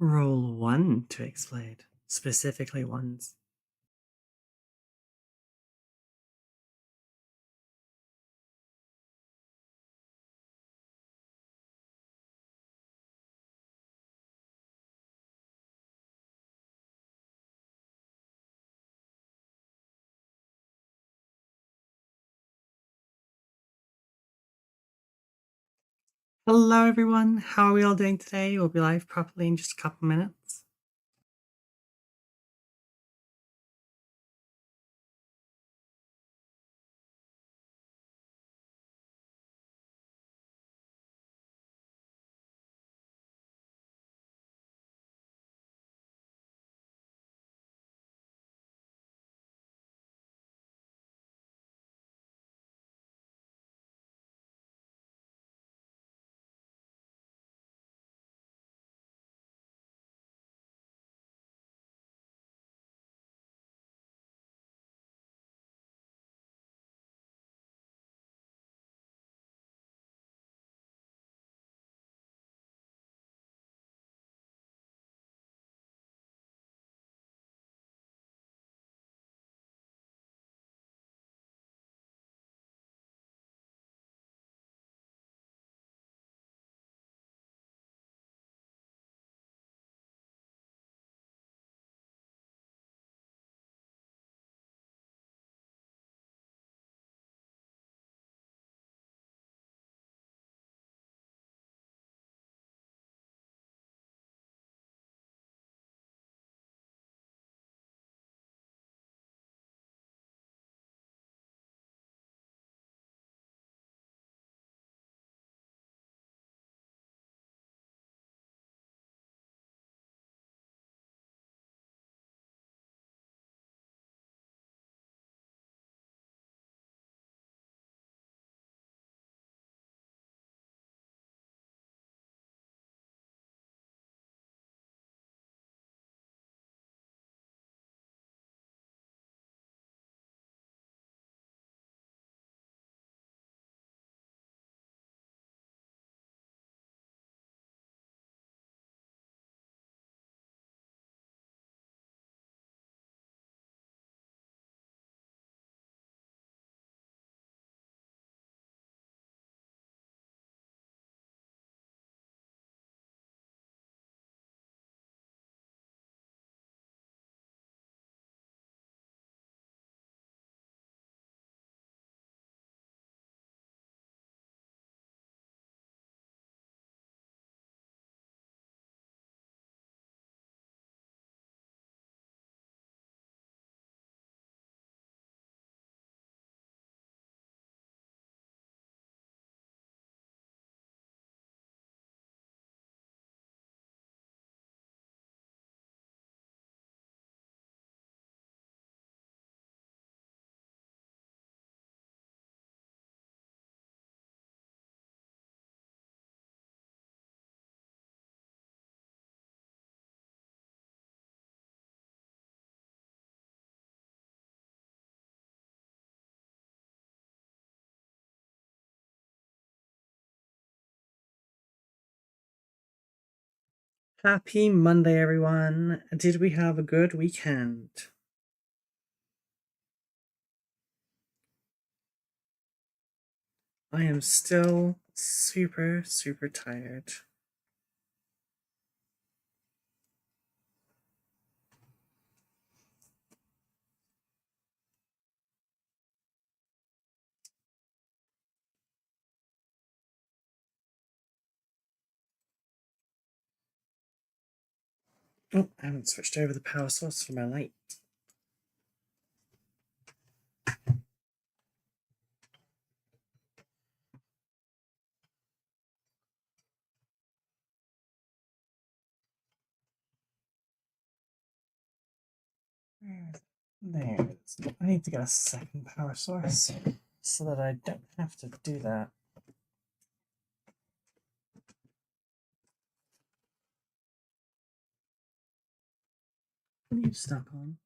Roll 1 to explode, specifically ones. Hello everyone, how are we all doing today? We'll be live properly in just a couple minutes. Happy Monday everyone. Did we have a good weekend? I am still super tired. Oh, I haven't switched over the power source for my light. There it is. I need to get a second power source so that I don't have to do that. What are you stuck on?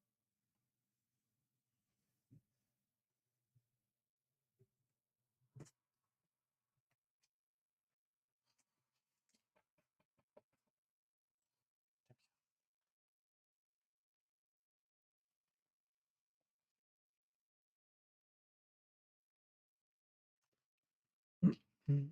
Mm.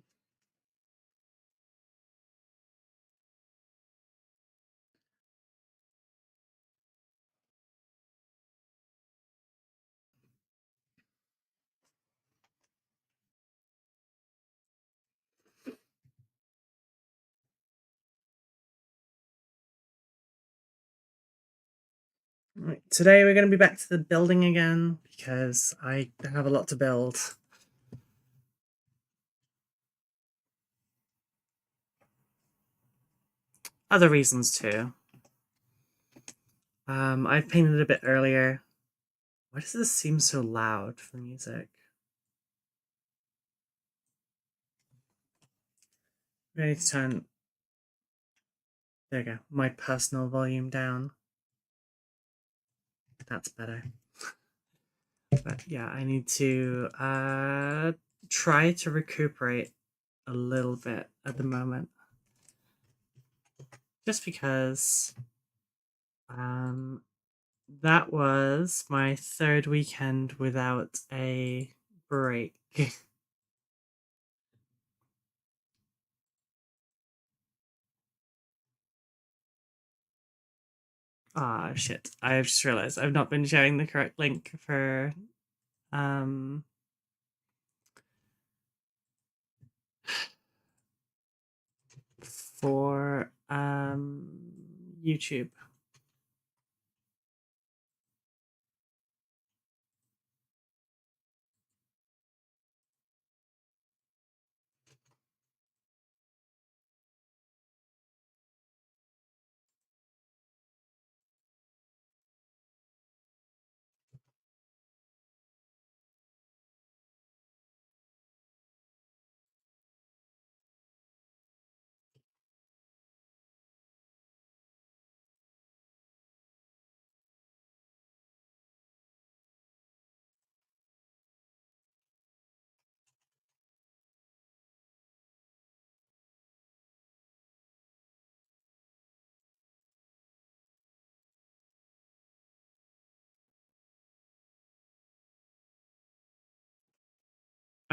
Right, today we're going to be back to the building again because I have a lot to build. Other reasons too. I've painted a bit earlier. Why does this seem so loud for the music? I need to turn, there we go, my personal volume down. That's better. But yeah, I need to try to recuperate a little bit at the moment. Just because that was my third weekend without a break. Ah, shit. I've just realized I've not been sharing the correct link um for YouTube.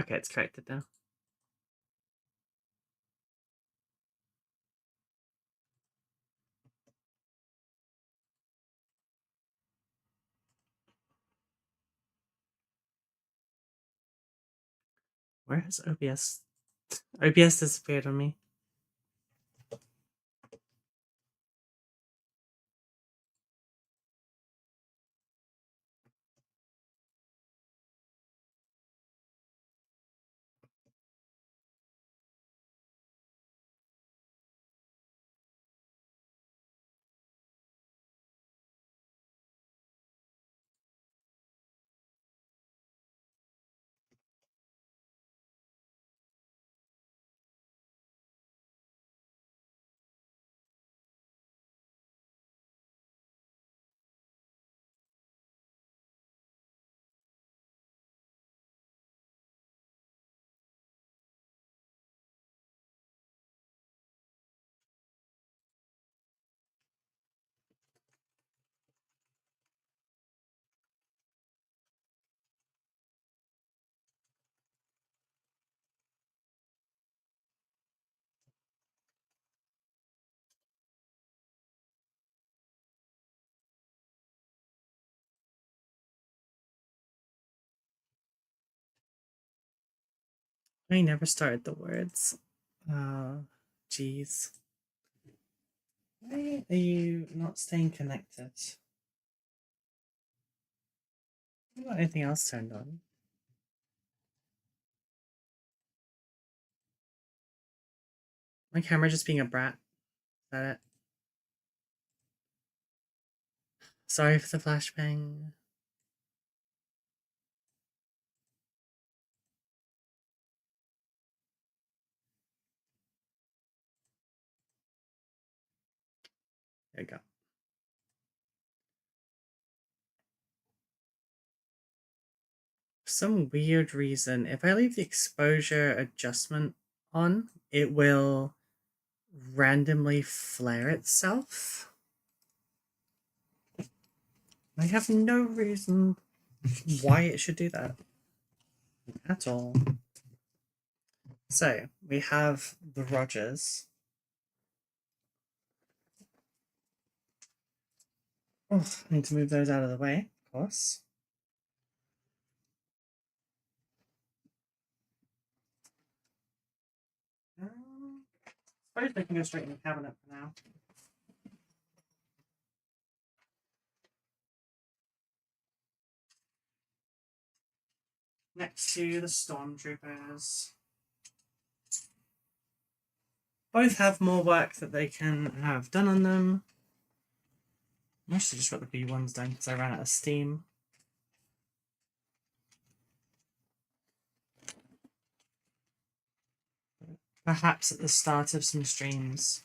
Okay, it's corrected now. Where has OBS? OBS disappeared on me. I never started the words. Oh, jeez. Why are you not staying connected? What about anything else turned on? My camera just being a brat. Is that it? Sorry for the flashbang. There you go. For some weird reason, if I leave the exposure adjustment on, it will randomly flare itself. I have no reason why it should do that at all. So we have the Rogers. Oh, I need to move those out of the way, of course. I suppose they can go straight in the cabinet for now. Next to the Stormtroopers. Both have more work that they can have done on them. I mostly just got the B1s done because I ran out of steam. Perhaps at the start of some streams,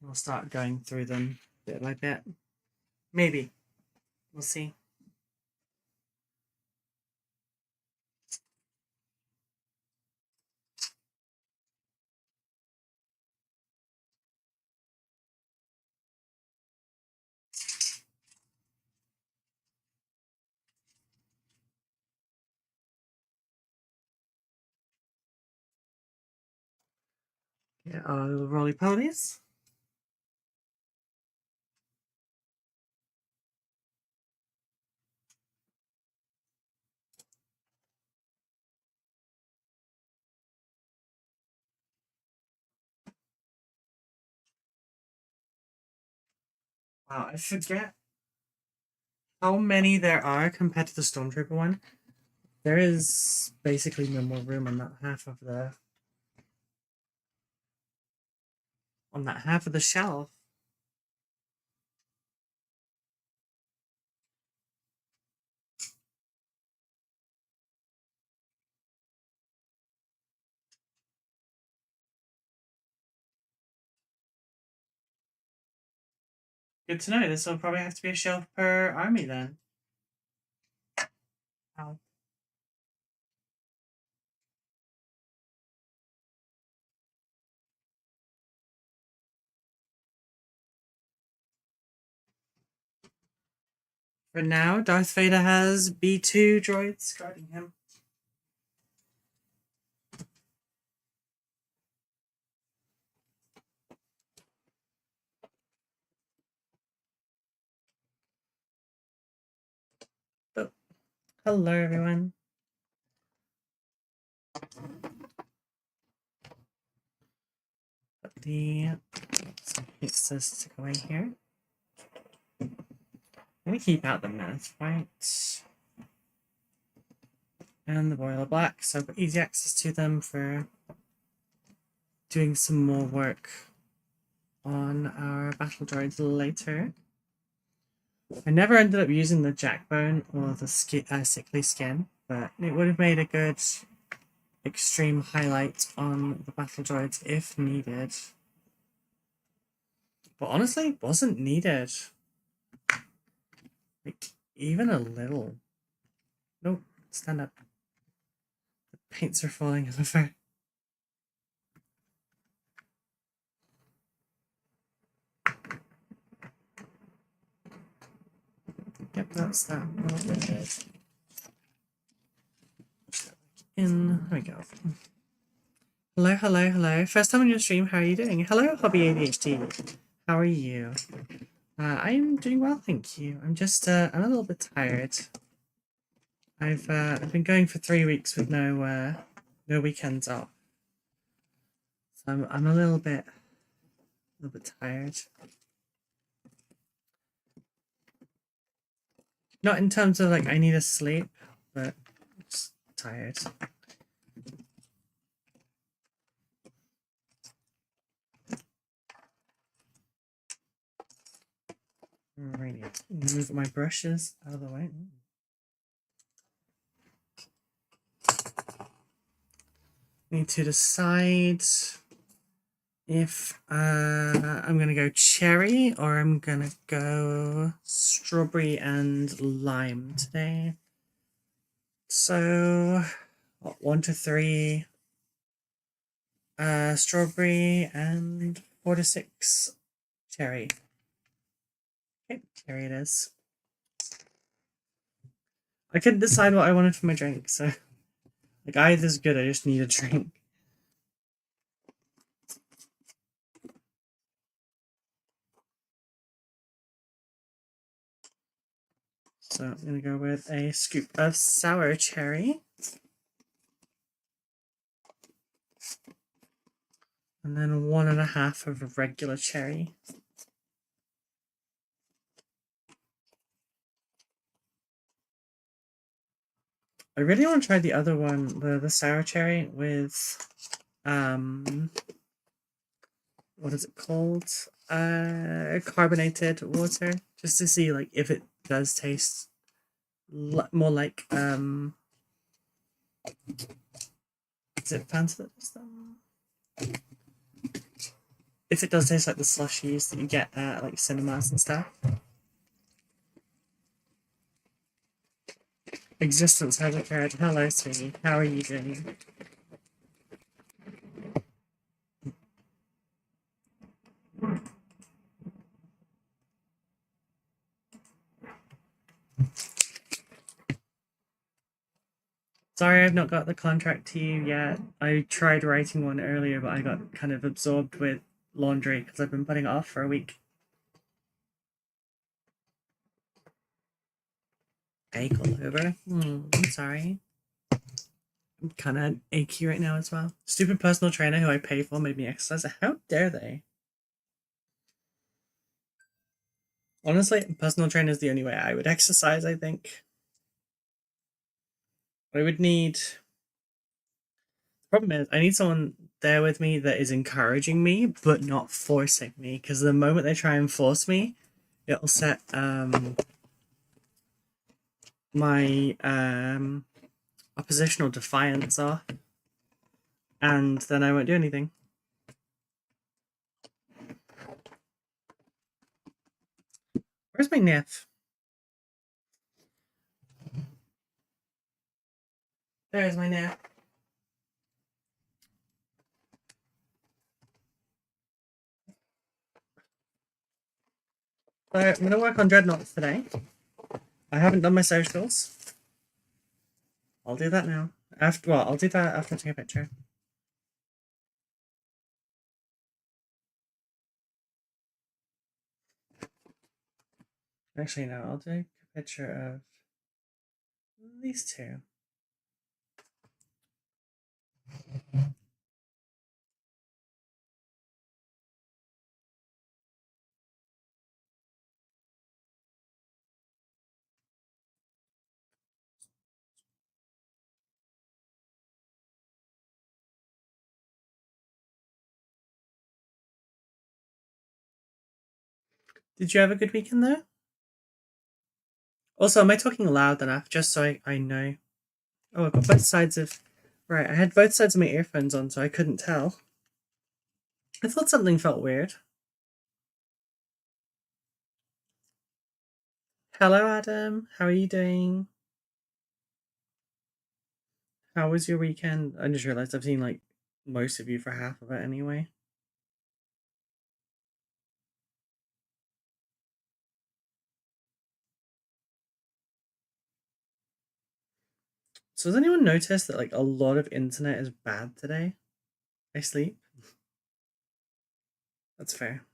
we'll start going through them bit by bit. Maybe. We'll see. Yeah, our little roly polies. Wow, I forget how many there are compared to the Stormtrooper one. There is basically no more room on that half of the shelf. Good to know. This will probably have to be a shelf per army then. Wow. For now, Darth Vader has B2 droids guarding him. Oh, hello everyone. Put the pizzas to go away here. I'm gonna keep out the Maneth white and the boiler black, so I've got easy access to them for doing some more work on our battle droids later. I never ended up using the jackbone or the sickly skin, but it would have made a good extreme highlight on the battle droids if needed. But honestly, it wasn't needed. Like, even a little. Nope, stand up. The paints are falling over. Yep, that's that. In. There we go. Hello, hello, hello. First time on your stream, how are you doing? Hello, Hobby ADHD. How are you? I'm doing well, thank you. I'm just, I'm a little bit tired. I've been going for 3 weeks with no weekends off. So I'm a little bit tired. Not in terms of like I need to sleep, but just tired. Alrighty, move my brushes out of the way. Need to decide if I'm gonna go cherry or I'm gonna go strawberry and lime today. So 1 to 3 strawberry and 4 to 6 cherry. Okay, cherry it is. I couldn't decide what I wanted for my drink, so like either's good, I just need a drink. So I'm going to go with a scoop of sour cherry. And then 1.5 of a regular cherry. I really want to try the other one, the sour cherry with, what is it called? Carbonated water, just to see like if it does taste more like, is it Fanta that does that? If it does taste like the slushies that you get at like cinemas and stuff. Existence has occurred. Hello, sweetie. How are you doing? Sorry I've not got the contract to you yet. I tried writing one earlier, but I got kind of absorbed with laundry because I've been putting it off for a week. Ache all over. I'm sorry. I'm kind of achy right now as well. Stupid personal trainer who I pay for made me exercise. How dare they? Honestly, personal trainer is the only way I would exercise, I think. I would need... Problem is, I need someone there with me that is encouraging me, but not forcing me. Because the moment they try and force me, it'll set my oppositional defiance off, and then I won't do anything. Where's my Nif? There's my Nif. So I'm going to work on dreadnoughts today. I haven't done my socials. I'll do that now. I'll do that after I take a picture. Actually, no, I'll take a picture of these two. Did you have a good weekend though? Also, am I talking loud enough just so I know? Oh, I've got both sides of... Right, I had both sides of my earphones on so I couldn't tell. I thought something felt weird. Hello, Adam. How are you doing? How was your weekend? I just realized I've seen like most of you for half of it anyway. So has anyone noticed that like a lot of internet is bad today? I sleep. That's fair.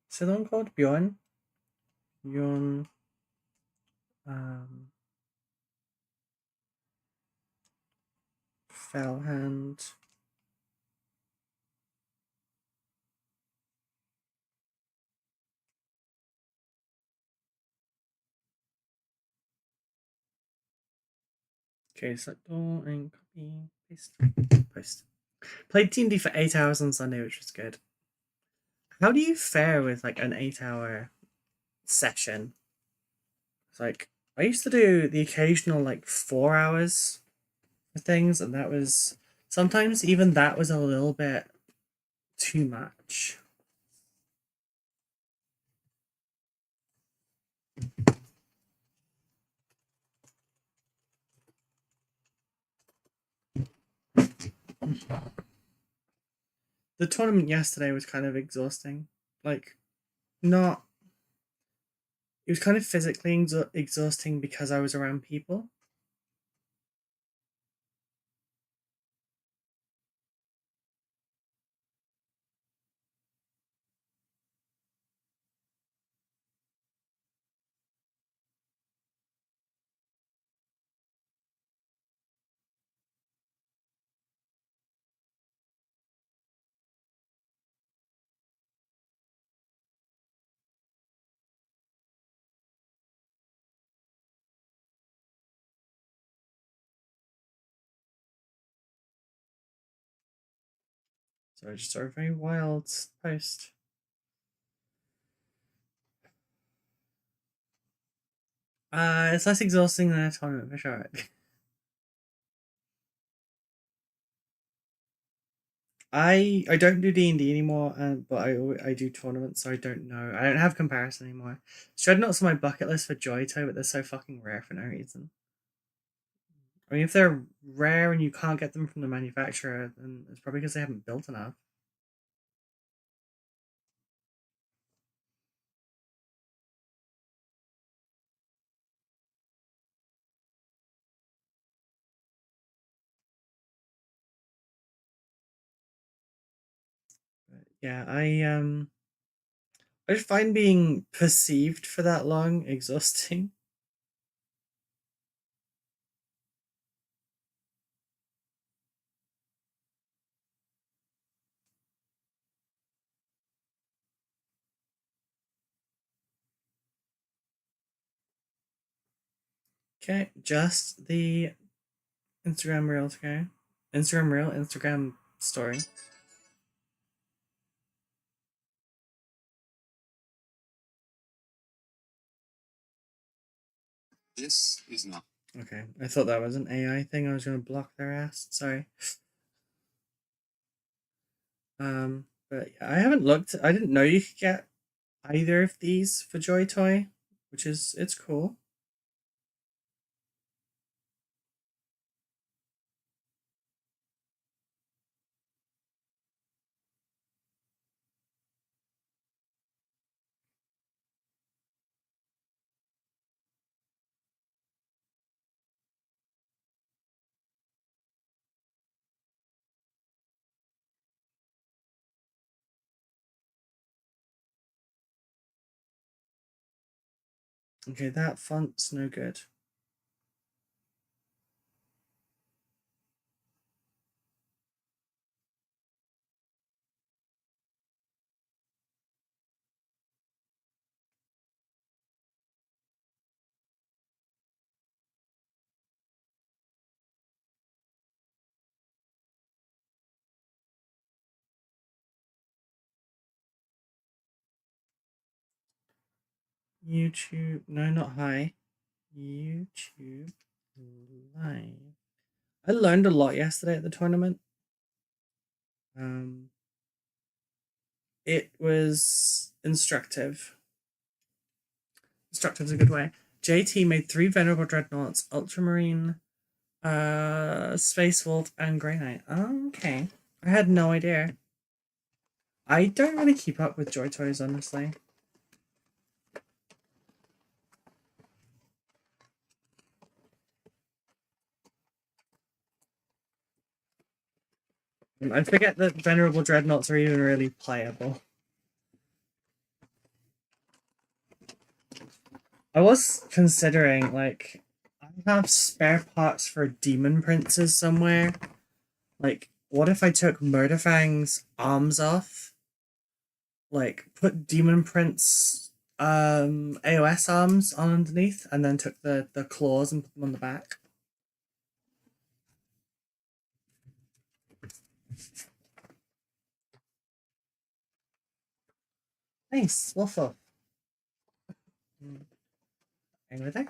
So the one called Bjorn. Bjorn. Fellhand. Okay, select all and copy, paste, post. Played D&D for 8 hours on Sunday, which was good. How do you fare with like an 8-hour session? It's like I used to do the occasional like 4 hours for things, and that was sometimes even that was a little bit too much. The tournament yesterday was kind of exhausting. Like, not. It was kind of physically exhausting because I was around people. So I just saw a very wild post. It's less exhausting than a tournament for sure. I don't do D&D anymore, but I do tournaments, so I don't know. I don't have comparison anymore. Dreadnoughts on my bucket list for Joyto, but they're so fucking rare for no reason. I mean, if they're rare and you can't get them from the manufacturer, then it's probably because they haven't built enough. But yeah, I just find being perceived for that long exhausting. Okay, just the Instagram Reels, okay? Instagram Reel, Instagram Story. This is not. Okay, I thought that was an AI thing. I was going to block their ass. Sorry. But yeah, I haven't looked. I didn't know you could get either of these for Joy Toy, which is it's cool. Okay, that font's no good. YouTube, no, not high. YouTube live. I learned a lot yesterday at the tournament. It was instructive. Instructive is a good way. JT made 3 Venerable Dreadnoughts, Ultramarine, Space Vault, and Grey Knight. Oh, okay. I had no idea. I don't really keep up with Joy Toys, honestly. I forget that Venerable Dreadnoughts are even really playable. I was considering, like, I have spare parts for Demon Princes somewhere. Like, what if I took Murderfang's arms off? Like, put Demon Prince AOS arms on underneath, and then took the claws and put them on the back. Nice, waffle. Over there. Have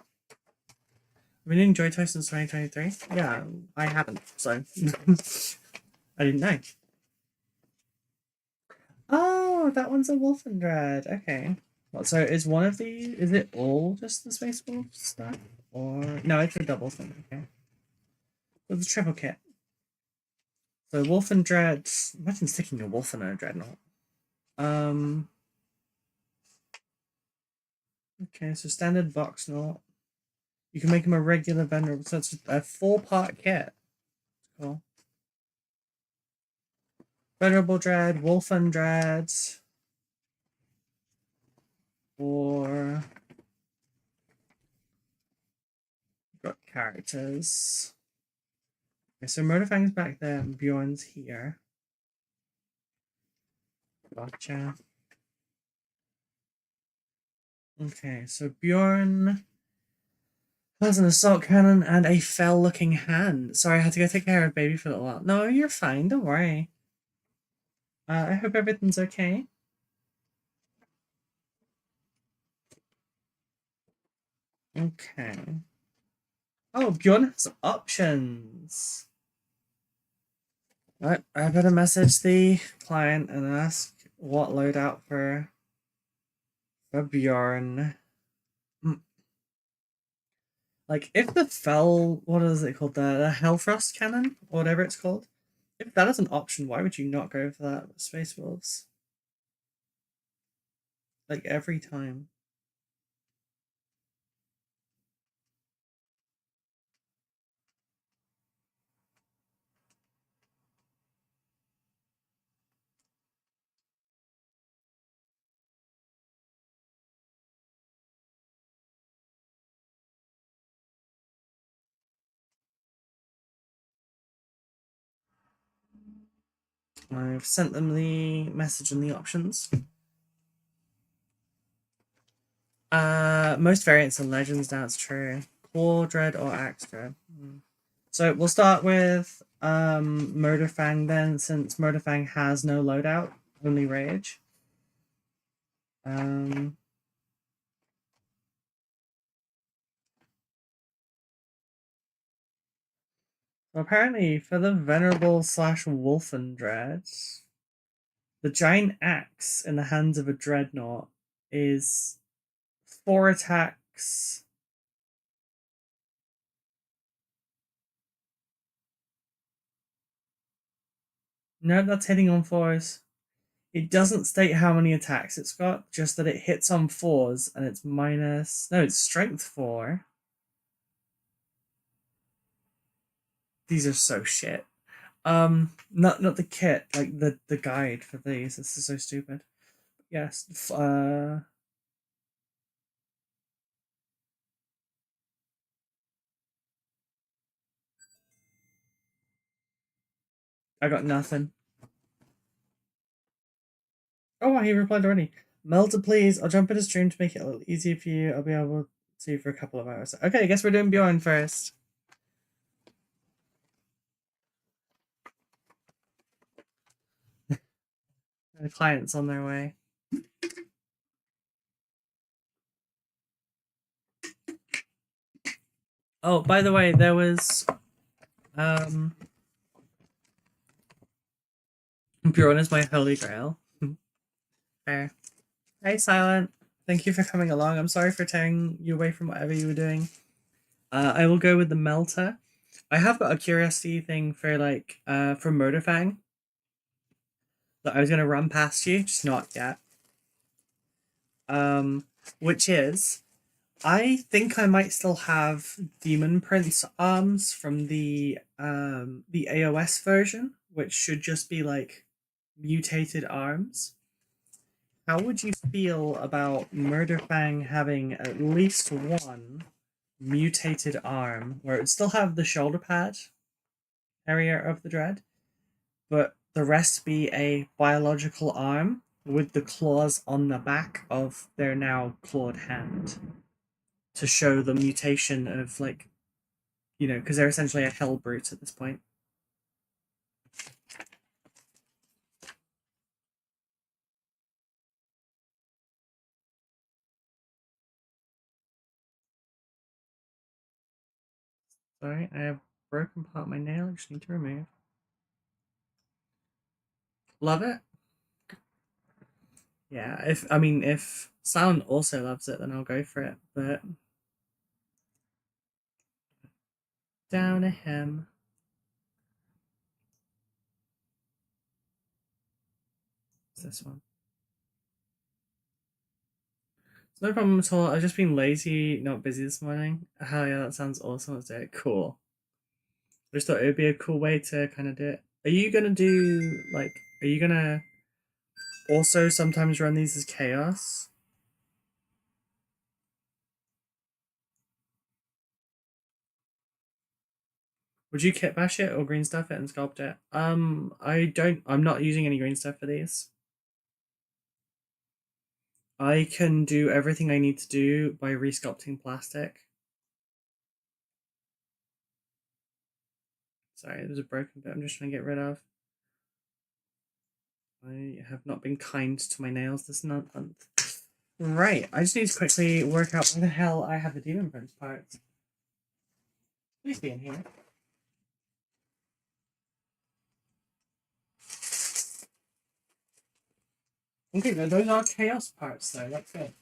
you enjoyed Toy since 2023? Yeah, I haven't, so I didn't know. Oh, that one's a Wolfendread. Okay. Well, so is one of these, is it all just the Space Wolf stuff? Or, no, it's a double thing, okay. So it's a triple kit. So wolf and dread. Imagine sticking a wolf in a dreadnought. Okay, so standard box knot. You can make them a regular venerable. So it's a 4-part kit. Cool. Venerable dread, wolf and dread, or got characters. Okay, so Murderfang's back there and Bjorn's here. Gotcha. Okay, so Bjorn has an assault cannon and a fell-looking hand. Sorry, I had to go take care of baby for a little while. No, you're fine. Don't worry. I hope everything's okay. Okay. Oh, Bjorn has options. Right, I better message the client and ask what loadout for Bjorn. Like, if the fell, what is it called? The Hellfrost cannon, or whatever it's called. If that is an option, why would you not go for that with Space Wolves? Like, every time. I've sent them the message and the options. Most variants and legends, that's true. Claw Dread or Axe Dread. So we'll start with Murderfang then, since Murderfang has no loadout, only rage. So apparently for the Venerable / Wolfen Dreads, the giant axe in the hands of a dreadnought is 4 attacks. No, that's hitting on 4s. It doesn't state how many attacks it's got, just that it hits on 4s and it's minus. No, it's strength 4. These are so shit. Not the kit, like the guide for these. This is so stupid. Yes. I got nothing. Oh, he replied already. Melta, please. I'll jump into stream to make it a little easier for you. I'll be able to see you for a couple of hours. Okay, I guess we're doing Bjorn first. The client's on their way. Oh, by the way, there was Bjorn is my holy grail. Fair. Hey, Silent. Thank you for coming along. I'm sorry for tearing you away from whatever you were doing. I will go with the Melta. I have got a curiosity thing for for Murderfang that I was gonna run past you, just not yet. Which is, I think I might still have Demon Prince arms from the AOS version, which should just be like mutated arms. How would you feel about Murderfang having at least one mutated arm where it would still have the shoulder pad area of the dread, but the rest be a biological arm with the claws on the back of their now clawed hand to show the mutation of, like, because they're essentially a hell brute at this point. Sorry, I have broken part of my nail. I just need to remove. Love it. Yeah, if Sound also loves it, then I'll go for it. But down a hem. this one? It's no problem at all. I've just been lazy, not busy this morning. Hell yeah, that sounds awesome. Let's do it. Cool. I just thought it would be a cool way to kind of do it. Are you gonna do, like, are you gonna also sometimes run these as chaos? Would you kit bash it or green stuff it and sculpt it? I'm not using any green stuff for these. I can do everything I need to do by resculpting plastic. Sorry, there's a broken bit I'm just trying to get rid of. I have not been kind to my nails this month. Right, I just need to quickly work out where the hell I have the Demon Prince parts. Please be in here. Okay, no, those are chaos parts though, that's good.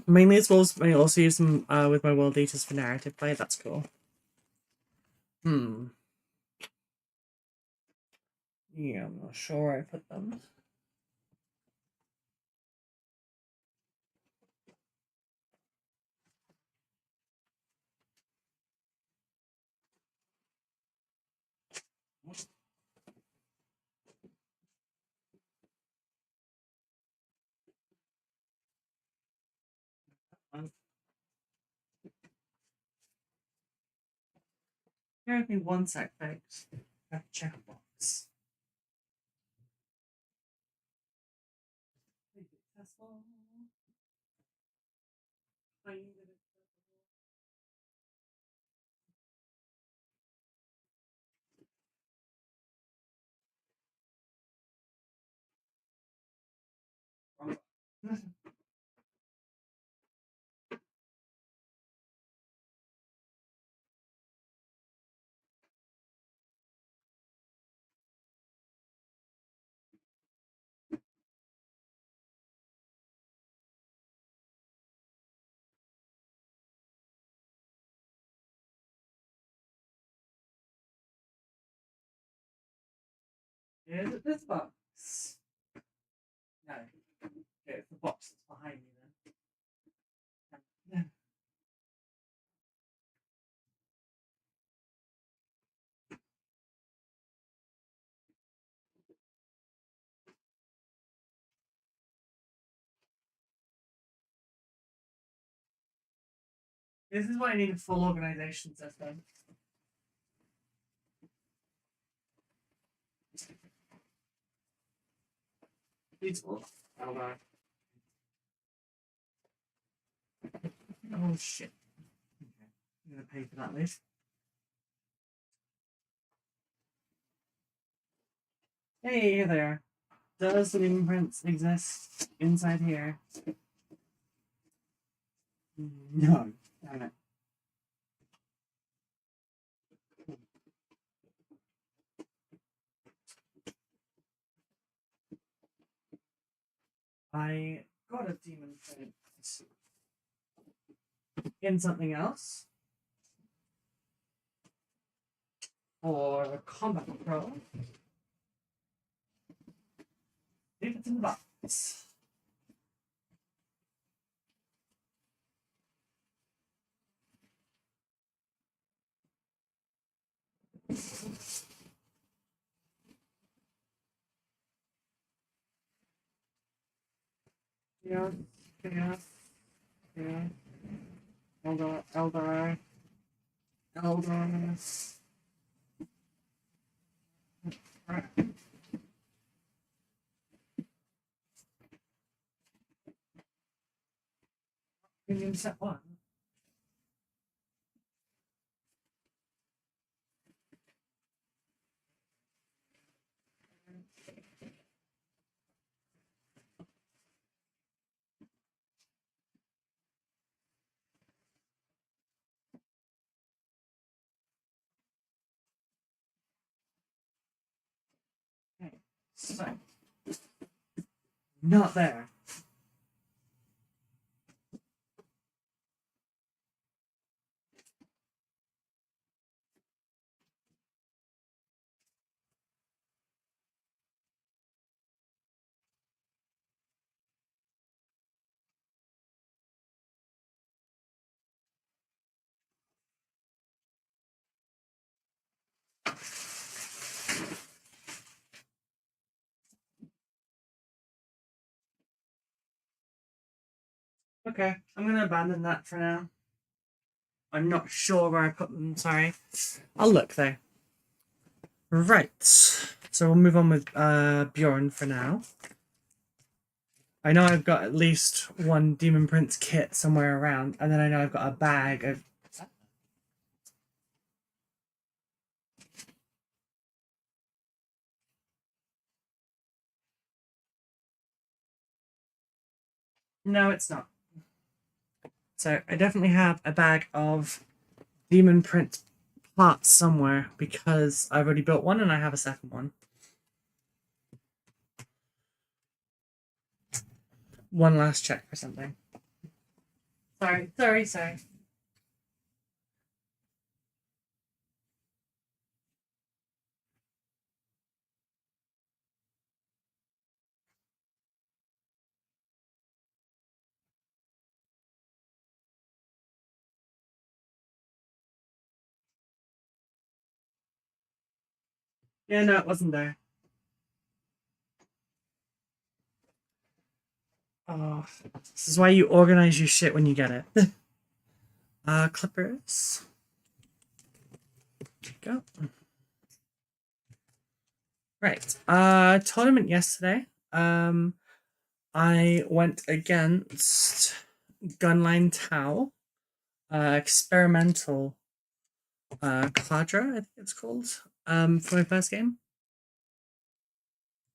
Mainly as well as I also use them with my World Eaters for narrative play, that's cool. Yeah, I'm not sure where I put them. Bear with me one sec, folks. I have to check a box. Is it this box? No. Okay, it's the box that's behind me then. This is why I need a full organization system. It's oh shit. Okay. I'm gonna pay for that later. Hey there. Does the Demon Prince exist inside here? No. Damn it. I got a Demon Prince in something else. For Combat Pro. Leave it in the box. Yeah, yeah, yeah. Elder. Right. Premium set one. Okay, so not there. Okay, I'm gonna abandon that for now. I'm not sure where I put them, sorry. I'll look though. Right, so we'll move on with Bjorn for now. I know I've got at least one Demon Prince kit somewhere around, and then I know I've got a bag of... No, it's not. So I definitely have a bag of Demon Prince parts somewhere because I've already built one and I have a second one. One last check for something. Sorry. Yeah, no, it wasn't there. Oh, this is why you organize your shit when you get it. Clippers. Go. Right. Tournament yesterday. I went against Gunline Tau. Experimental Quadra, I think it's called. For my first game.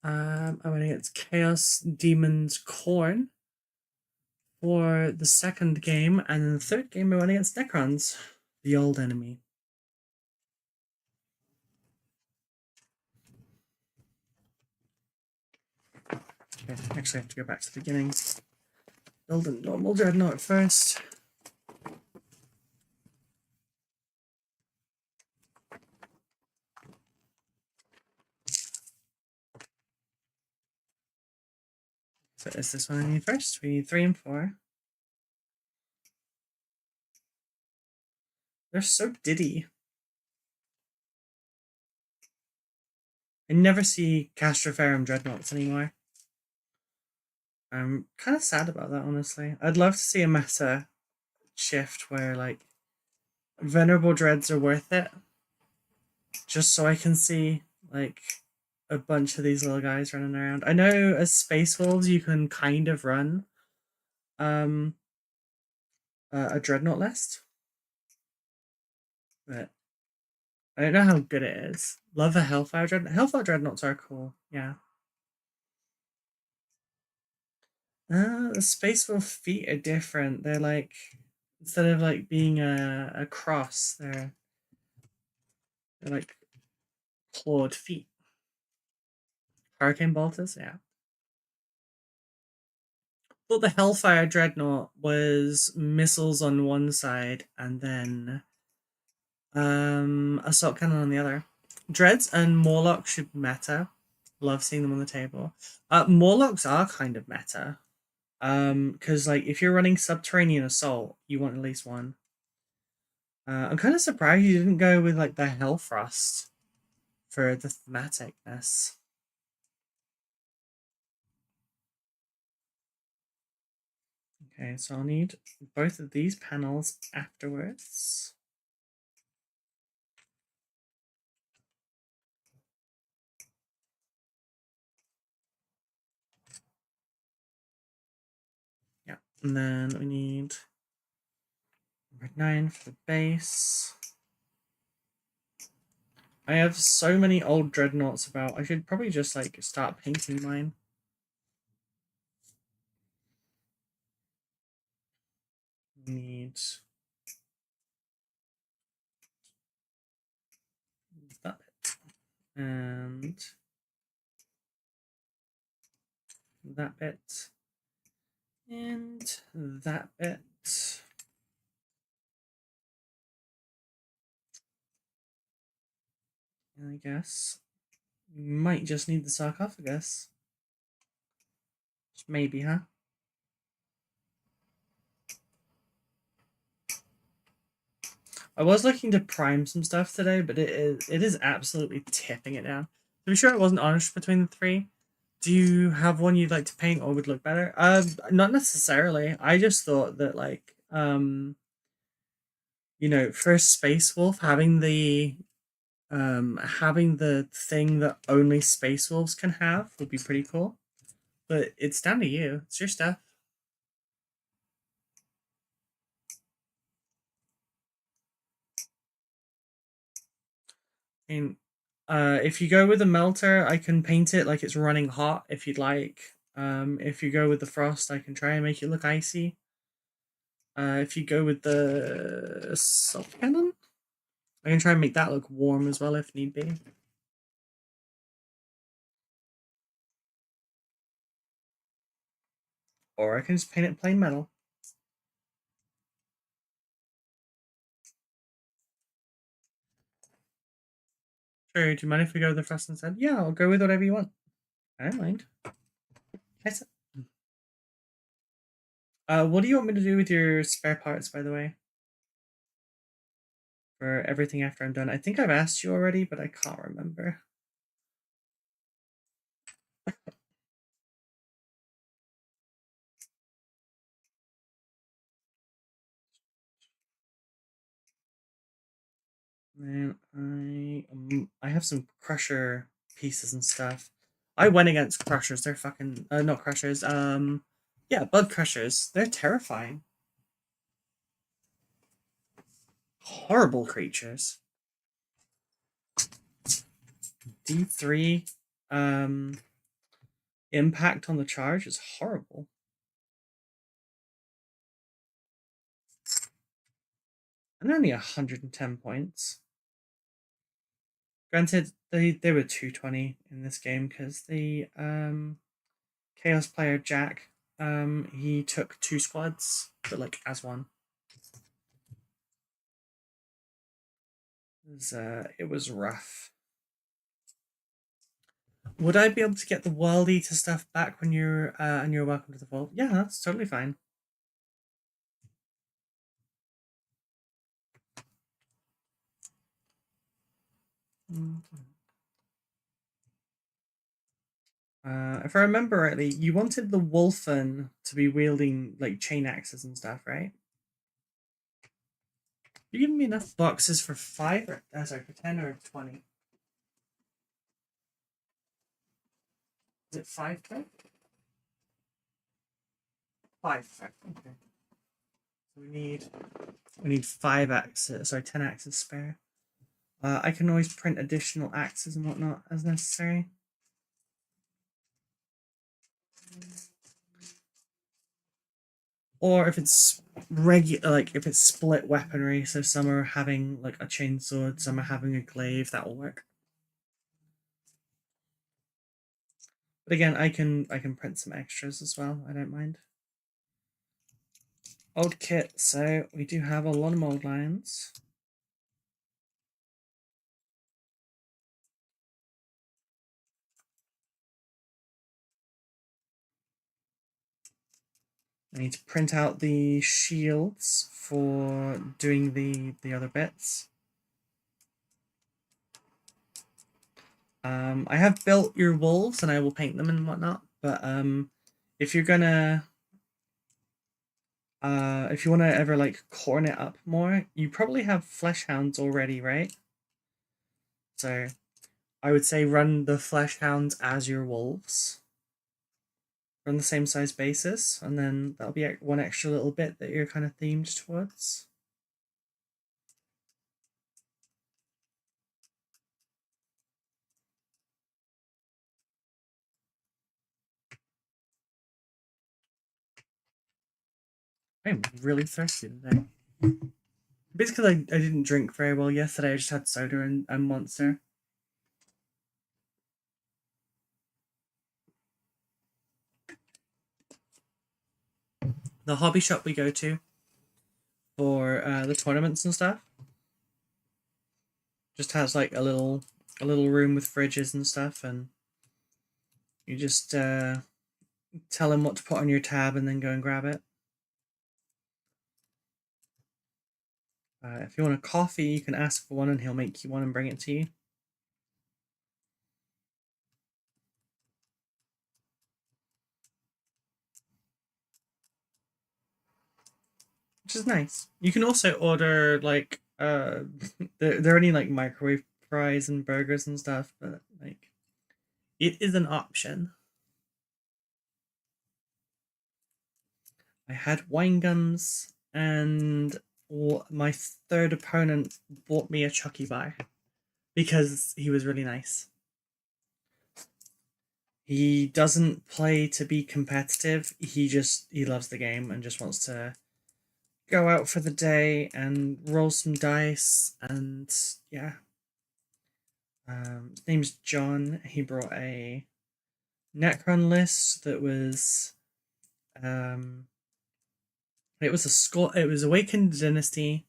I went against Chaos Demons Khorne for the second game, and in the third game I went against Necrons, the old enemy. Okay, actually I have to go back to the beginning. Build a normal dreadnought first. So is this one I need first? We need 3 and 4. They're so diddy. I never see Castroferum dreadnoughts anymore. I'm kind of sad about that, honestly. I'd love to see a meta shift where, like, Venerable Dreads are worth it. Just so I can see, like, a bunch of these little guys running around. I know as Space Wolves you can kind of run a Dreadnought list. But I don't know how good it is. Love a Hellfire Dreadnought. Hellfire Dreadnoughts are cool, yeah. The Space Wolf feet are different. They're like, instead of like being a cross, they're like clawed feet. Hurricane Bolters, yeah. Thought the Hellfire Dreadnought was missiles on one side and then assault cannon on the other. Dreads and Morlocks should meta. Love seeing them on the table. Morlocks are kind of meta. Because like if you're running subterranean assault, you want at least one. I'm kind of surprised you didn't go with like the Hellfrost for the thematicness. Okay, so I'll need both of these panels afterwards. Yeah, and then we need number 9 for the base. I have so many old dreadnoughts about. I should probably just like start painting mine. Need that bit and that bit and that bit. And I guess we might just need the sarcophagus. Just maybe, huh? I was looking to prime some stuff today, but it is absolutely tipping it down. To be sure, it wasn't honest between the 3. Do you have one you'd like to paint or would look better? Not necessarily. I just thought that like you know, for Space Wolf having the thing that only Space Wolves can have would be pretty cool. But it's down to you. It's your stuff. I mean, if you go with the melter, I can paint it like it's running hot if you'd like. If you go with the frost, I can try and make it look icy. If you go with the salt cannon, I can try and make that look warm as well if need be. Or I can just paint it plain metal. Sure, do you mind if we go with the frost instead? Yeah, I'll go with whatever you want. I don't mind. Yes. What do you want me to do with your spare parts, by the way? For everything after I'm done. I think I've asked you already, but I can't remember. Man, I have some crusher pieces and stuff. I went against crushers. They're fucking not crushers. Yeah, bug crushers. They're terrifying. Horrible creatures. D3 impact on the charge is horrible. And only 110 points. Granted, they were 220 in this game because the Chaos player Jack, he took 2 squads, but like as one. It was rough. Would I be able to get the World Eater stuff back when you're and you're welcome to the vault? Yeah, that's totally fine. If I remember rightly, you wanted the Wolfen to be wielding like chain axes and stuff, right? You giving me enough boxes for 5 or sorry, for 10 or 20? Is it 5 20? 5. Okay. So we need 5 axes, sorry, 10 axes spare. I can always print additional axes and whatnot as necessary. Or if it's regular, like if it's split weaponry, so some are having like a chainsword, some are having a glaive, that will work. But again, I can print some extras as well. I don't mind. Old kit. So we do have a lot of mold lines. I need to print out the shields for doing the other bits. I have built your wolves and I will paint them and whatnot, but if you're gonna if you want to ever like Khorne it up more, you probably have flesh hounds already, right? So I would say run the flesh hounds as your wolves. Run the same size basis, and then that'll be one extra little bit that you're kind of themed towards. I'm really thirsty today. Basically, I didn't drink very well yesterday. I just had soda and Monster. The hobby shop we go to for the tournaments and stuff just has like a little room with fridges and stuff, and you just tell him what to put on your tab and then go and grab it. If you want a coffee, you can ask for one and he'll make you one and bring it to you. which is nice. You can also order like they're only like microwave fries and burgers and stuff, but like it is an option. I had wine gums, and my third opponent bought me a Chucky bar because he was really nice. He doesn't play to be competitive. He loves the game and just wants to go out for the day and roll some dice. And yeah, his name's John. He brought a Necron list that was it was Awakened Dynasty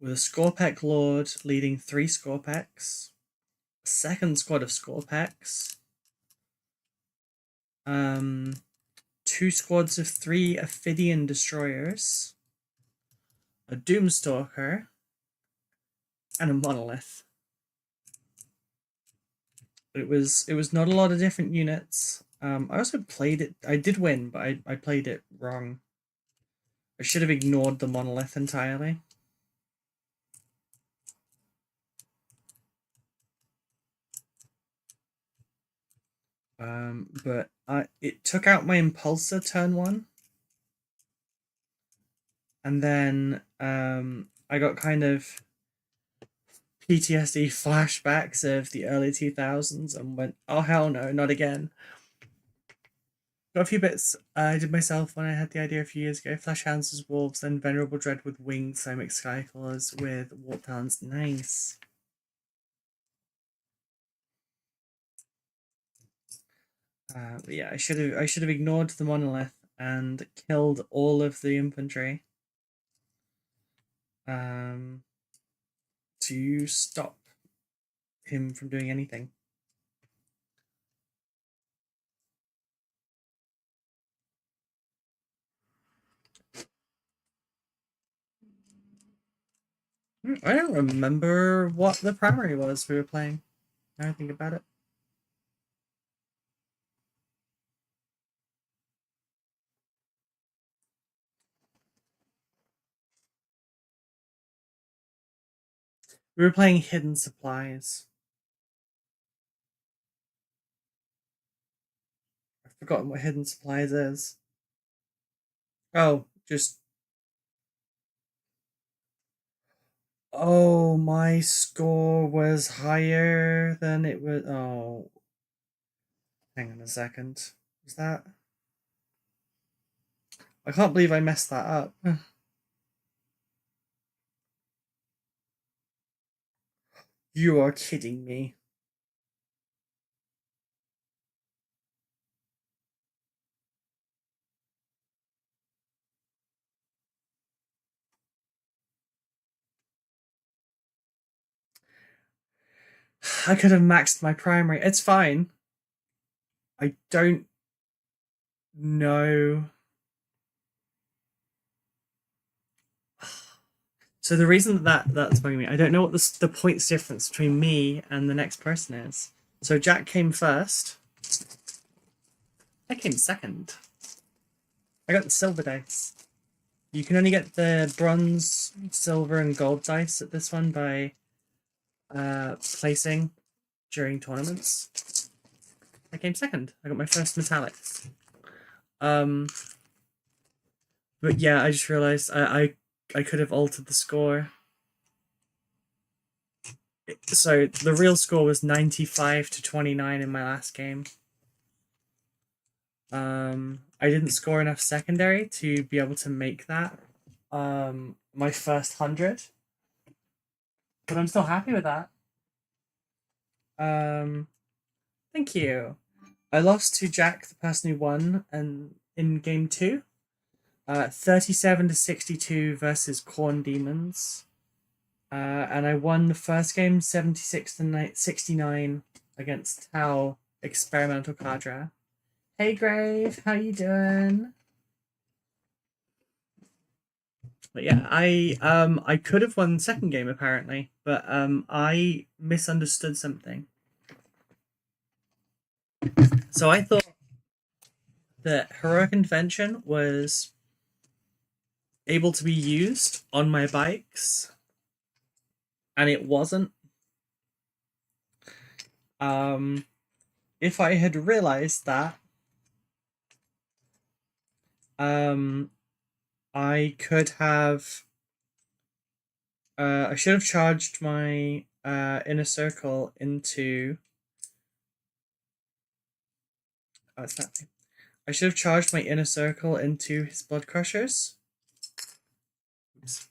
with a Scorpec Lord leading 3 Scorpecs, a second squad of Scorpecs, 2 squads of 3 Ophidian Destroyers, a Doomstalker, and a Monolith. It was not a lot of different units. I also played it. I did win, but I played it wrong. I should have ignored the Monolith entirely. But it took out my Impulsor turn 1. And then I got kind of PTSD flashbacks of the early 2000s and went, oh hell no, not again. Got a few bits I did myself when I had the idea a few years ago. Flesh Hounds as Wolves, then Venerable Dread with Wings, so I mixed Skyclaws with Warp Talons. Nice. But yeah, I should have ignored the Monolith and killed all of the infantry. To stop him from doing anything. I don't remember what the primary was we were playing. Now I think about it. We were playing Hidden Supplies. I've forgotten what Hidden Supplies is. Oh, just... Oh, my score was higher than it was... Oh. Hang on a second. Was that... I can't believe I messed that up. You are kidding me. I could have maxed my primary. It's fine. I don't know. So the reason that's bugging me, I don't know what the points difference between me and the next person is. So Jack came first. I came second. I got the silver dice. You can only get the bronze, silver, and gold dice at this one by placing during tournaments. I came second. I got my first metallics. But yeah, I just realized I could have altered the score. So the real score was 95 to 29 in my last game. I didn't score enough secondary to be able to make that my first 100, but I'm still happy with that. Thank you. I lost to Jack, the person who won, and in game 2, 37 to 62 versus Khorne Demons. And I won the first game 76 to 69 against Tau Experimental Cadre. Hey Grave, how you doing? But yeah, I could have won the second game apparently, but I misunderstood something. So I thought that Heroic Invention was able to be used on my bikes, and it wasn't. If I had realized that, I could have. I should have charged my inner circle into. Oh, it's not. I should have charged my inner circle into his blood crushers. Oops.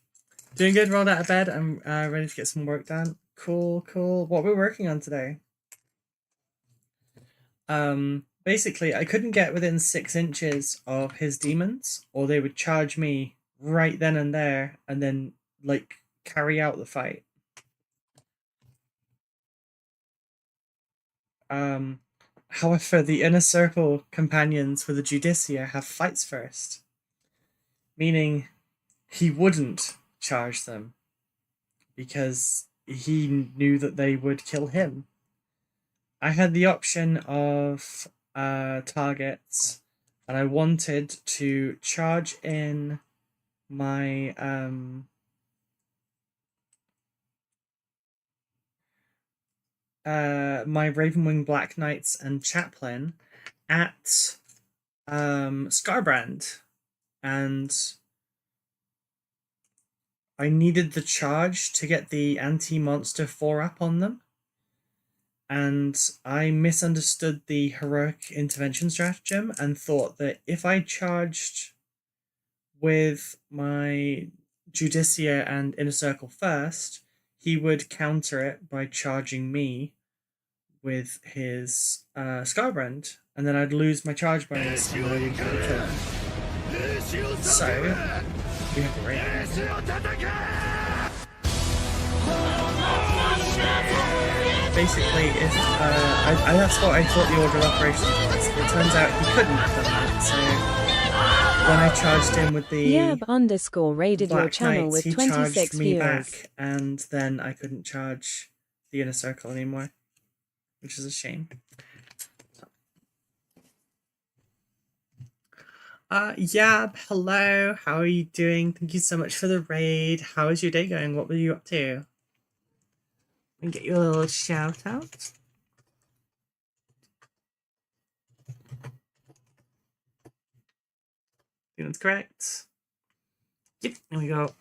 Doing good. Rolled out of bed. I'm ready to get some work done. Cool, cool. What we're working on today? Basically, I couldn't get within 6 inches of his demons, or they would charge me right then and there, and then like carry out the fight. However, the inner circle companions with the Judicia have fights first, meaning he wouldn't charge them because he knew that they would kill him. I had the option of targets, and I wanted to charge in my my Ravenwing Black Knights and Chaplain at Scarbrand, and I needed the charge to get the anti-monster 4-up on them, and I misunderstood the heroic intervention stratagem and thought that if I charged with my Judicia and Inner Circle first, he would counter it by charging me with his Scarbrand, and then I'd lose my charge bonus and then I wouldn't be able to kill him. So, we have to wait. Basically, if that's what I thought the order of operations was. It turns out he couldn't have done that, so when I charged him with the Yerb_ raided your channel with 26 me viewers. back, and then I couldn't charge the inner circle anymore, which is a shame. Yab, hello, how are you doing? Thank you so much for the raid. How is your day going? What were you up to? And get you a little shout out. I think that's correct. Yep, there we go.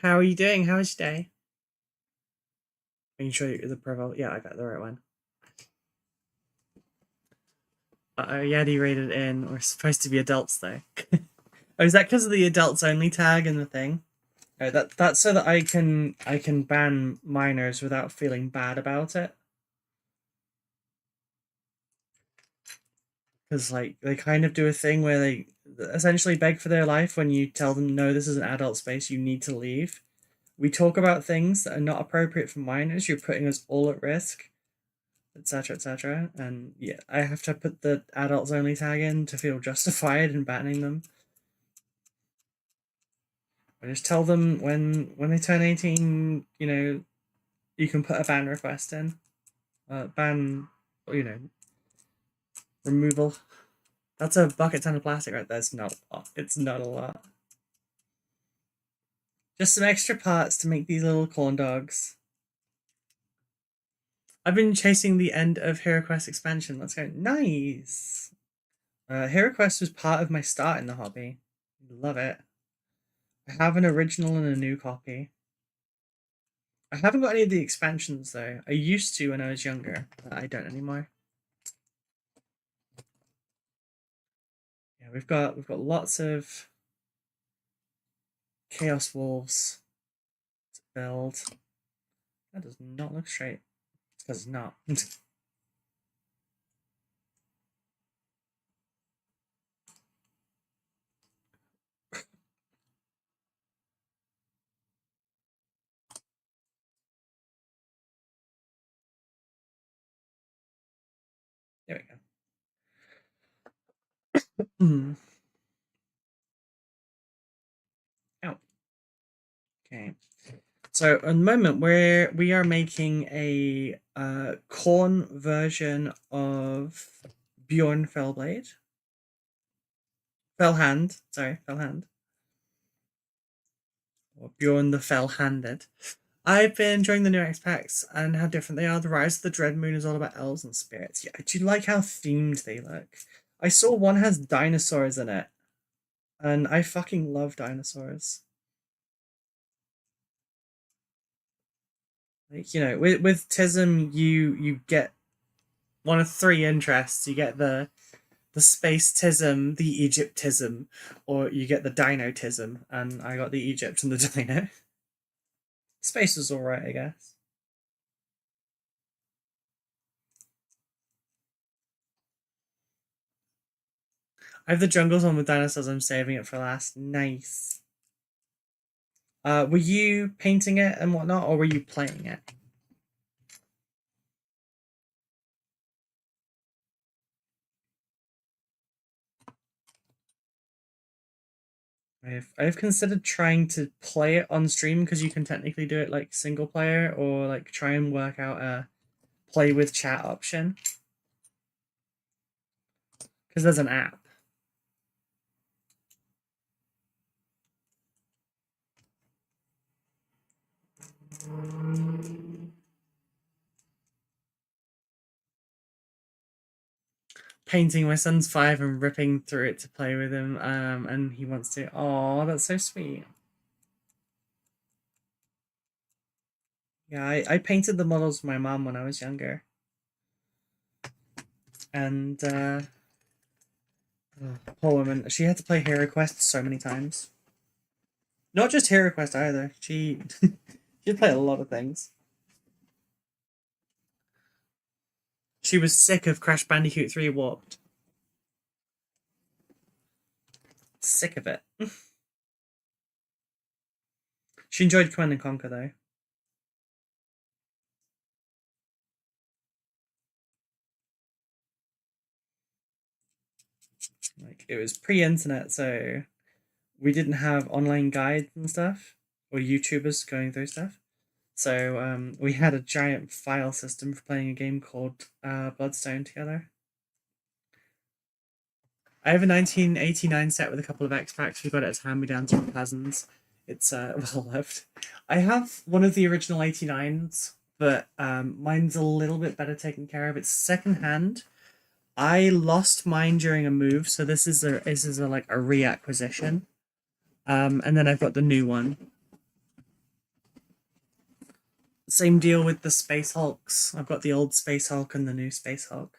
How are you doing? How was your day? Making sure you're the profile. Yeah, I got the right one. Yadi rated in. We're supposed to be adults though. Oh, is that because of the adults only tag in the thing? Oh, that's so that I can ban minors without feeling bad about it. Because like they kind of do a thing where they essentially beg for their life when you tell them, no, this is an adult space, you need to leave. We talk about things that are not appropriate for minors, you're putting us all at risk, etc, etc. And yeah, I have to put the adults only tag in to feel justified in banning them. I just tell them when they turn 18, you know, you can put a ban request in. Ban, you know, removal. That's a bucket ton of plastic right there. It's not a lot. It's not a lot. Just some extra parts to make these little corn dogs. I've been chasing the end of HeroQuest expansion. Let's go. Nice! HeroQuest was part of my start in the hobby. Love it. I have an original and a new copy. I haven't got any of the expansions though. I used to when I was younger, but I don't anymore. Yeah, we've got lots of Chaos Wolves to build. That does not look straight. It's because it's not. There we go. Ow. Okay. So at the moment we are making a Khorne version of Bjorn Fellblade. Fellhand. or Bjorn the Fell-Handed. I've been enjoying the new X packs and how different they are. The Rise of the Dread Moon is all about elves and spirits. Yeah, I do like how themed they look. I saw one has dinosaurs in it, and I fucking love dinosaurs. Like, you know, with Tism, you get one of three interests. You get the space tism, the Egyptism, or you get the dinotism, and I got the Egypt and the dino. Space was alright, I guess. I have the jungles one with dinosaurs. I'm saving it for last. Nice. Were you painting it and whatnot, or were you playing it? I've considered trying to play it on stream because you can technically do it like single player, or like try and work out a play with chat option. Because there's an app. Painting, my son's 5 and ripping through it to play with him, and he wants to. Oh, that's so sweet. Yeah, I painted the models for my mom when I was younger. And poor woman, she had to play Hero Quest so many times. Not just Hero Quest either. She she'd play a lot of things. She was sick of Crash Bandicoot 3 Warped. Sick of it. She enjoyed Command and Conquer though. Like, it was pre-internet, so we didn't have online guides and stuff, or YouTubers going through stuff. So we had a giant file system for playing a game called Bloodstone together. I have a 1989 set with a couple of X packs. We got it as hand-me-downs from cousins. It's well loved. I have one of the original 89s, but mine's a little bit better taken care of. It's secondhand. I lost mine during a move, so this is a like a reacquisition. And then I've got the new one. Same deal with the Space Hulks. I've got the old Space Hulk and the new Space Hulk.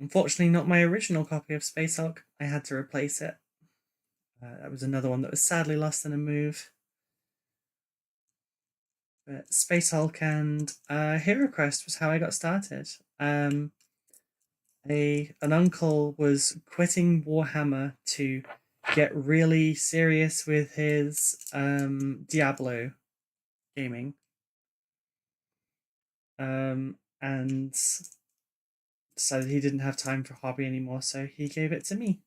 Unfortunately, not my original copy of Space Hulk. I had to replace it. That was another one that was sadly lost in a move. But Space Hulk and Hero Quest was how I got started. An uncle was quitting Warhammer to get really serious with his Diablo gaming. And decided he didn't have time for hobby anymore, so he gave it to me.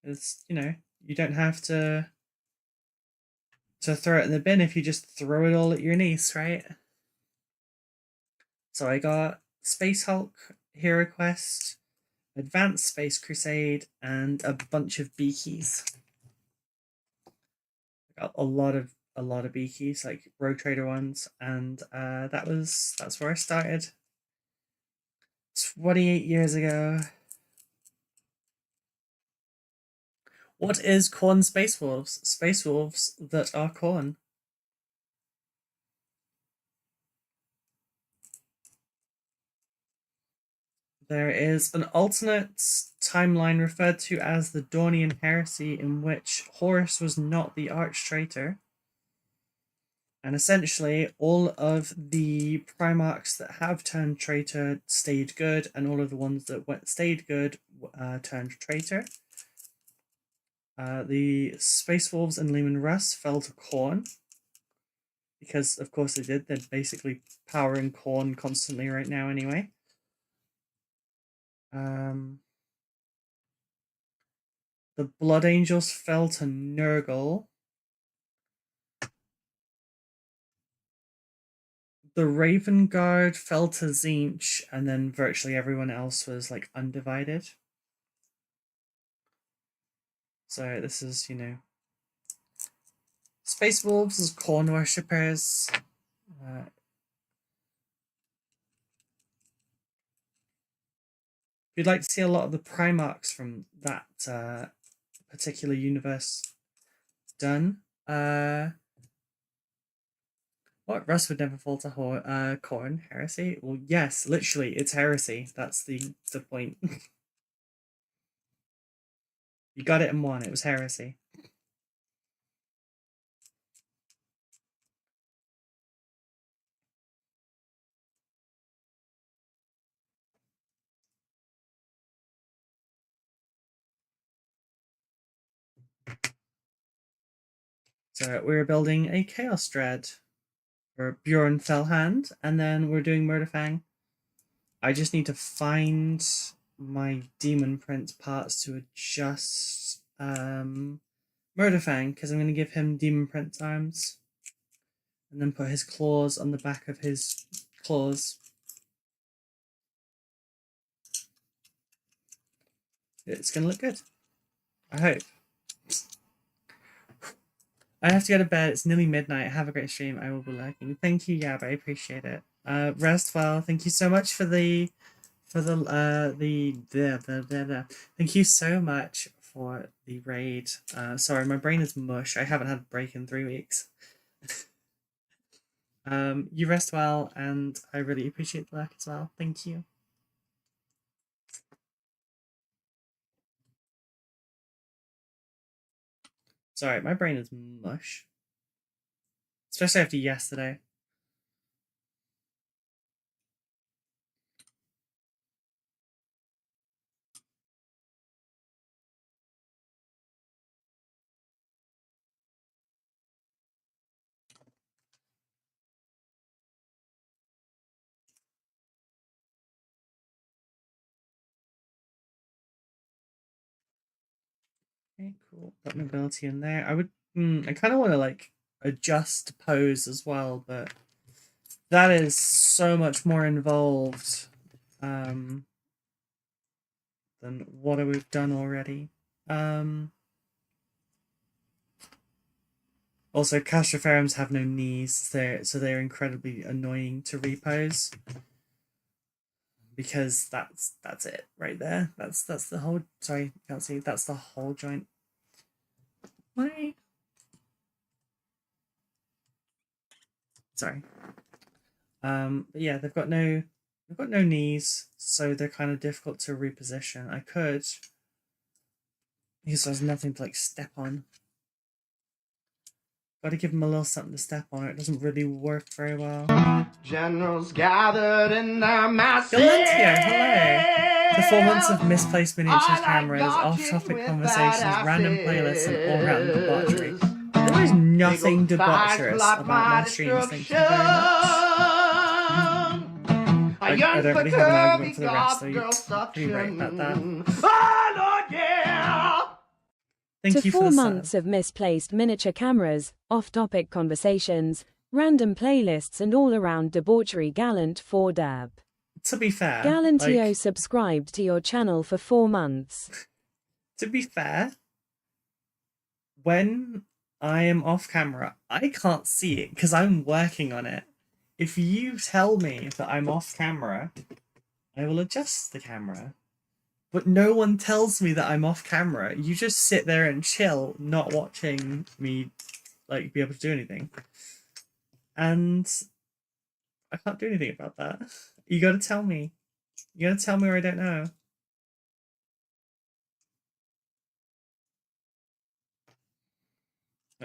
It's, you know, you don't have to throw it in the bin if you just throw it all at your niece, right? So I got Space Hulk, Hero Quest, Advanced Space Crusade, and a bunch of Beakies. I got a lot of Beakies, like Road Trader ones, and that's where I started 28 years ago. What is Khorne Space Wolves? Space Wolves that are Khorne. There is an alternate timeline referred to as the Dornian Heresy, in which Horus was not the arch traitor. And essentially, all of the Primarchs that have turned traitor stayed good, and all of the ones that stayed good turned traitor. The Space Wolves and Leman Russ fell to Khorne, because of course they did. They're basically powering Khorne constantly right now anyway. The Blood Angels fell to Nurgle. The Raven Guard fell to Tzeentch, and then virtually everyone else was like undivided. So this is, you know, Space Wolves as Khorne worshippers. You'd like to see a lot of the Primarchs from that particular universe done. What? Russ would never fall to Khorne Heresy? Well, yes, literally, it's heresy. That's the point. You got it in one. It was heresy. So we're building a Chaos Dread for Bjorn Fellhand, and then we're doing Murderfang. I just need to find my Demon Prince parts to adjust Murderfang, because I'm going to give him Demon Prince arms, and then put his claws on the back of his claws. It's going to look good. I hope. I have to go to bed. It's nearly midnight. Have a great stream. I will be lurking. Thank you, Yab. I appreciate it. Rest well. Thank you so much for the Thank you so much for the raid. Sorry, my brain is mush. I haven't had a break in 3 weeks. You rest well, and I really appreciate the lurk as well. Thank you. Sorry, my brain is mush. Especially after yesterday. Okay, cool. Got mobility in there. I would. I kind of want to like adjust pose as well, but that is so much more involved than what we've done already. Also, Castroferums have no knees, so they're incredibly annoying to repose. Because that's it right there. That's the whole. Sorry, you can't see. That's the whole joint. Why? Sorry. But yeah, they've got no knees, so they're kind of difficult to reposition. I could. Because there's nothing to like step on. Got to give them a little something to step on, or it doesn't really work very well. Generals gathered in their masses. Galantia, hello. The 4 months of misplaced miniature cameras, off-topic conversations, random playlists, and all-round debauchery. There is nothing debaucherous about my streams. Thank you very much. I don't really have an argument for the rest, so you're pretty right about that. Oh, Lord, yeah! Thank to you for 4 the months sub. of misplaced miniature cameras, off-topic conversations, random playlists and all-around debauchery. Gallant 4 dab. To be fair, Gallantio like, subscribed to your channel for 4 months. to be fair, when I am off camera, I can't see it because I'm working on it. If you tell me that I'm off camera, I will adjust the camera. But no one tells me that I'm off camera. You just sit there and chill, not watching me like be able to do anything. And I can't do anything about that. You gotta tell me. You gotta tell me or I don't know.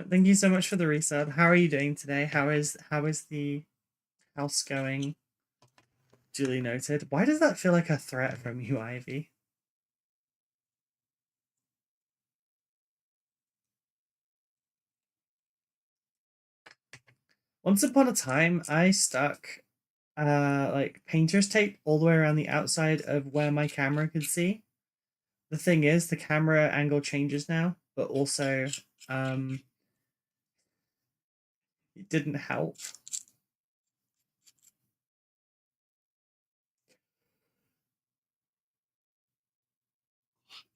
Thank you so much for the resub. How are you doing today? How is the house going? Duly noted. Why does that feel like a threat from you, Ivy? Once upon a time, I stuck like painter's tape all the way around the outside of where my camera could see. The thing is, the camera angle changes now, but also it didn't help.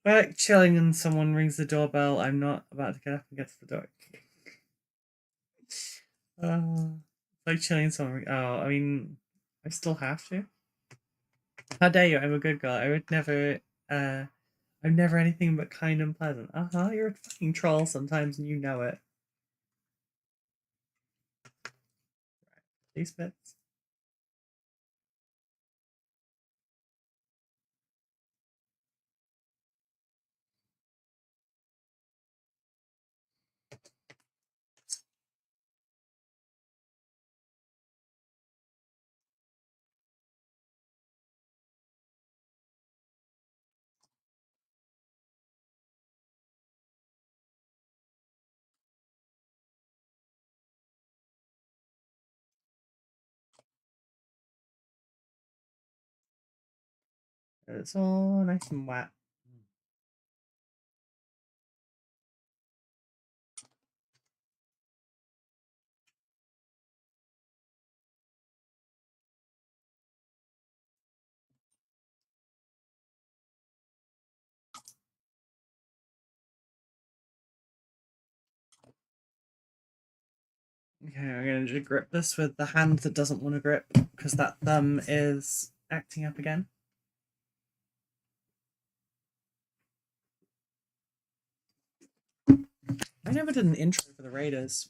We're like chilling and someone rings the doorbell. I'm not about to get up and get to the door. Like chilling and someone. Oh, I mean, I still have to. How dare you? I'm a good girl. I would never. I'm never anything but kind and pleasant. You're a fucking troll sometimes, and you know it. These bits. It's all nice and wet. Okay, I'm gonna just grip this with the hand that doesn't want to grip because that thumb is acting up again. I never did an intro for the Raiders.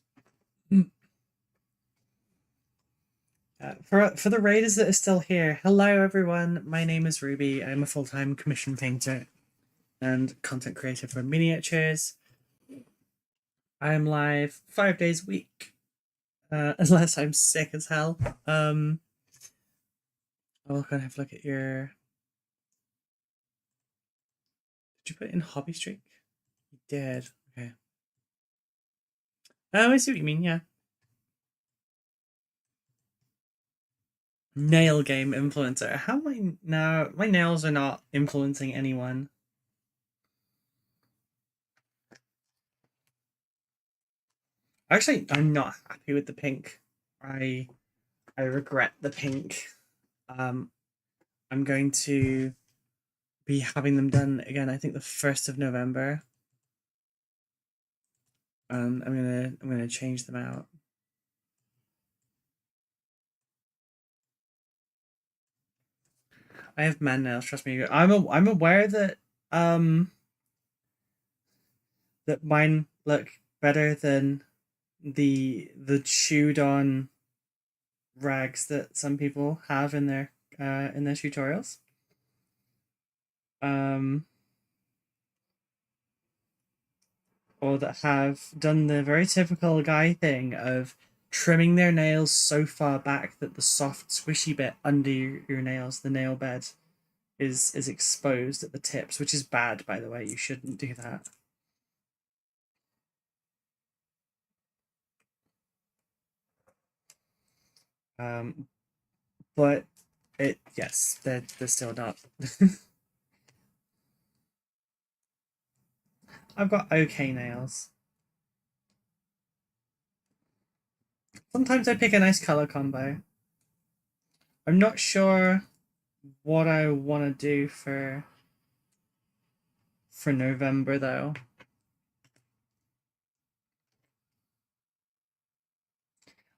For the Raiders that are still here, hello everyone. My name is Ruby. I'm a full-time commission painter and content creator for miniatures. I'm live 5 days a week, unless I'm sick as hell. I'll go and have a look at your. Did you put it in hobby streak? You did. Okay. Oh, I see what you mean. Yeah. Nail game influencer. How am I now? My nails are not influencing anyone. Actually, I'm not happy with the pink. I regret the pink. I'm going to be having them done again. I think the 1st of November. I'm gonna change them out. I have man nails. Trust me. I'm aware that that mine look better than the chewed on rags that some people have in their tutorials. Or that have done the very typical guy thing of trimming their nails so far back that the soft squishy bit under your nails, the nail bed, is exposed at the tips, which is bad, by the way. You shouldn't do that. But yes, they're still not. I've got okay nails. Sometimes I pick a nice color combo. I'm not sure what I want to do for November though.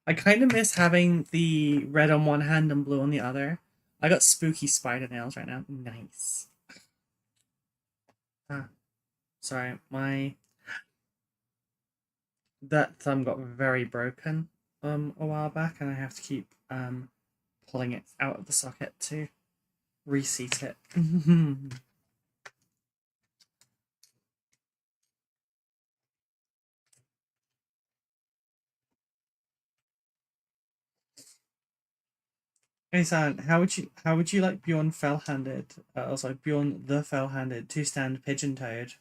I kind of miss having the red on one hand and blue on the other. I got spooky spider nails right now. Nice. Sorry, that thumb got very broken a while back, and I have to keep pulling it out of the socket to reseat it. Hey San, how would you like Bjorn Fell-handed? Also Bjorn the Fell-handed to stand pigeon-toed.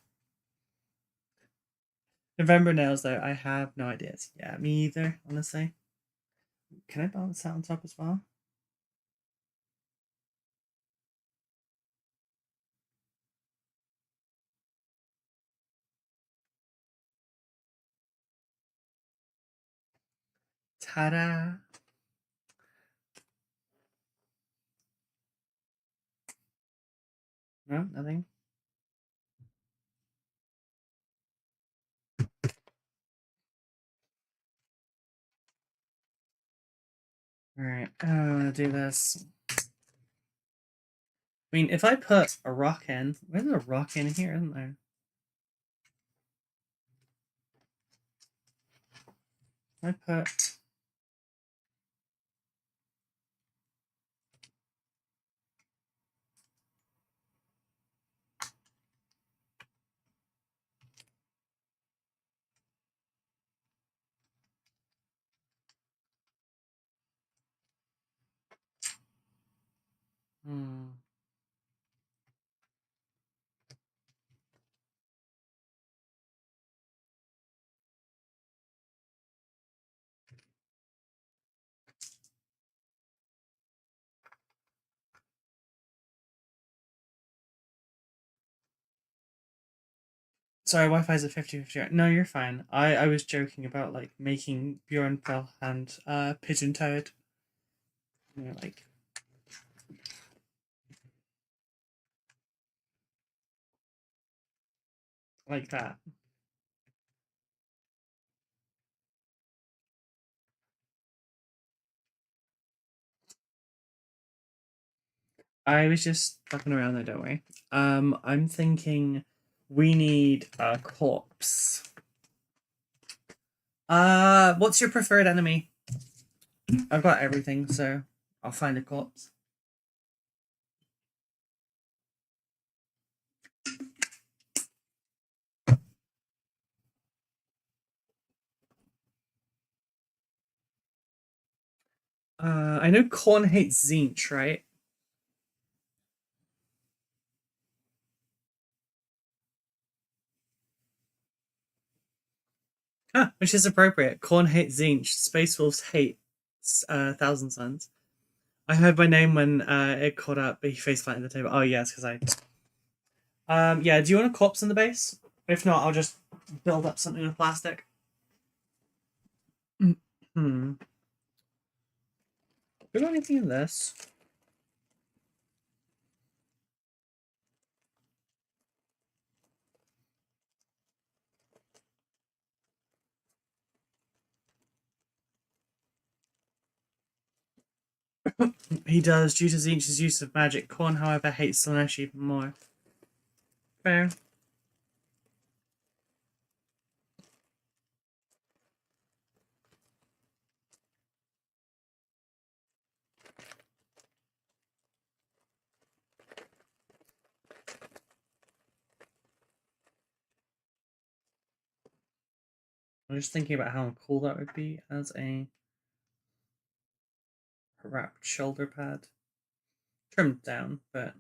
November nails though, I have no ideas. Yeah, me either, honestly. Can I balance that on top as well? Ta-da! No, nothing. Alright, I'm gonna do this. I mean, if I put a rock in, there's a rock in here, isn't there? I put Sorry, Wi-Fi's at 50-50. No, you're fine. I was joking about like making Bjorn Felhand pigeon-toed. You know, like that. I was just fucking around there, don't worry. I'm thinking we need a corpse. What's your preferred enemy? I've got everything, so I'll find a corpse. I know Khorne hates Tzeentch, right? Huh, which is appropriate. Khorne hates Tzeentch. Space Wolves hate Thousand Suns. I heard my name when it caught up, but he face planted the table. Oh yes, because I. Yeah. Do you want a corpse in the base? If not, I'll just build up something with plastic. Hmm. We got anything in this? He does, due to Tzeentch's use of magic. Khorne, however, hates Slanesh even more. Fair. I'm just thinking about how cool that would be as a wrapped shoulder pad. Trimmed down, but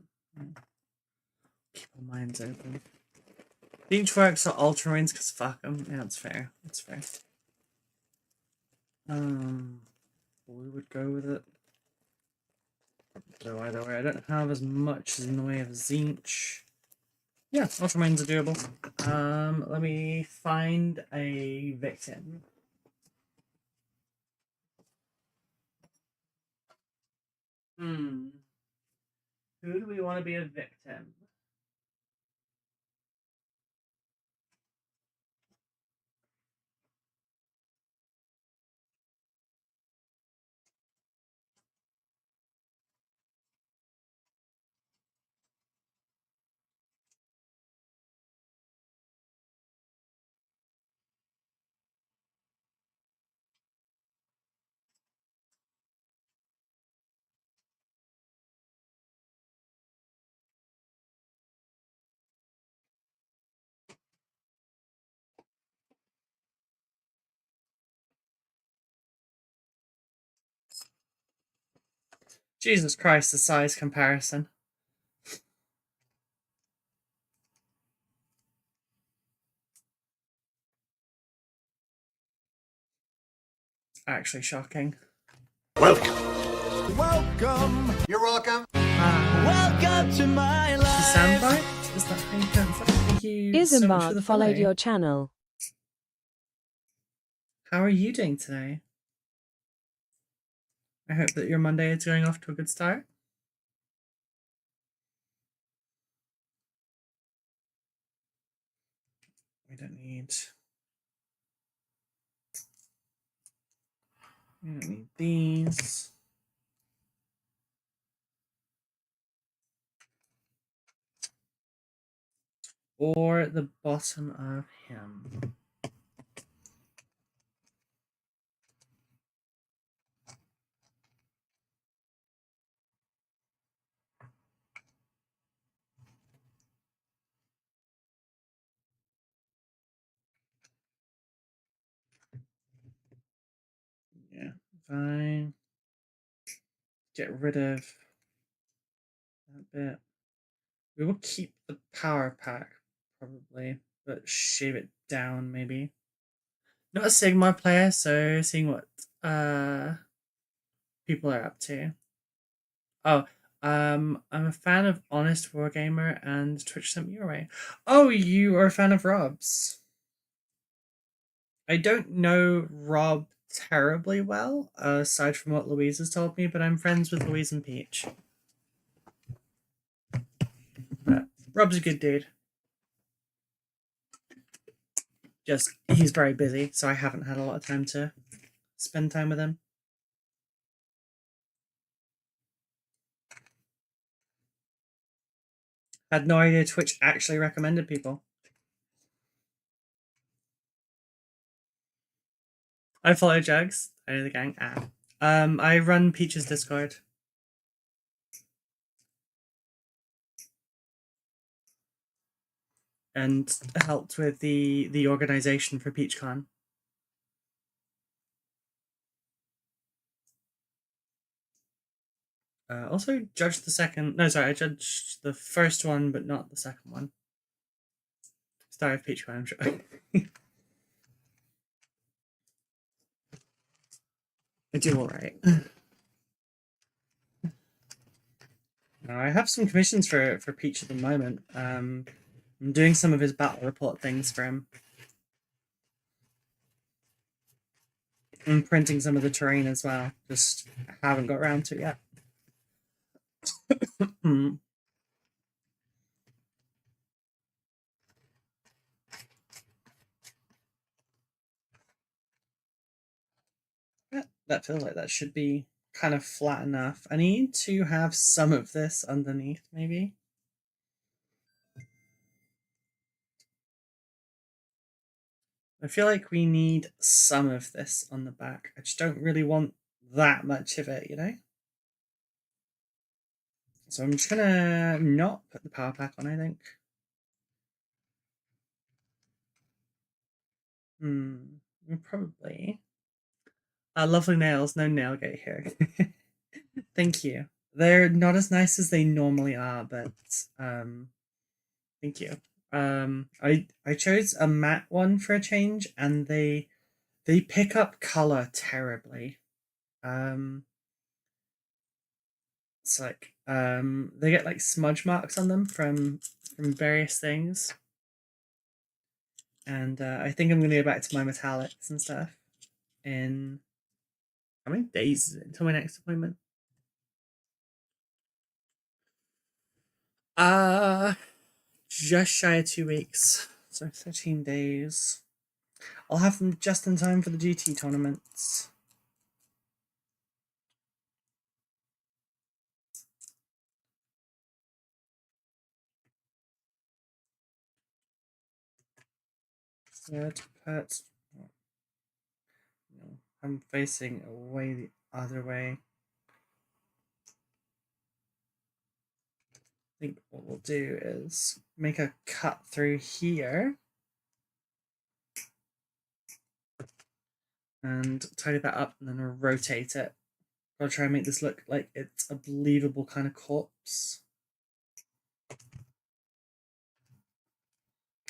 keep our minds open. Tzeentch works are Ultramarines because fuck them. Yeah, that's fair. That's fair. We would go with it. So either way, I don't have as much in the way of Tzeentch. Yeah, Ultramarines are doable. Let me find a victim. Who do we want to be a victim? Jesus Christ, the size comparison. Actually shocking. Welcome. Welcome. You're welcome. Welcome to my life. Soundbite? Is that how you can? Thank you so much for Isambard the followed follow. your channel. How are you doing today? I hope that your Monday is going off to a good start. We don't need these. or the bottom of him. Yeah, fine. Get rid of that bit. We will keep the power pack, probably, but shave it down, maybe. Not a Sigma player, so seeing what people are up to. Oh, I'm a fan of Honest Wargamer and Twitch sent me your way. Oh, you are a fan of Rob's. I don't know Rob terribly well, aside from what Louise has told me, but I'm friends with Louise and Peach. But Rob's a good dude. Just, he's very busy, so I haven't had a lot of time to spend time with him. Had no idea Twitch actually recommended people. I follow Jugs. I know the gang. I run Peach's Discord. And helped with the organization for PeachCon. Also judged the second. No, sorry, I judged the first one, but not the second one. Star of PeachCon, I'm sure. I do all right. I have some commissions for Peach at the moment. I'm doing some of his battle report things for him. I'm printing some of the terrain as well. Just haven't got around to it yet. That feels like that should be kind of flat enough. I need to have some of this underneath, maybe. I feel like we need some of this on the back. I just don't really want that much of it, you know? So I'm just gonna not put the power pack on, I think. Probably. Lovely nails, no nail gate here. Thank you. They're not as nice as they normally are, but thank you. I chose a matte one for a change, and they pick up color terribly. It's like they get like smudge marks on them from various things, and I think I'm gonna go back to my metallics and stuff in how many days is it until my next appointment? Just shy of 2 weeks, so 13 days. I'll have them just in time for the GT tournaments. Third put. No, I'm facing away the other way. I think what we'll do is make a cut through here and tidy that up, and then I'll rotate it. I'll try and make this look like it's a believable kind of corpse.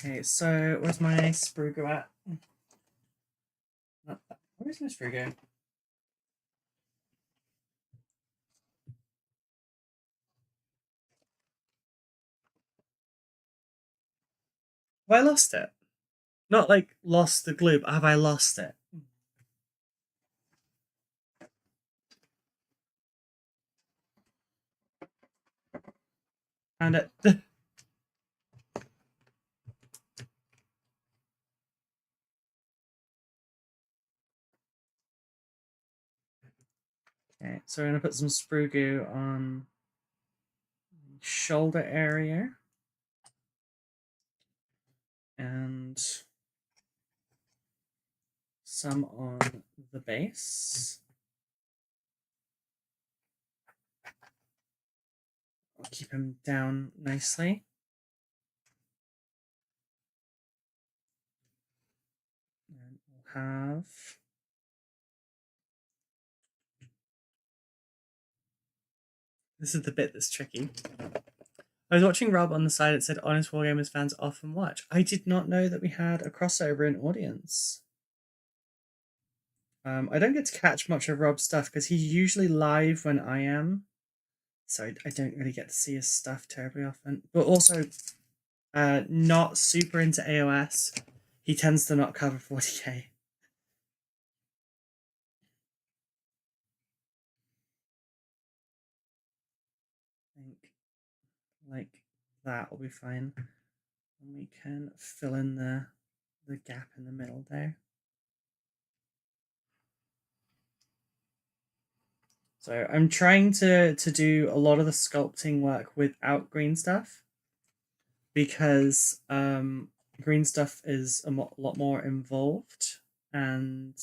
Okay, so where's my Spruegoo at? Where's my Spruegoo? Have I lost it? Not like lost the glue, but have I lost it? Found it. Okay, so we're gonna put some Spruegoo on the shoulder area. some on the base. I'll keep him down nicely. And we'll have this is the bit that's tricky. I was watching Rob on the side. It said Honest Wargamers fans often watch. I did not know that we had a crossover in audience. I don't get to catch much of Rob's stuff because he's usually live when I am. So I don't really get to see his stuff terribly often. But also, not super into AOS. He tends to not cover 40k. I think like that will be fine. And we can fill in the gap in the middle there. So I'm trying to do a lot of the sculpting work without green stuff because green stuff is a lot more involved, and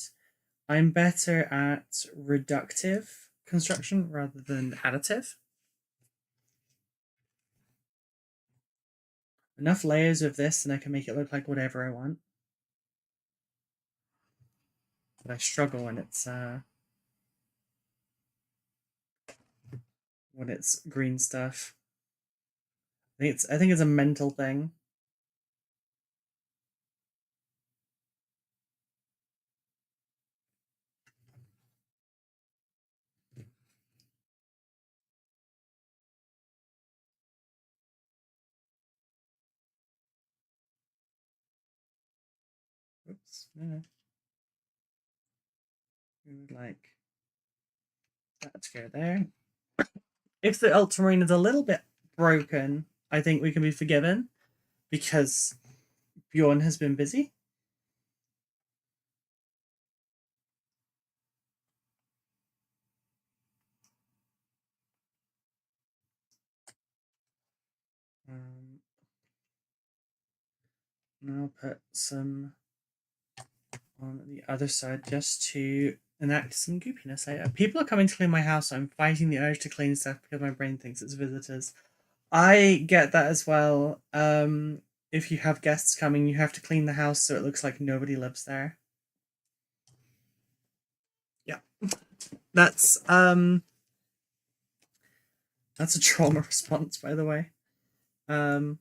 I'm better at reductive construction rather than additive. Enough layers of this and I can make it look like whatever I want. But I struggle when it's green stuff. I think it's a mental thing. Oops, no. We would like that to go there. If the ultramarine is a little bit broken, I think we can be forgiven because Bjorn has been busy. And I'll put some on the other side just to enact some goopiness. People are coming to clean my house, so I'm fighting the urge to clean stuff because my brain thinks it's visitors. I get that as well. If you have guests coming, you have to clean the house so it looks like nobody lives there. Yeah. That's a trauma response, by the way. You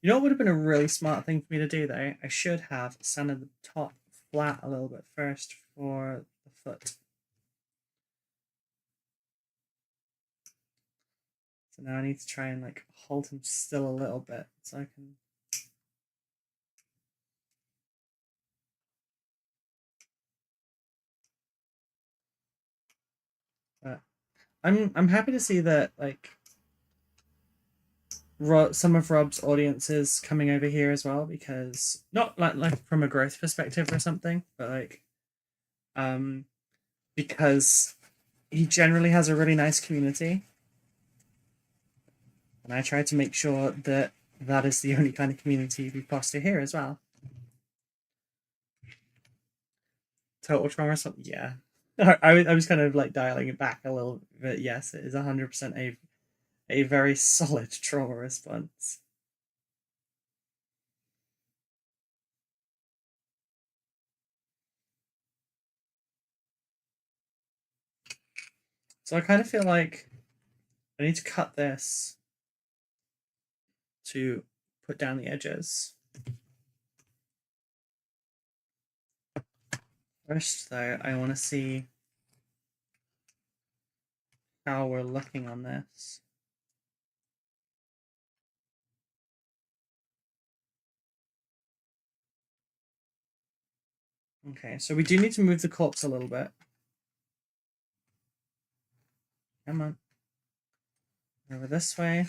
know what would have been a really smart thing for me to do though? I should have sanded the top flat a little bit first for the foot. So now I need to try and like hold him still a little bit so I can. But I'm happy to see that like some of Rob's audiences coming over here as well, because not like from a growth perspective or something, but like because he generally has a really nice community, and I try to make sure that that is the only kind of community we foster here as well. Total trauma, something, yeah. I was kind of like dialing it back a little bit. Yes, it is 100% a very solid trauma response. So I kind of feel like I need to cut this to put down the edges. First, though, I want to see how we're looking on this. Okay, so we do need to move the corpse a little bit. Come on. Over this way.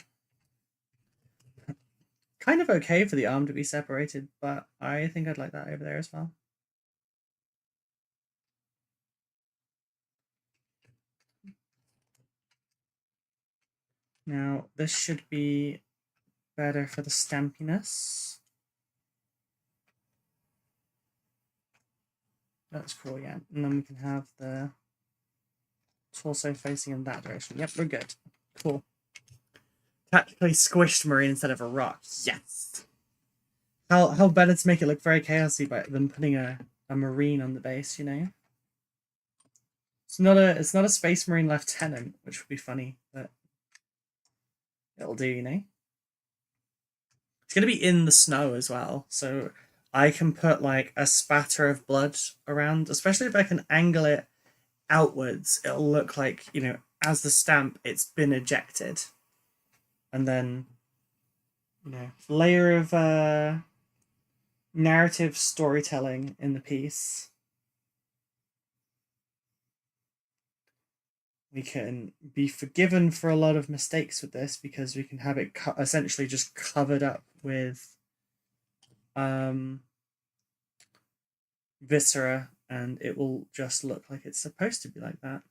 Kind of okay for the arm to be separated, but I think I'd like that over there as well. Now, this should be better for the stampiness. That's cool, yeah. And then we can have the torso facing in that direction. Yep, we're good. Cool. Tactically squished marine instead of a rock. Yes. How better to make it look very chaosy than putting a marine on the base, you know? It's not a space marine lieutenant, which would be funny, but it'll do, you know? It's gonna be in the snow as well, so I can put like a spatter of blood around, especially if I can angle it outwards, it'll look like, you know, as the stamp, it's been ejected. And then, you know, layer of narrative storytelling in the piece. We can be forgiven for a lot of mistakes with this because we can have it essentially just covered up with viscera, and it will just look like it's supposed to be like that.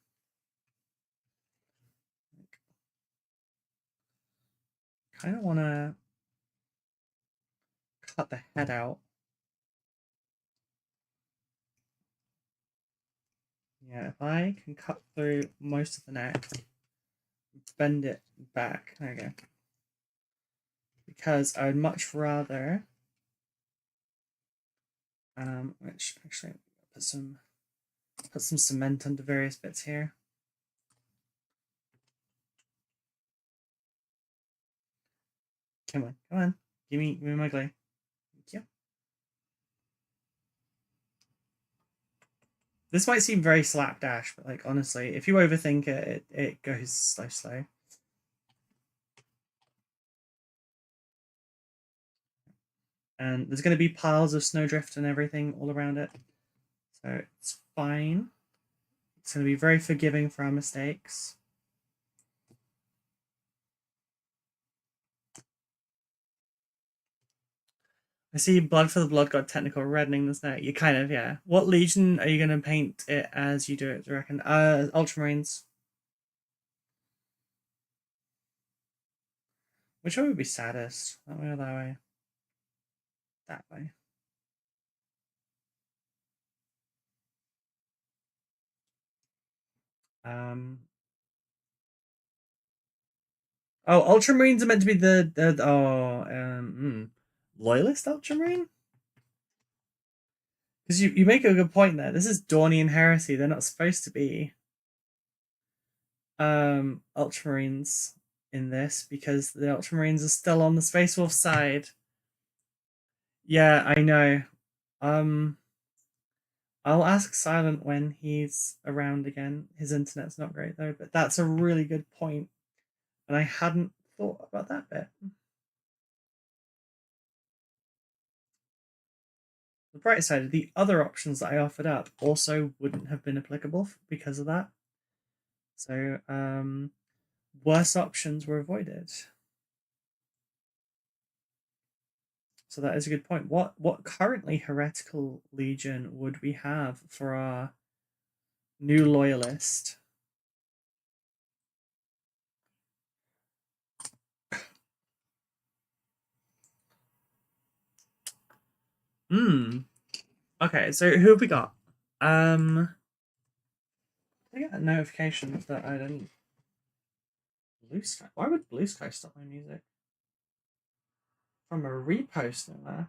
Kind of want to cut the head out. Yeah, if I can cut through most of the neck, bend it back. There we go. Because I would much rather, which actually put some cement under various bits here. Come on, give me my glue. Thank you. This might seem very slapdash, but like honestly, if you overthink it, it goes slow. And there's going to be piles of snowdrift and everything all around it, so it's fine. It's going to be very forgiving for our mistakes. I see Blood for the Blood God technical reddening the snow. You kind of, yeah. What legion are you going to paint it as you do it, do you reckon? Ultramarines. Which one would be saddest? That way or that way? That way. Oh, Ultramarines are meant to be Loyalist Ultramarine? Because you make a good point there. This is Dornian Heresy. They're not supposed to be Ultramarines in this because the Ultramarines are still on the Space Wolf side. Yeah, I know. I'll ask Silent when he's around again. His internet's not great though, but that's a really good point. And I hadn't thought about that bit. The bright side, the other options that I offered up also wouldn't have been applicable because of that. So, worse options were avoided. So that is a good point. What currently heretical legion would we have for our new loyalist? Okay, so who have we got? I got a notification that I didn't. Blue Sky. Why would Blue Sky stop my music? From a repost, no less.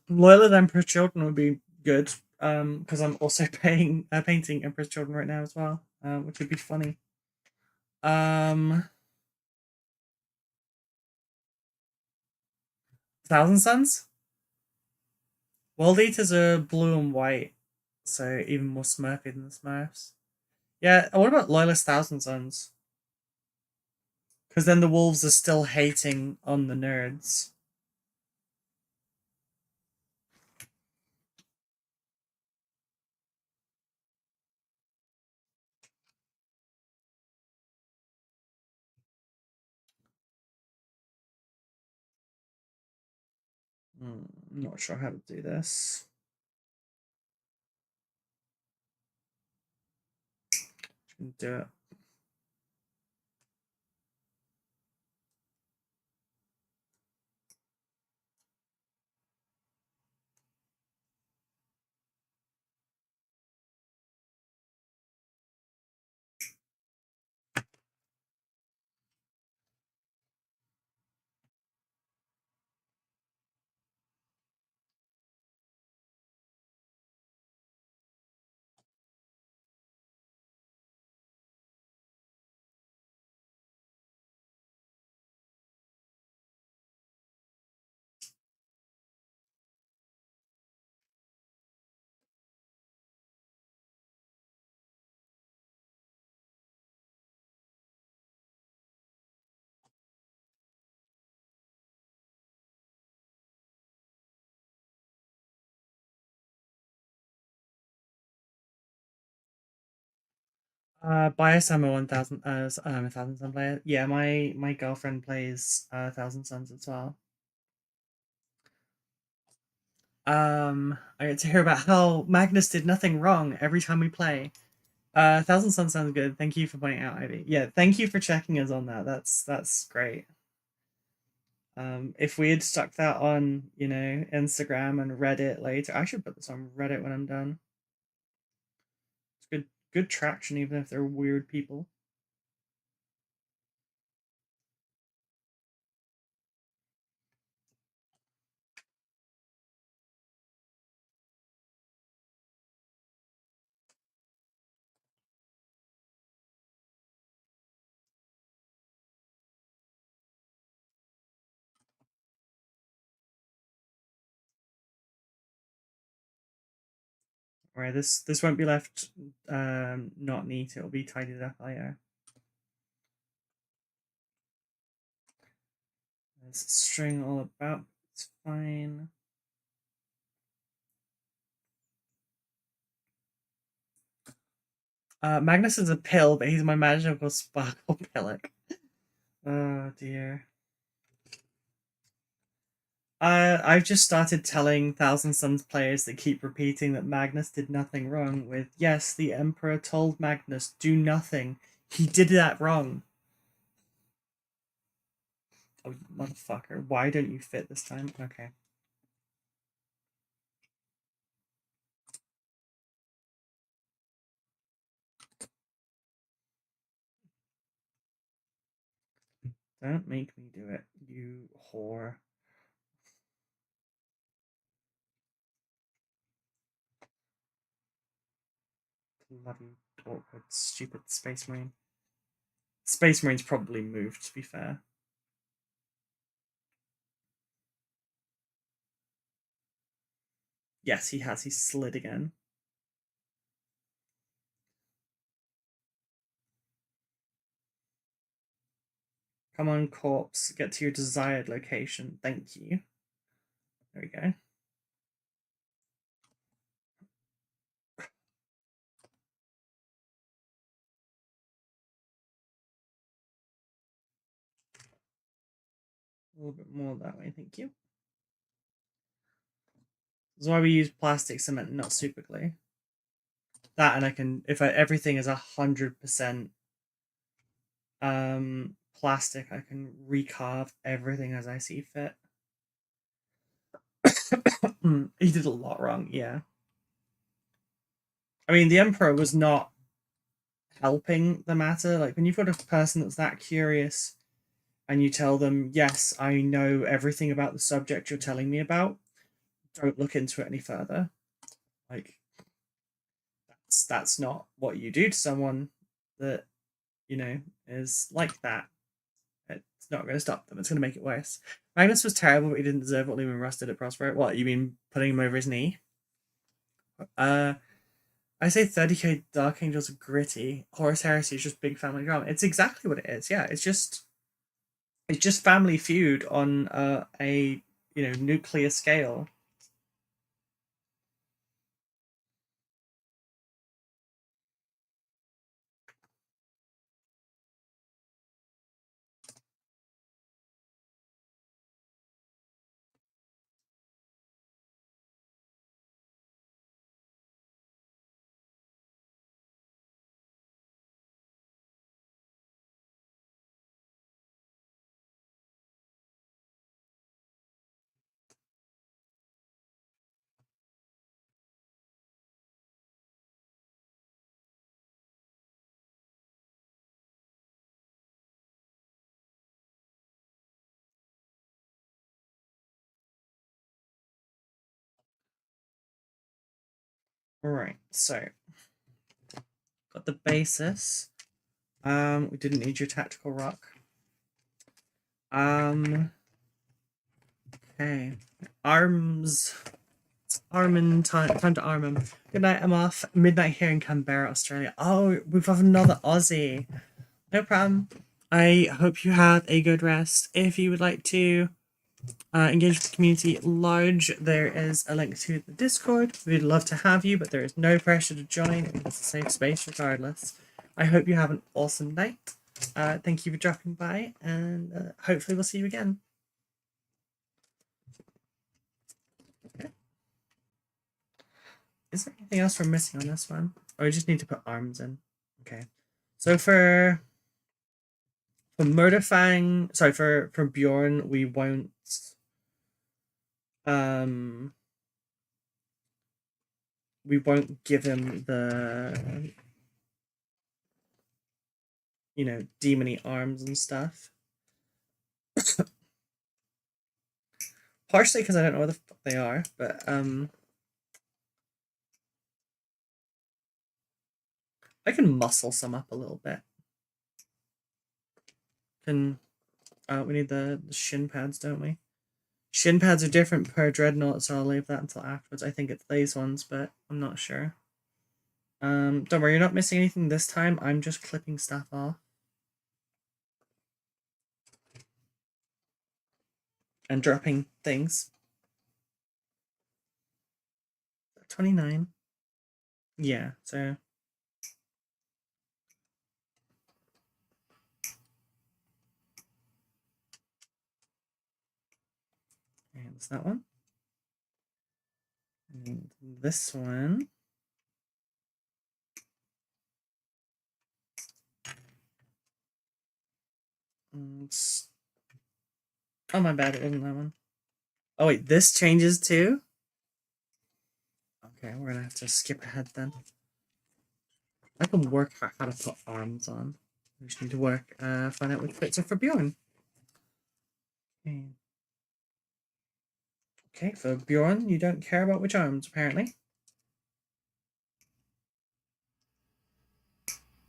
Loyal Emperor's Children would be good, because I'm also painting Emperor's Children right now as well, which would be funny. Thousand Suns? World Eaters are blue and white, so even more Smurfy than the Smurfs. Yeah, what about Loyalist Thousand Suns? Because then the wolves are still hating on the nerds. I'm not sure how to do this. Do it. Bias ammo 1000 1000 Sun player. Yeah, my girlfriend plays 1000 Suns as well. I get to hear about how Magnus did nothing wrong every time we play. 1000 Suns sounds good. Thank you for pointing out, Ivy. Yeah, thank you for checking us on that. That's great. If we had stuck that on, you know, Instagram and Reddit later, I should put this on Reddit when I'm done. It's good traction, even if they're weird people. Right, this won't be left not neat. It'll be tidied up later. There's string all about. It's fine. Magnus is a pill, but he's my magical sparkle pillock. Oh dear. I've just started telling Thousand Suns players that keep repeating that Magnus did nothing wrong with, yes, the Emperor told Magnus, do nothing. He did that wrong. Oh, you motherfucker. Why don't you fit this time? Okay. Don't make me do it, you whore. Bloody awkward, stupid Space Marine. Space Marine's probably moved, to be fair. Yes, he has. He slid again. Come on, corpse. Get to your desired location. Thank you. There we go. A little bit more that way, thank you. This is why we use plastic cement, not super glue. That, and I can, if everything is 100% plastic, I can recarve everything as I see fit. He did a lot wrong, yeah. I mean, the Emperor was not helping the matter. Like, when you've got a person that's that curious and you tell them, yes, I know everything about the subject you're telling me about, don't look into it any further. Like, that's not what you do to someone that, you know, is like that. It's not going to stop them. It's going to make it worse. Magnus was terrible, but he didn't deserve what Lumen Russ did at Prospero. What, you mean putting him over his knee? I say 30k Dark Angels are gritty. Horus Heresy is just big family drama. It's exactly what it is. Yeah, it's just family feud on a, you know, nuclear scale. Alright, so got the basis. We didn't need your tactical rock. Okay. Arms. It's arming time. Time to arm him. Good night, I'm off. Midnight here in Canberra, Australia. Oh, we've got another Aussie. No problem. I hope you have a good rest. If you would like to engage with the community at large, there is a link to the Discord. We'd love to have you, but there is no pressure to join. It's a safe space regardless. I hope you have an awesome night. Thank you for dropping by, and hopefully we'll see you again. Okay. Is there anything else we're missing on this one? Or we just need to put arms in. Okay. So for Murderfang, sorry, for Bjorn, we won't give him the demony arms and stuff. Partially because I don't know what the fuck they are, but I can muscle some up a little bit. We need the shin pads, don't we? Shin pads are different per dreadnought, so I'll leave that until afterwards. I think it's these ones, but I'm not sure. Don't worry, you're not missing anything this time. I'm just clipping stuff off. And dropping things. 29. Yeah, so... And it's that one. And this one. Oh, my bad, it wasn't that one. Oh, wait, this changes too? Okay, we're gonna have to skip ahead then. I can work out how to put arms on. We just need to work, find out which fits are for Bjorn. Okay. Okay, for Bjorn, you don't care about which arms, apparently.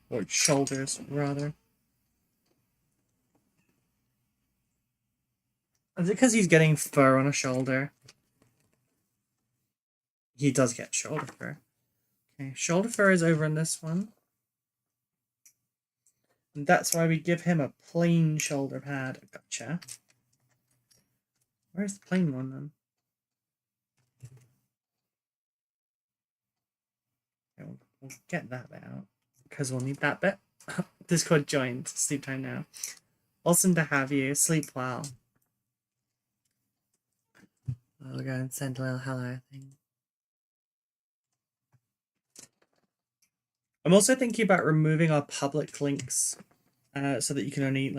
Or shoulders, rather. Is it because he's getting fur on a shoulder? He does get shoulder fur. Okay, shoulder fur is over on this one. And that's why we give him a plain shoulder pad. Gotcha. Where's the plain one then? Okay, we'll get that bit out. Because we'll need that bit. Discord joined. Sleep time now. Awesome to have you. Sleep well. I'll go and send a little hello thing. I'm also thinking about removing our public links so that you can only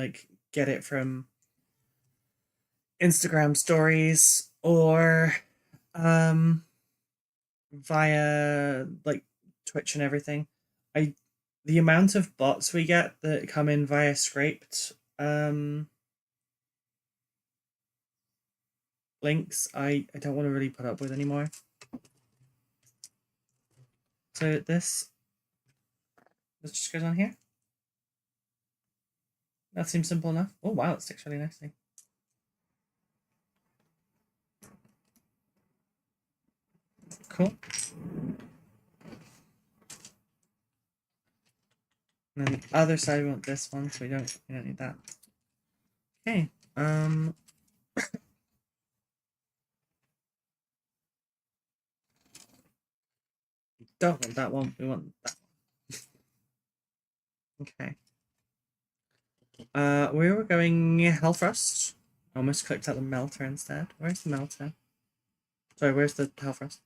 get it from Instagram stories or via Twitch and everything. The amount of bots we get that come in via scraped links, I don't want to really put up with anymore. So this just goes on here. That seems simple enough. Oh wow, it sticks really nicely. Cool. And then the other side, we want this one, so we don't need that. Okay. We don't want that one. We want that one. Okay. We were going Hellfrost. Almost clicked out the melter instead. Where's the melter? Sorry, where's the Hellfrost?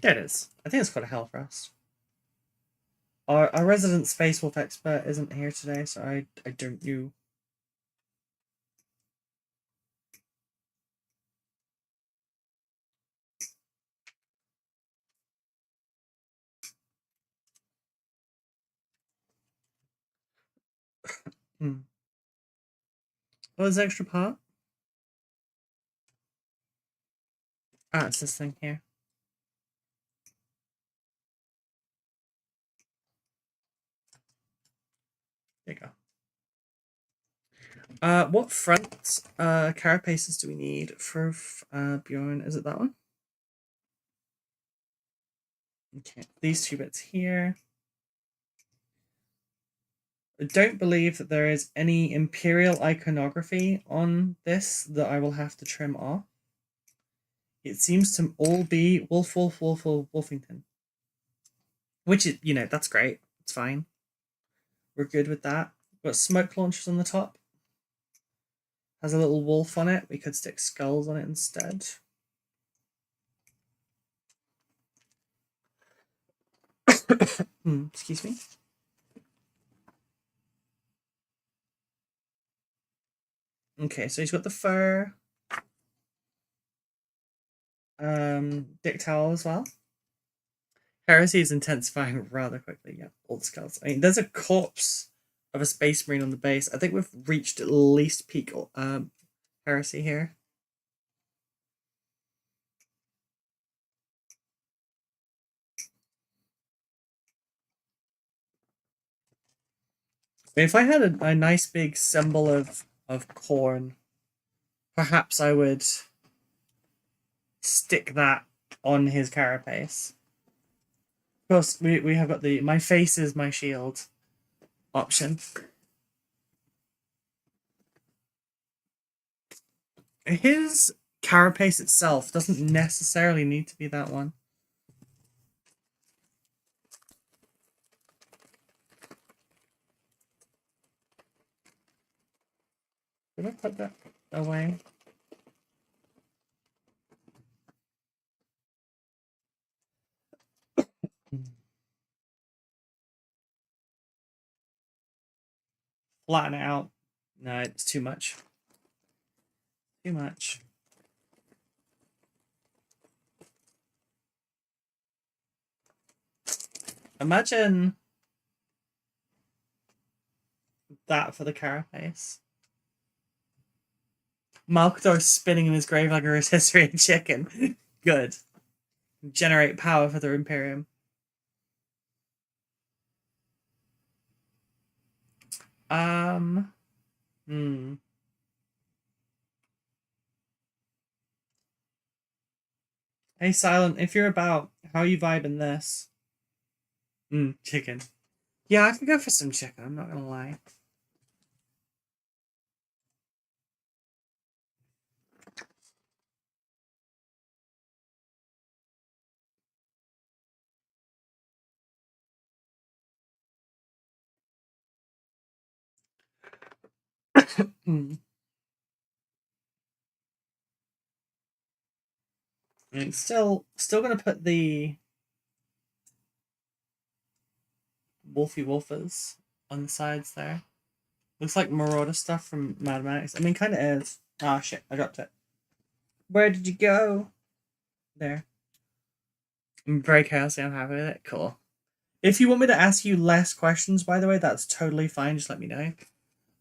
There it is. I think it's called a Hellfrost. Our resident Space Wolf expert isn't here today, so I don't know. What was the extra part? Ah, it's this thing here. There you go. What front carapaces do we need for Bjorn? Is it that one? Okay, these two bits here. I don't believe that there is any Imperial iconography on this that I will have to trim off. It seems to all be Wolfington. Which is, that's great. It's fine. We're good with that. Got smoke launchers on the top. Has a little wolf on it. We could stick skulls on it instead. Excuse me. Okay, so he's got the fur. Dick towel as well. Heresy is intensifying rather quickly. Yeah, old skulls. I mean, there's a corpse of a space marine on the base. I think we've reached at least peak Heresy here. If I had a nice big symbol of Khorne, perhaps I would stick that on his carapace. Of course, we have got the my face is my shield option. His carapace itself doesn't necessarily need to be that one. Did I put that away? Flatten it out. No, it's too much. Too much. Imagine that for the carapace. Malkador spinning in his grave like a rotisserie chicken. Good. Generate power for the Imperium. Hey, Silent, if you're about, how you vibing this? Chicken. Yeah, I could go for some chicken, I'm not gonna lie. And still gonna put the Wolfy Wolfers on the sides there. Looks like Marauder stuff from Mad Max. I mean, kind of is. Ah, shit, I dropped it. Where did you go? There. I'm very chaotic, I'm happy with it. Cool. If you want me to ask you less questions, by the way, that's totally fine. Just let me know.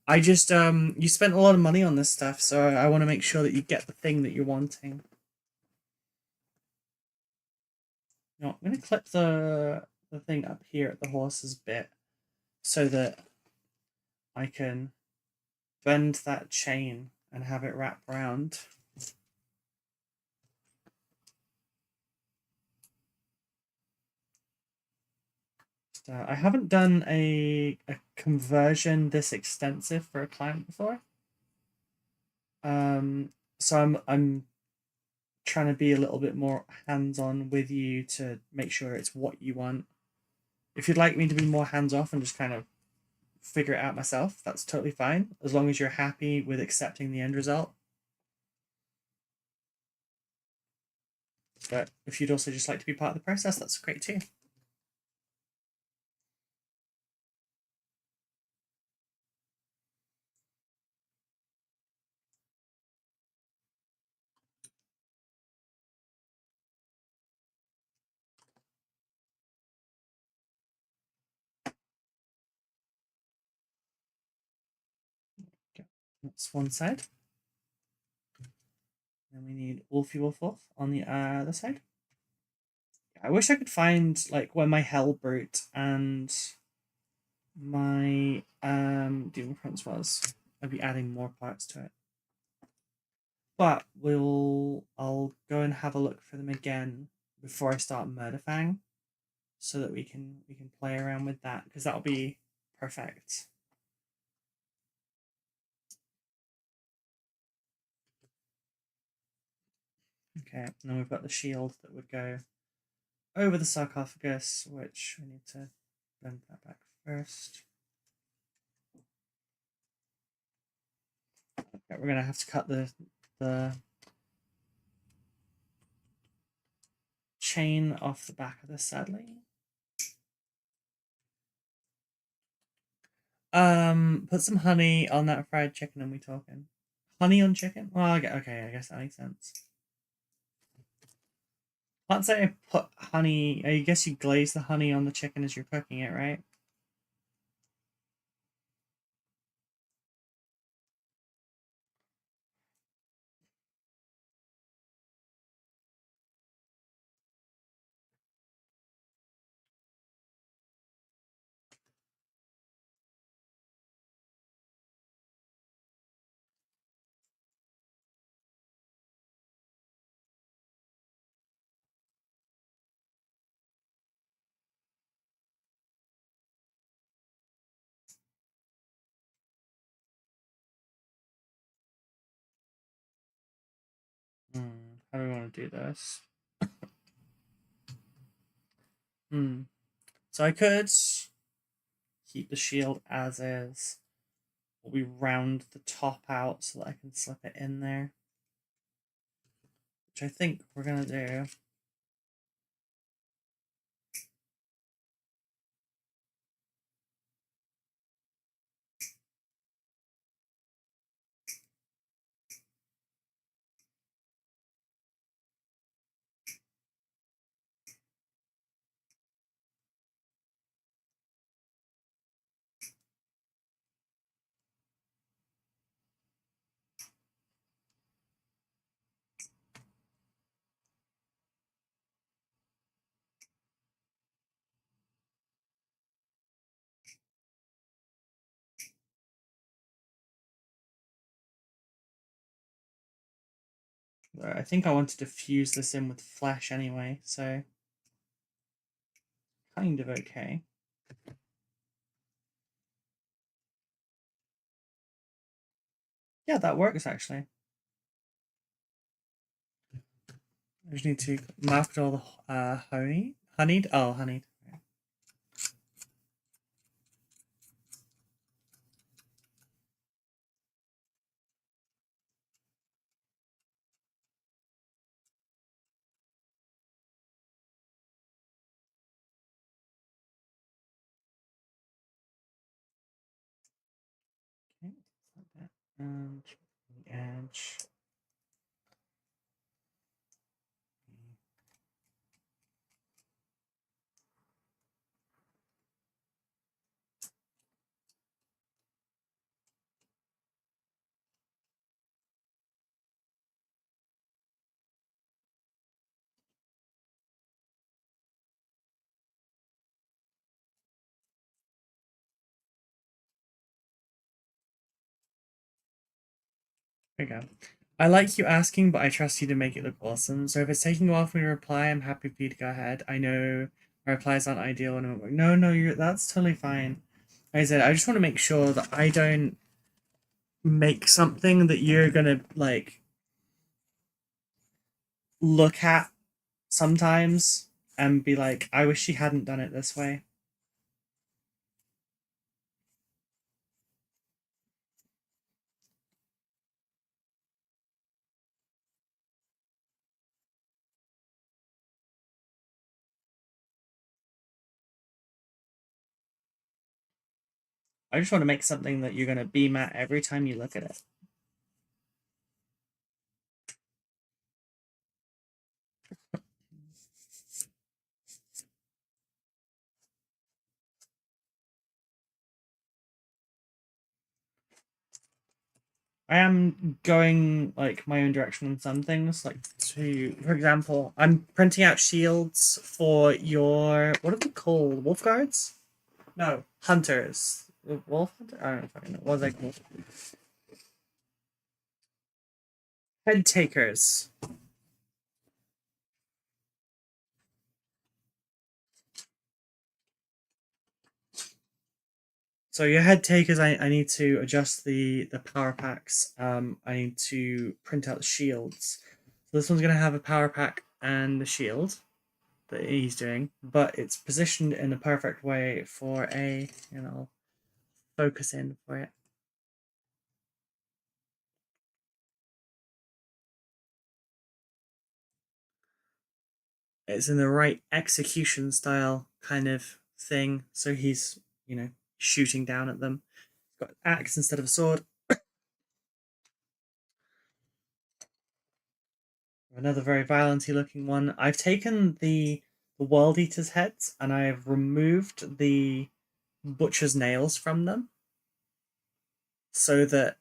I just, you spent a lot of money on this stuff, so I want to make sure that you get the thing that you're wanting. No, I'm going to clip the thing up here at the horse's bit so that I can bend that chain and have it wrap around. I haven't done a conversion this extensive for a client before. So I'm trying to be a little bit more hands-on with you to make sure it's what you want. If you'd like me to be more hands-off and just kind of figure it out myself, that's totally fine, as long as you're happy with accepting the end result. But if you'd also just like to be part of the process, that's great too. That's one side. And we need Wolfy Wolf Wolf on the other side. I wish I could find like where my Hell Brute and my Doom Prince was. I'll be adding more parts to it. But I'll go and have a look for them again before I start Murderfang, so that we can play around with that, because that'll be perfect. Okay, and then we've got the shield that would go over the sarcophagus, which we need to bend that back first. Okay, we're gonna have to cut the chain off the back of this, sadly. Put some honey on that fried chicken and we talking. Honey on chicken? Well, okay, I guess that makes sense. Can't say I put honey. I guess you glaze the honey on the chicken as you're cooking it, right? How do we want to do this? So I could keep the shield as is. We round the top out so that I can slip it in there, which I think we're gonna do. I think I wanted to fuse this in with flesh anyway, so kind of okay. Yeah, that works actually. I just need to market all the honeyed. Oh, honeyed. Okay, like that. And the edge. There you go. I like you asking, but I trust you to make it look awesome. So if it's taking a while for me to reply, I'm happy for you to go ahead. I know my replies aren't ideal when I'm like, no, that's totally fine. Like I said, I just want to make sure that I don't make something that you're gonna like look at sometimes and be like, I wish she hadn't done it this way. I just want to make something that you're gonna beam at every time you look at it. I am going like my own direction on some things, like for example, I'm printing out shields for your, what are they called? Wolf guards? No, hunters. Wolf hunter? I don't know if I know. What was I called? Head takers. So your head takers, I need to adjust the power packs. I need to print out the shields. So this one's gonna have a power pack and the shield that he's doing, but it's positioned in a perfect way for a, focus in for it. It's in the right execution style kind of thing, so he's, shooting down at them. He's got an axe instead of a sword. Another very violent looking one. I've taken the World Eater's heads and I've removed the butcher's nails from them so that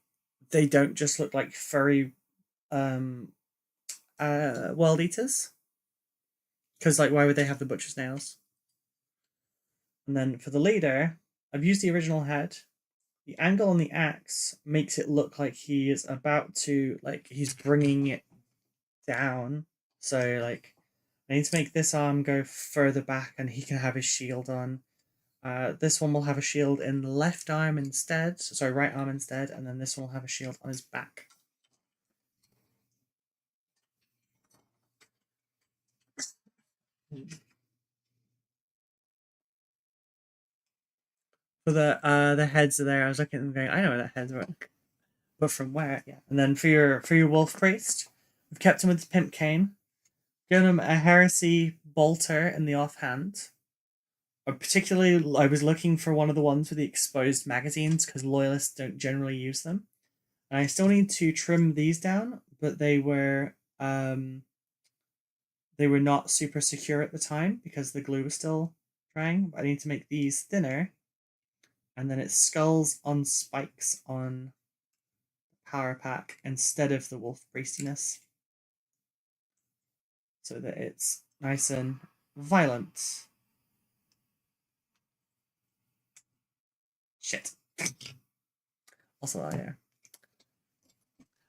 they don't just look like furry World Eaters. Because, like, why would they have the butcher's nails? And then for the leader, I've used the original head. The angle on the axe makes it look like he is about to, like, he's bringing it down. So, like, I need to make this arm go further back and he can have his shield on. This one will have a shield in the left arm instead. Sorry, right arm instead. And then this one will have a shield on his back. For the heads are there. I was looking at them going, I know where that heads were. But from where? Yeah. And then for your wolf priest, we've kept him with the pimp cane. Given him a heresy bolter in the offhand. Particularly, I was looking for one of the ones with the exposed magazines because loyalists don't generally use them. And I still need to trim these down, but they were not super secure at the time because the glue was still drying. But I need to make these thinner, and then it's skulls on spikes on power pack instead of the wolf priestiness, so that it's nice and violent. Shit. Also, yeah.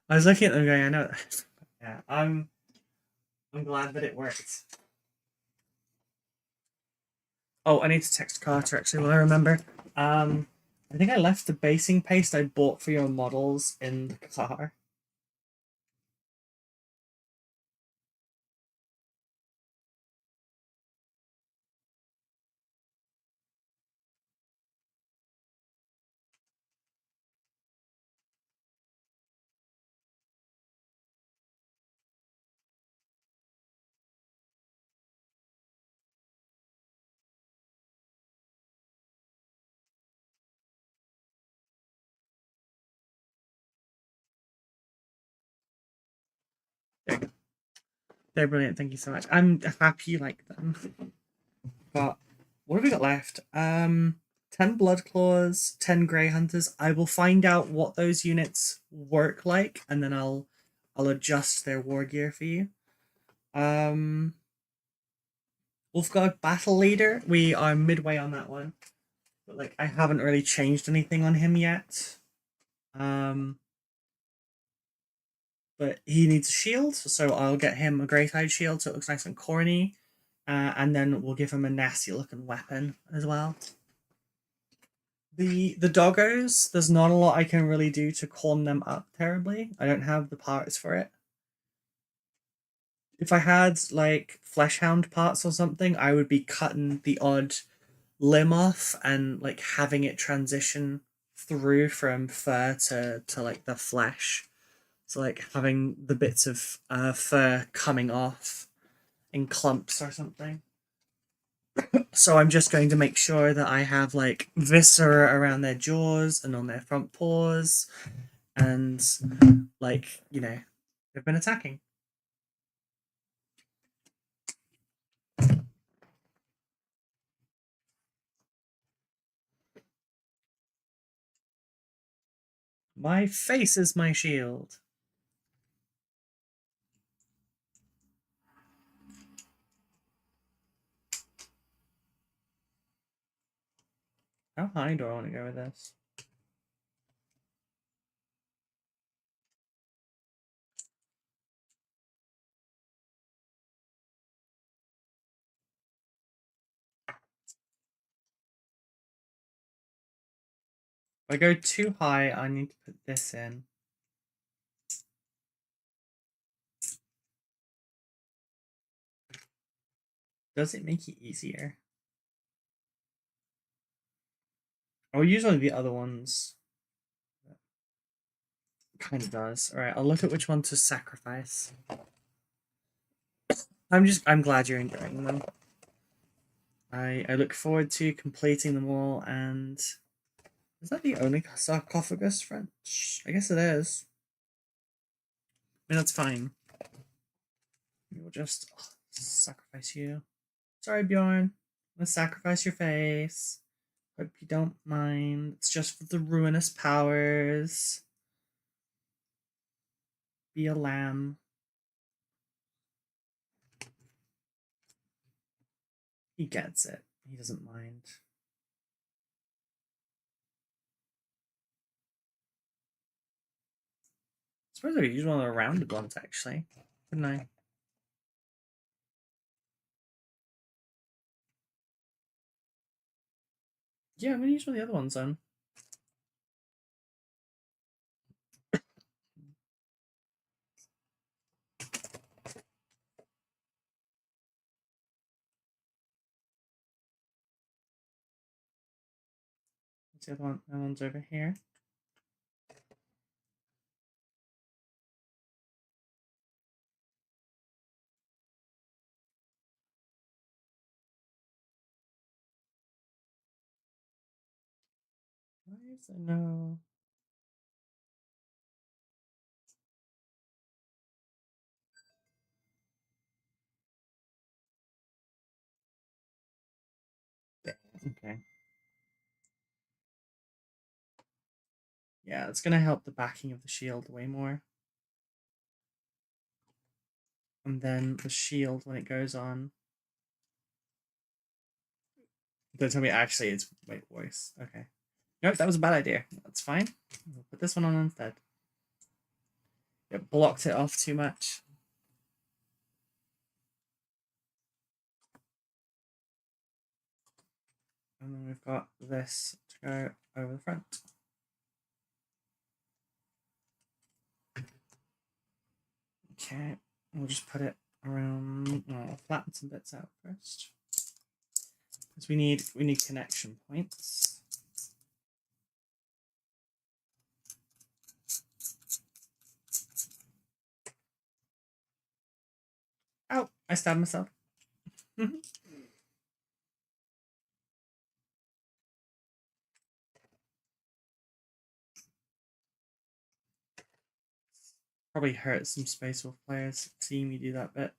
I was looking at them going, I know that. Yeah, I'm glad that it worked. Oh, I need to text Carter actually, will I remember? I think I left the basing paste I bought for your models in the car. There you go. They're brilliant, thank you so much. I'm happy you like them. But what have we got left? 10 Blood Claws, 10 Grey Hunters. I will find out what those units work like, and then I'll adjust their war gear for you. We've got a Battle Leader. We are midway on that one. But, like, I haven't really changed anything on him yet. But he needs a shield, so I'll get him a Great Eyed Shield so it looks nice and corny. And then we'll give him a nasty looking weapon as well. The doggos, there's not a lot I can really do to corn them up terribly. I don't have the parts for it. If I had, like, Fleshhound parts or something, I would be cutting the odd limb off and, like, having it transition through from fur to like, the flesh. So, like, having the bits of fur coming off in clumps or something. So I'm just going to make sure that I have, like, viscera around their jaws and on their front paws. And, like, they've been attacking. My face is my shield. How high do I want to go with this? If I go too high, I need to put this in. Does it make it easier? I'll use one of the other ones. Kind of does. Alright, I'll look at which one to sacrifice. I'm glad you're enjoying them. I look forward to completing them all, and is that the only sarcophagus French? I guess it is. I mean, that's fine. We'll just sacrifice you. Sorry, Bjorn. Let's sacrifice your face. Hope you don't mind. It's just for the ruinous powers. Be a lamb. He gets it. He doesn't mind. I suppose I could use one of the rounded ones, actually. Couldn't I? Yeah, I'm gonna use one of the other ones then. What's the other one? That one's over here. Why is there no... Okay. Yeah, it's gonna help the backing of the shield way more. And then the shield, when it goes on... Don't tell me actually it's... Wait, voice. Okay. Nope, that was a bad idea. That's fine. We'll put this one on instead. It blocked it off too much. And then we've got this to go over the front. Okay, we'll just put it around. Oh, I'll flatten some bits out first, because we need connection points. Ow! I stabbed myself. Probably hurt some Space Wolf players seeing me do that bit.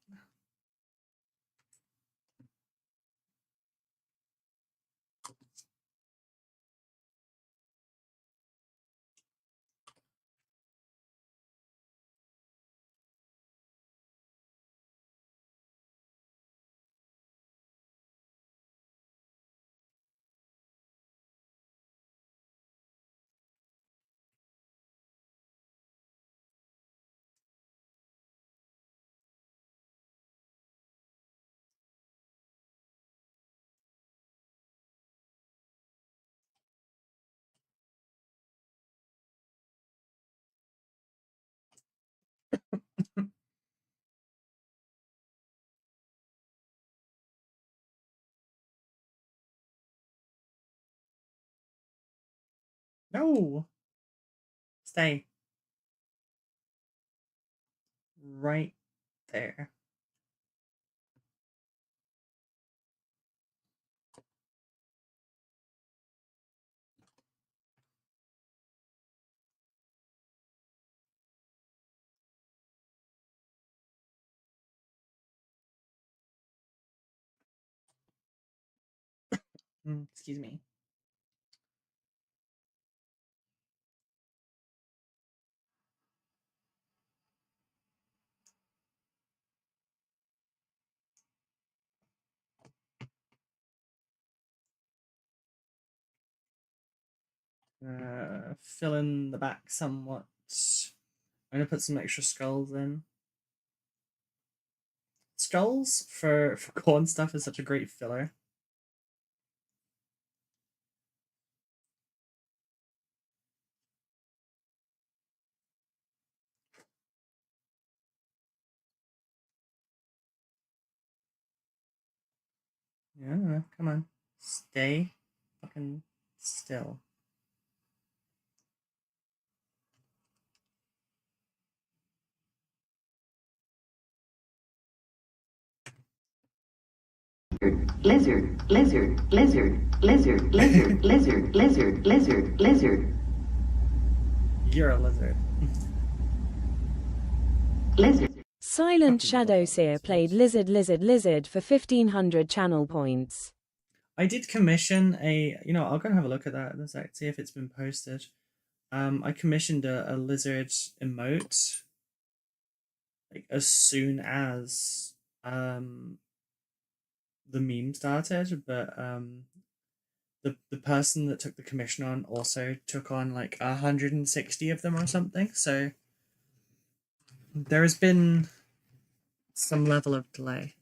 No! Stay. Right there. Excuse me. Fill in the back somewhat. I'm gonna put some extra skulls in. Skulls for Khorne stuff is such a great filler. Yeah, come on. Stay fucking still. Lizard, lizard, lizard, lizard, lizard, lizard, lizard, lizard, lizard. You're a lizard. Lizard. Silent Shadowseer played Lizard Lizard Lizard for 1500 channel points. I did commission a, I'll go and have a look at that in a sec, see if it's been posted. I commissioned a lizard emote, like, as soon as the meme started, but the person that took the commission on also took on like 160 of them or something, so there has been some level of delay.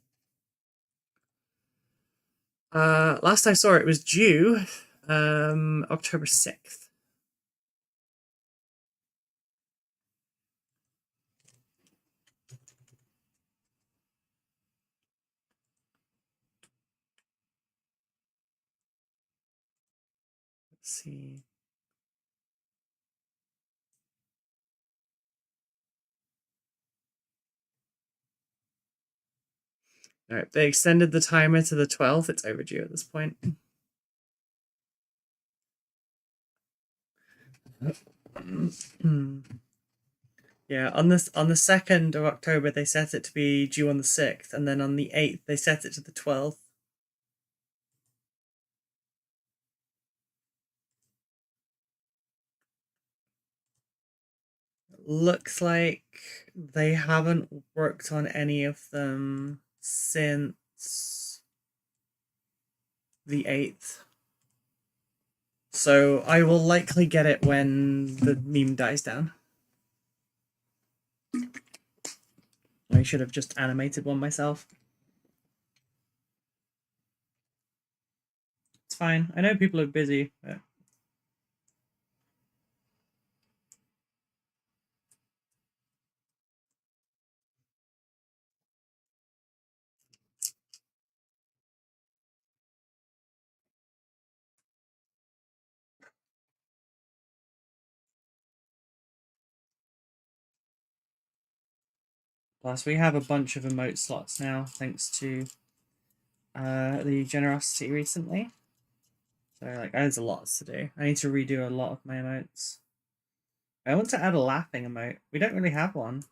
Last I saw it was due October 6th. Let's see. All right, they extended the timer to the 12th. It's overdue at this point. Yeah, on the 2nd of October they set it to be due on the 6th, and then on the 8th they set it to the 12th. Looks like they haven't worked on any of them since the 8th. So I will likely get it when the meme dies down. I should have just animated one myself. It's fine. I know people are busy, but... Plus, we have a bunch of emote slots now, thanks to the generosity recently. So, like, there's a lot to do. I need to redo a lot of my emotes. I want to add a laughing emote. We don't really have one.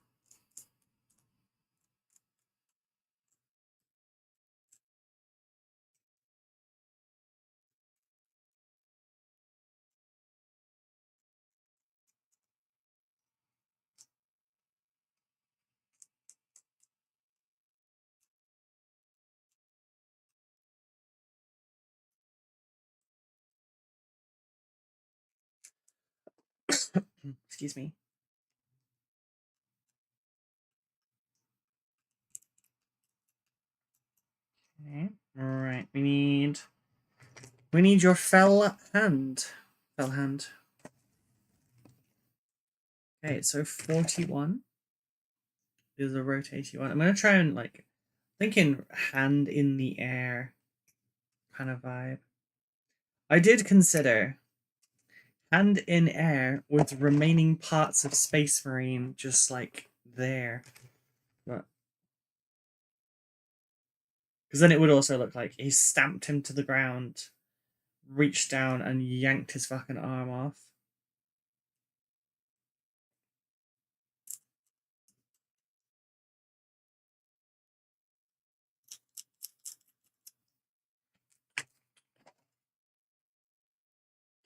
Excuse me. Okay. Alright, we need your fell hand. Fell hand. Okay, so 41 is a rotating one. I'm gonna try and, like, thinking hand in the air kind of vibe. I did consider hand in air with remaining parts of Space Marine just, like, there. But because then it would also look like he stamped him to the ground, reached down and yanked his fucking arm off.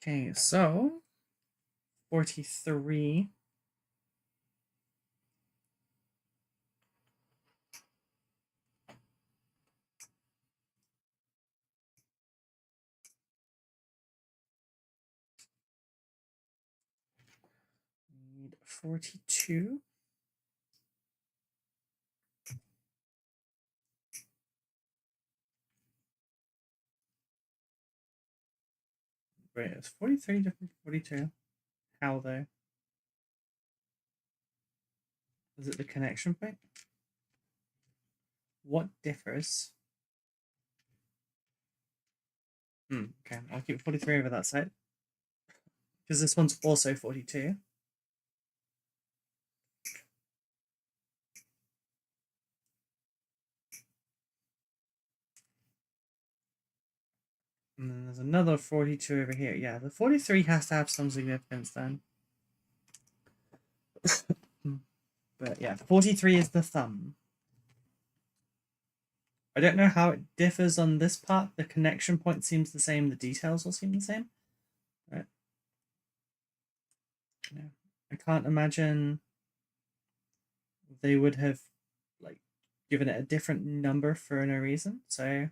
Okay, so 43. Need 42. Wait, it's 43 different from 42. How though? Is it the connection point? What differs? Okay, I'll keep 43 over that side. Because this one's also 42. And then there's another 42 over here. Yeah, the 43 has to have some significance then. But yeah, 43 is the thumb. I don't know how it differs on this part. The connection point seems the same. The details will seem the same. Right. Yeah. I can't imagine they would have like given it a different number for no reason. So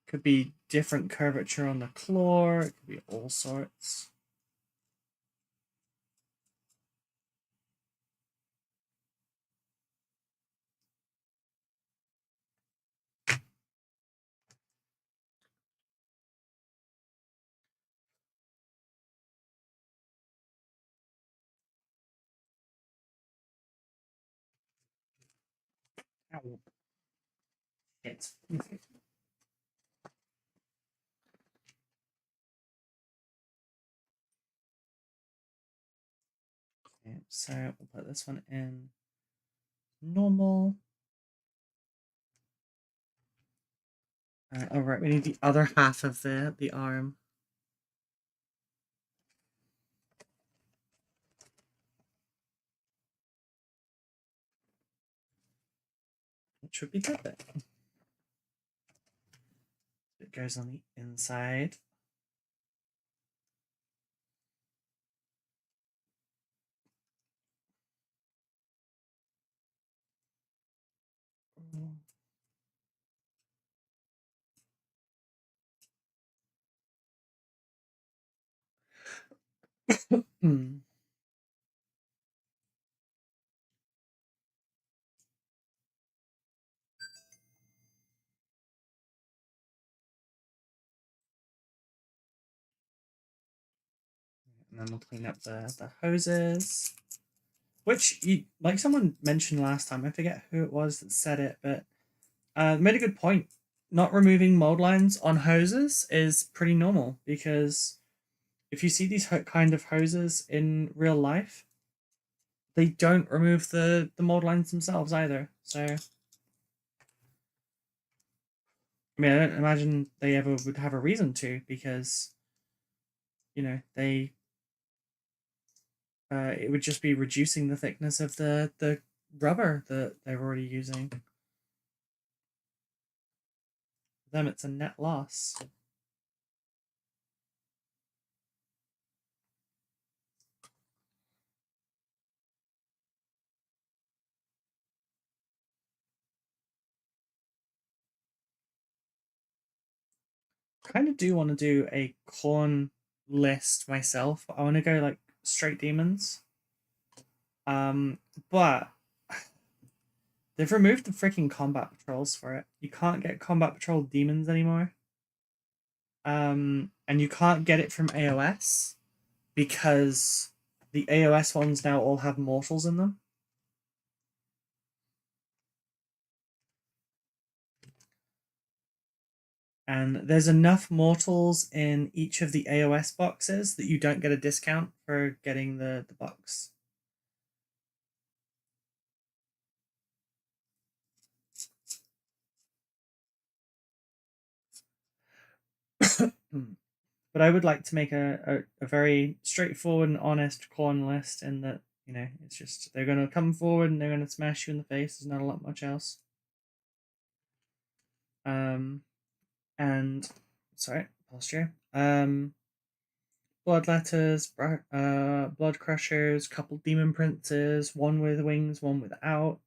could be different curvature on the claw. It could be all sorts. Ow. Shit. Okay, so we'll put this one in normal. All right, we need the other half of the arm. It should be good then. It goes on the inside. Hmm. And then we'll clean up the hoses. Which, like someone mentioned last time, I forget who it was that said it, but made a good point. Not removing mold lines on hoses is pretty normal, because if you see these kind of hoses in real life, they don't remove the mold lines themselves either. So, I mean, I don't imagine they ever would have a reason to, because, you know, they it would just be reducing the thickness of the rubber that they're already using. For them, it's a net loss. Kind of do want to do a Khorne list myself. I want to go like straight demons. But they've removed the freaking combat patrols for it. You can't get combat patrol demons anymore. And you can't get it from AOS because the AOS ones now all have mortals in them. And there's enough mortals in each of the AOS boxes that you don't get a discount for getting the box. But I would like to make a very straightforward and honest Khorne list, in that, you know, it's just they're going to come forward and they're going to smash you in the face. There's not a lot much else. And sorry, posture. Bloodletters, blood crushers, couple demon princes, one with wings, one without.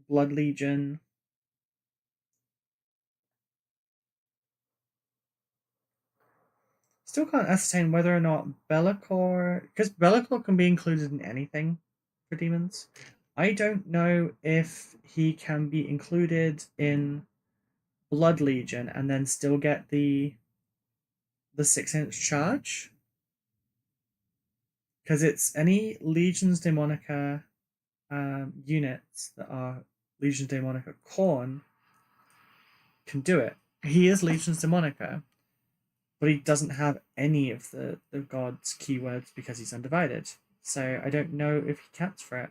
Blood Legion. Still can't ascertain whether or not Be'lakor, because Be'lakor can be included in anything for demons. I don't know if he can be included in Blood Legion and then still get the 6-inch charge. Because it's any Legions Daemonica units that are Legions Daemonica Khorne can do it. He is Legions Daemonica, but he doesn't have any of the gods' keywords because he's undivided. So I don't know if he counts for it.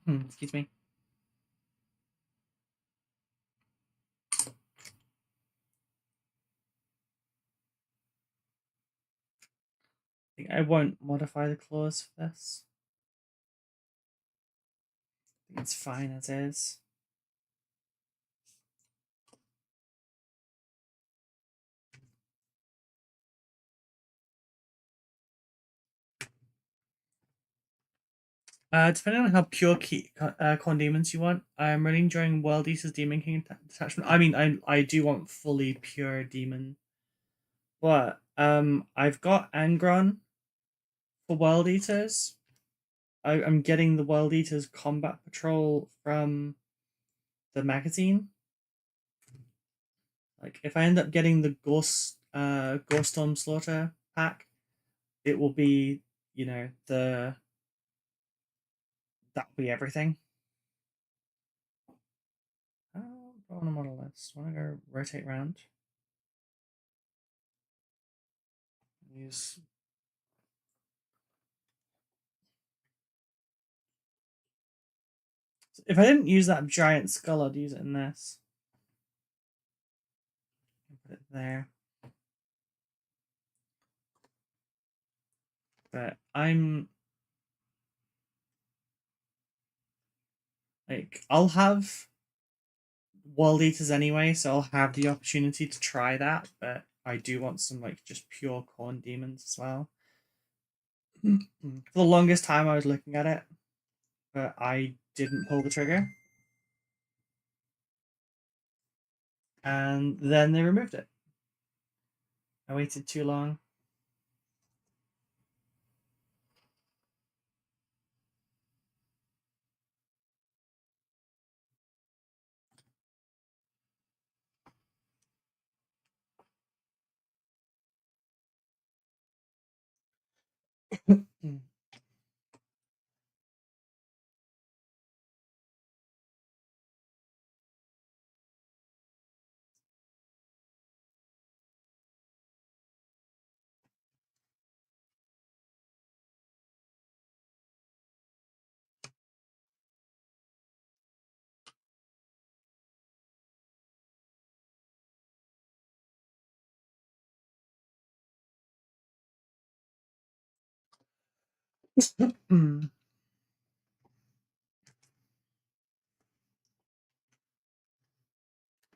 Excuse me. I think I won't modify the clause for this. I think it's fine as is. Depending on how pure Khorne demons you want, I'm really enjoying World Eater's Demon King attachment. I mean, I do want fully pure demon, but I've got Angron for World Eaters. I'm getting the World Eaters Combat Patrol from the magazine. Like, if I end up getting the Gorestorm Slaughter pack, it will be, you know, that'll be everything. On a model list. Want to go rotate around? Use. If I didn't use that giant skull, I'd use it in this. Put it there. But I'm like, I'll have World Eaters anyway, so I'll have the opportunity to try that, but I do want some like just pure Khorne demons as well. For the longest time I was looking at it, but I didn't pull the trigger. And then they removed it. I waited too long.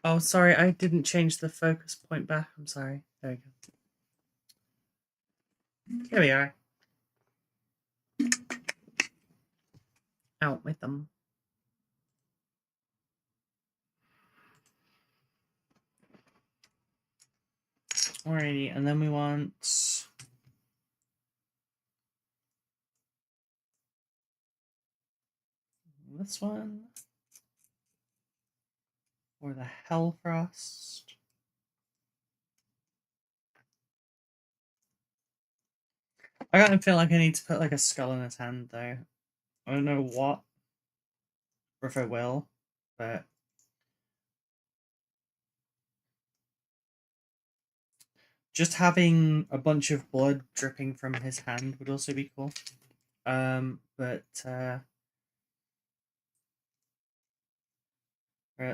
Oh, sorry, I didn't change the focus point back. I'm sorry. There we go. Here we are. Out with them. Alrighty, and then we want this one or the Hellfrost. I kind of feel like I need to put like a skull in his hand though. I don't know what or if I will, but just having a bunch of blood dripping from his hand would also be cool. But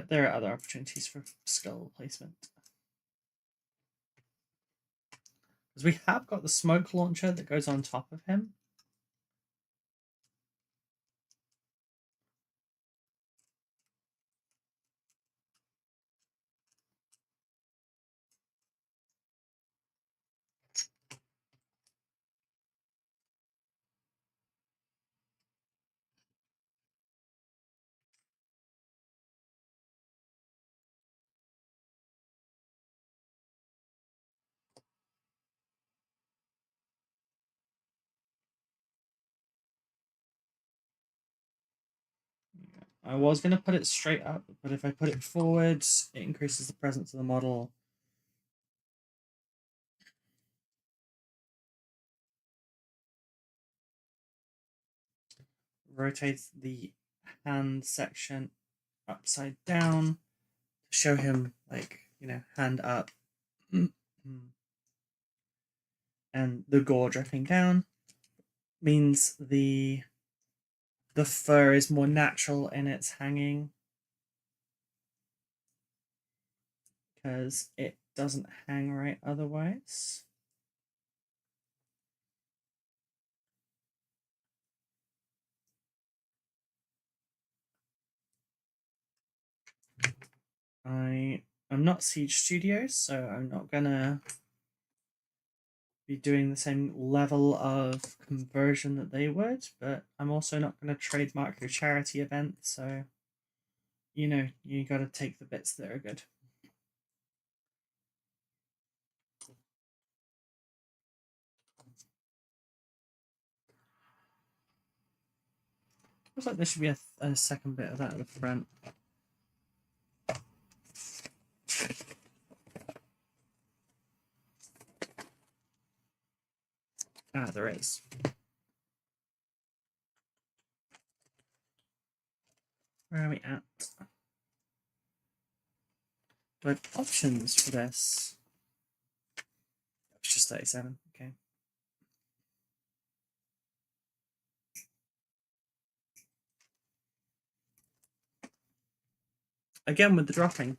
there are other opportunities for skull placement. Because we have got the smoke launcher that goes on top of him. I was going to put it straight up, but if I put it forward, it increases the presence of the model. Rotate the hand section upside down to show him, like, you know, hand up. And the gore dripping down means the fur is more natural in its hanging, because it doesn't hang right otherwise. I'm not Siege Studios, so I'm not gonna be doing the same level of conversion that they would, but I'm also not gonna trademark your charity event, so you know, you gotta take the bits that are good. Looks like there should be a second bit of that at the front. Ah, there is. Where are we at? Do I have options for this? It's just 37, okay. Again with the dropping.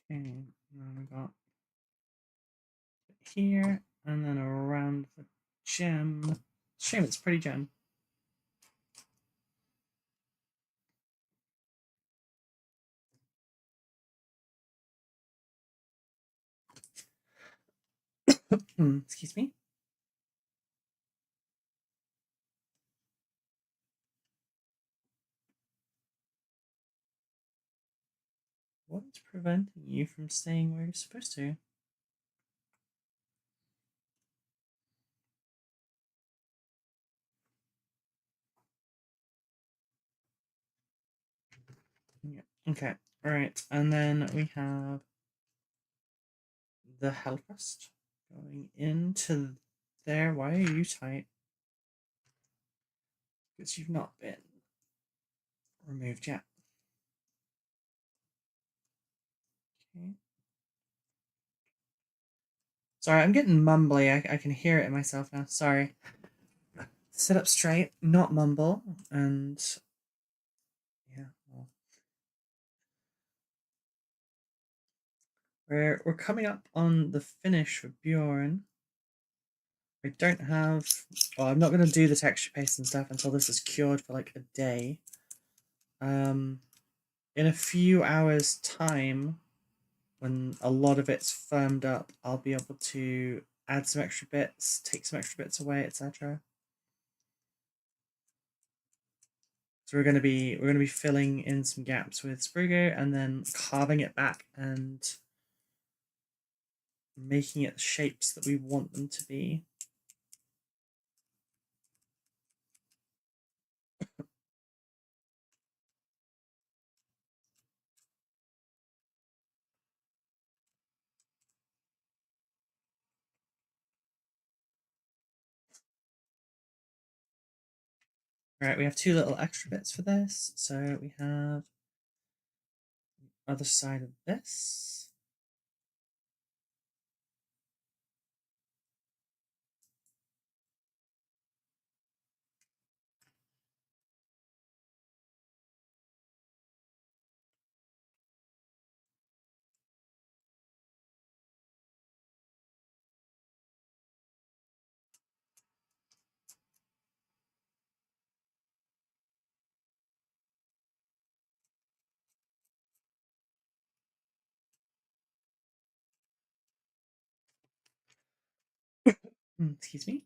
Okay, now we got here, and then around the gem. Shame it's pretty gem. Excuse me. What's preventing you from staying where you're supposed to? Yeah. Okay, alright, and then we have the Hellcrest going into there. Why are you tight? Because you've not been removed yet. Okay. Sorry, I'm getting mumbly. I can hear it in myself now. Sorry. Sit up straight, not mumble, and yeah, well, we're coming up on the finish for Bjorn. I don't have. Well, I'm not going to do the texture paste and stuff until this is cured for like a day. In a few hours' time, when a lot of it's firmed up, I'll be able to add some extra bits, take some extra bits away, etc. So we're going to be filling in some gaps with Spruegoo and then carving it back and making it the shapes that we want them to be. Right, we have two little extra bits for this. So we have other side of this. Excuse me.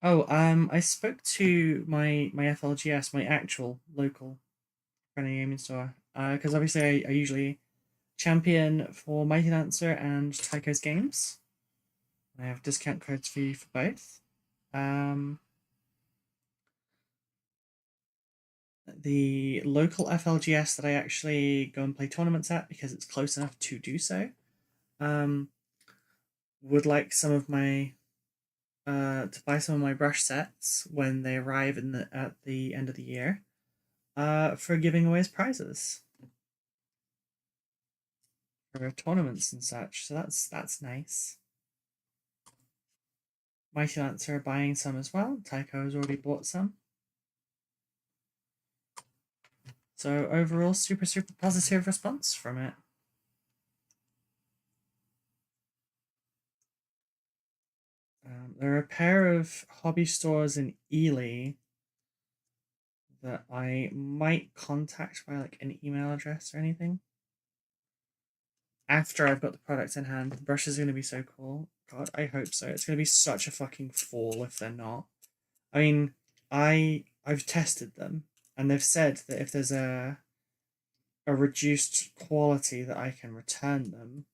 Oh, I spoke to my FLGS, my actual local friendly gaming store, because obviously I usually champion for Mighty Lancer and Tycho's games. I have discount codes for you for both. The local FLGS that I actually go and play tournaments at because it's close enough to do so, would like some of my to buy some of my brush sets when they arrive at the end of the year, for giving away as prizes for tournaments and such. So that's nice. Mighty Lancer are buying some as well. Tycho has already bought some. So overall, super positive response from it. There are a pair of hobby stores in Ely that I might contact by like an email address or anything after I've got the products in hand. The brush is going to be so cool. God, I hope so. It's going to be such a fucking fall if they're not. I mean, I've tested them and they've said that if there's a reduced quality that I can return them.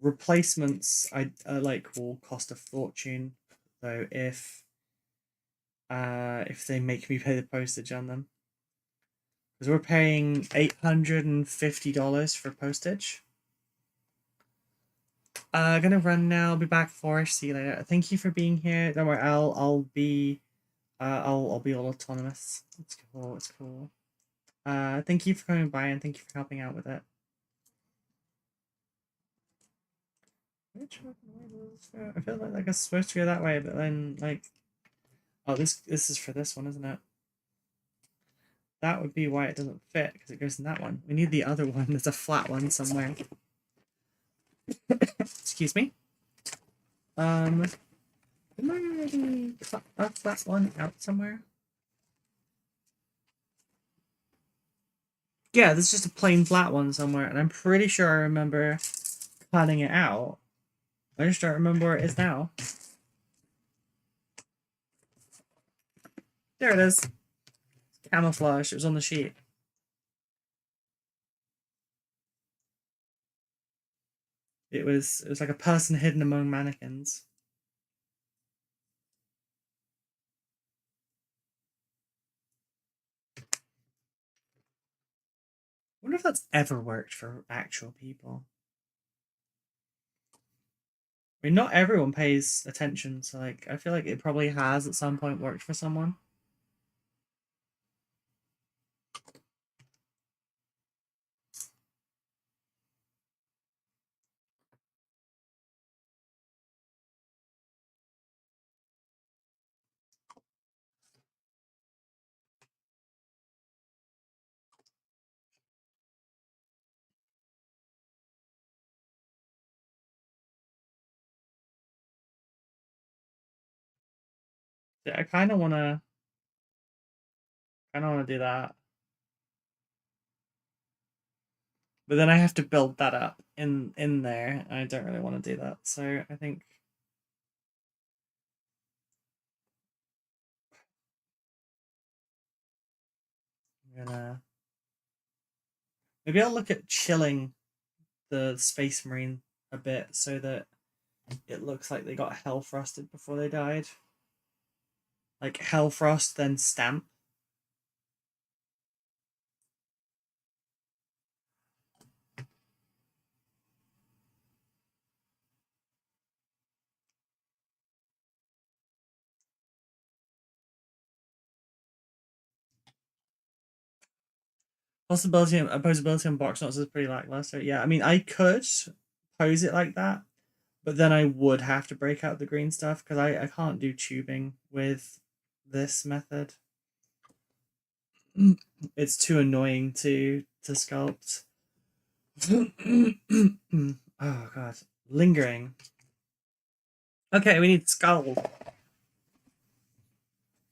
Replacements I like will cost a fortune though if they make me pay the postage on them, because we're paying $850 for postage. Gonna run now. Be back for. See you later. Thank you for being here. Don't worry. I'll be all autonomous. It's cool. It's cool. Thank you for coming by and thank you for helping out with it. Which way does this go? I feel like it's supposed to go that way, but then like, oh, this is for this one, isn't it? That would be why it doesn't fit, because it goes in that one. We need the other one. There's a flat one somewhere. Excuse me. Am I already cut that flat one out somewhere? Yeah, there's just a plain flat one somewhere, and I'm pretty sure I remember cutting it out. I just don't remember where it is now. There it is. Camouflage. It was on the sheet. It was like a person hidden among mannequins. I wonder if that's ever worked for actual people. I mean, not everyone pays attention, so like I feel like it probably has at some point worked for someone. Yeah, I kind of wanna do that, but then I have to build that up in there. And I don't really want to do that, so I think I'm gonna maybe I'll look at chilling the Space Marine a bit so that it looks like they got hell frosted before they died. Like hell frost, then stamp. Posability on box notes is pretty lackluster. Yeah, I mean, I could pose it like that, but then I would have to break out the green stuff because I can't do tubing with this method. It's too annoying to sculpt. Oh god, lingering. Okay, we need skulls. Where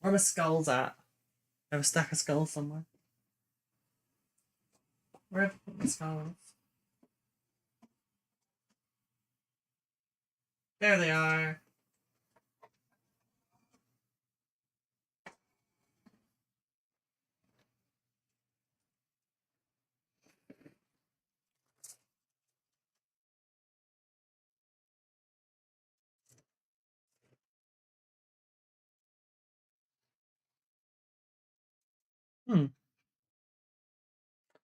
are my skulls at? I have a stack of skulls somewhere. Where have I put my skulls? There they are.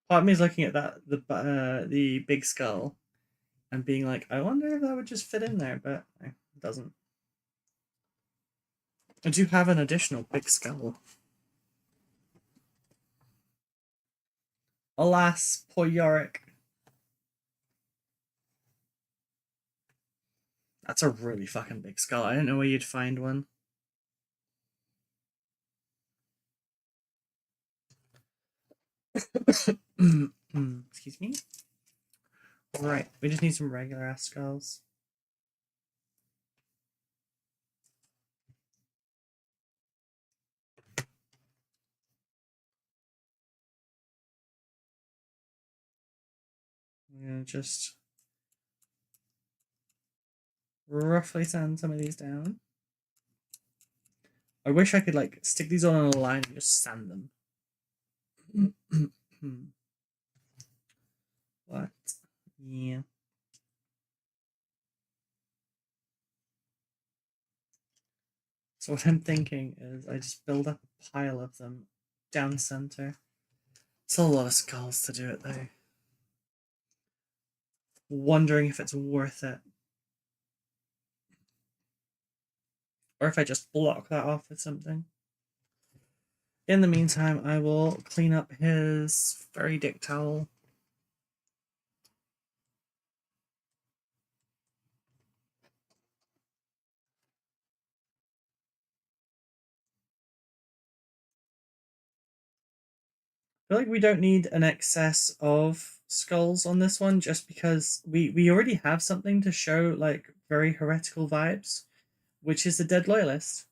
Part of me is looking at the big skull and being like, I wonder if that would just fit in there, but it doesn't. I do have an additional big skull. Alas, poor Yorick. That's a really fucking big skull. I don't know where you'd find one. Excuse me. Right, we just need some regular ass skulls. I'm gonna just roughly sand some of these down. I wish I could like stick these all on a line and just sand them. What? Yeah. So what I'm thinking is I just build up a pile of them down the center. It's a lot of skulls to do it though. Wondering if it's worth it. Or if I just block that off with something. In the meantime, I will clean up his furry dick towel. I feel like we don't need an excess of skulls on this one just because we already have something to show like very heretical vibes, which is the Dead Loyalist.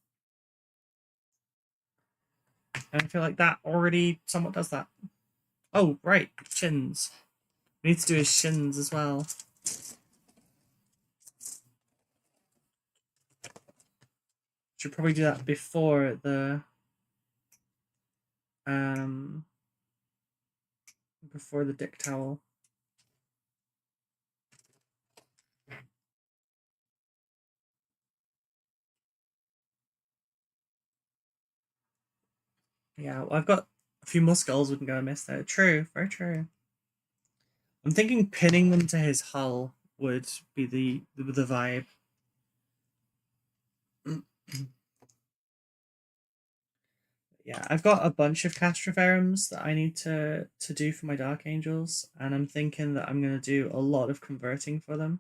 And I feel like that already somewhat does that. Oh, right, shins. We need to do his shins as well. Should probably do that before the dick towel. Yeah, well, I've got a few more skulls we can go and miss there. True, very true. I'm thinking pinning them to his hull would be the vibe. Yeah, I've got a bunch of Castroferums that I need to do for my Dark Angels, and I'm thinking that I'm going to do a lot of converting for them.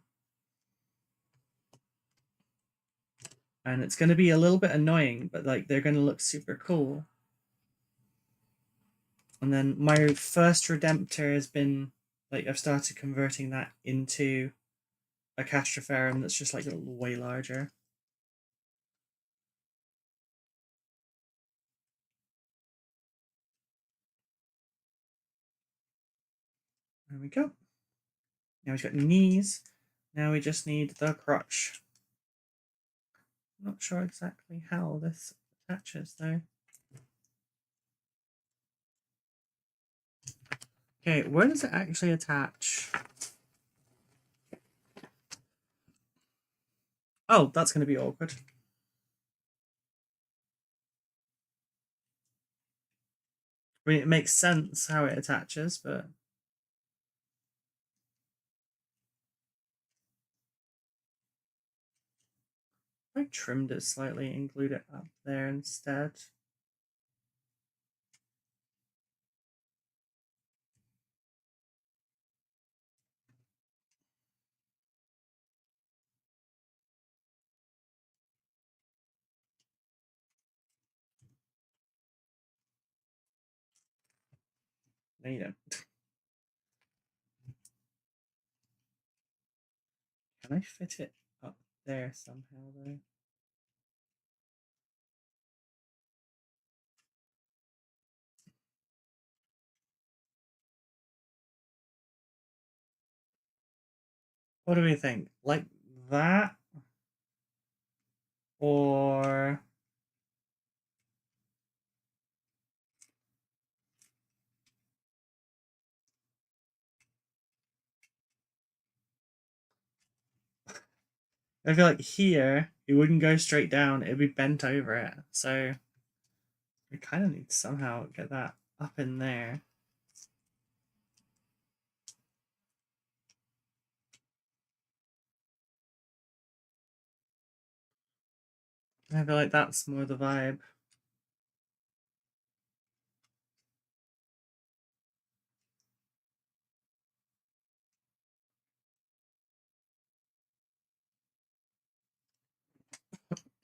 And it's going to be a little bit annoying, but like they're going to look super cool. And then my first Redemptor has been, like, I've started converting that into a Castroferum that's just like way larger. There we go. Now we've got knees. Now we just need the crotch. I'm not sure exactly how this attaches though. Okay, where does it actually attach? Oh, that's going to be awkward. I mean, it makes sense how it attaches, but... I trimmed it slightly and glued it up there instead. No, you don't. Can I fit it up there somehow, though? What do we think? Like that? Or... I feel like here, it wouldn't go straight down, it'd be bent over it. So we kind of need to somehow get that up in there. I feel like that's more the vibe.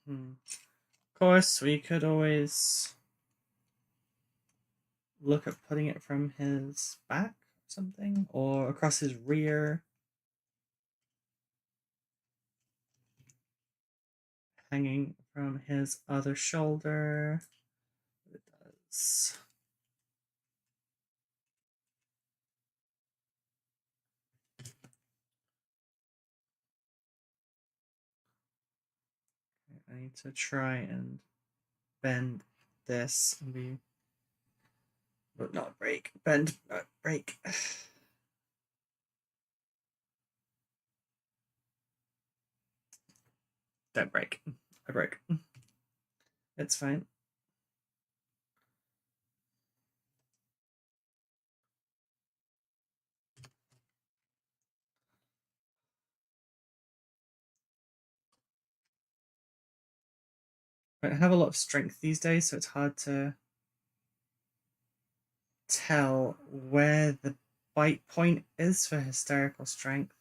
Of course, we could always look at putting it from his back or something, or across his rear. Hanging from his other shoulder. It does. I need to try and bend this and be, but not break. Bend, not break. Don't break. I broke. It's fine. I don't have a lot of strength these days, so it's hard to tell where the bite point is for hysterical strength.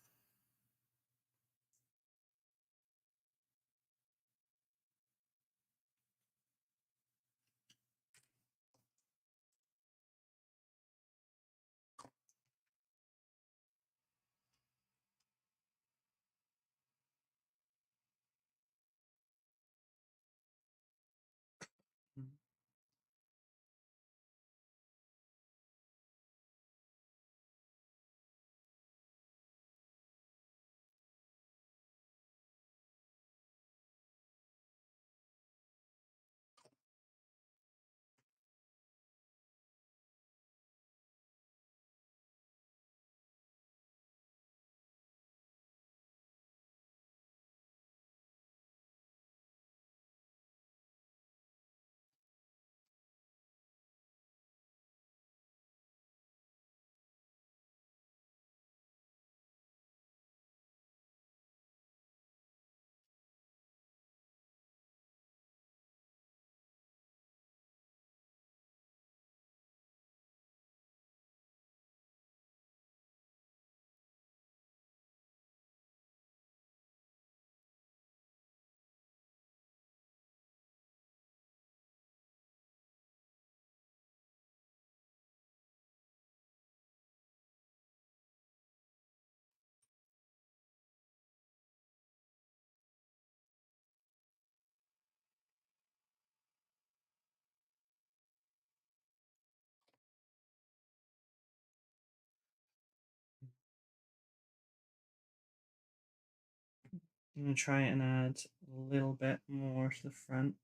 I'm going to try and add a little bit more to the front.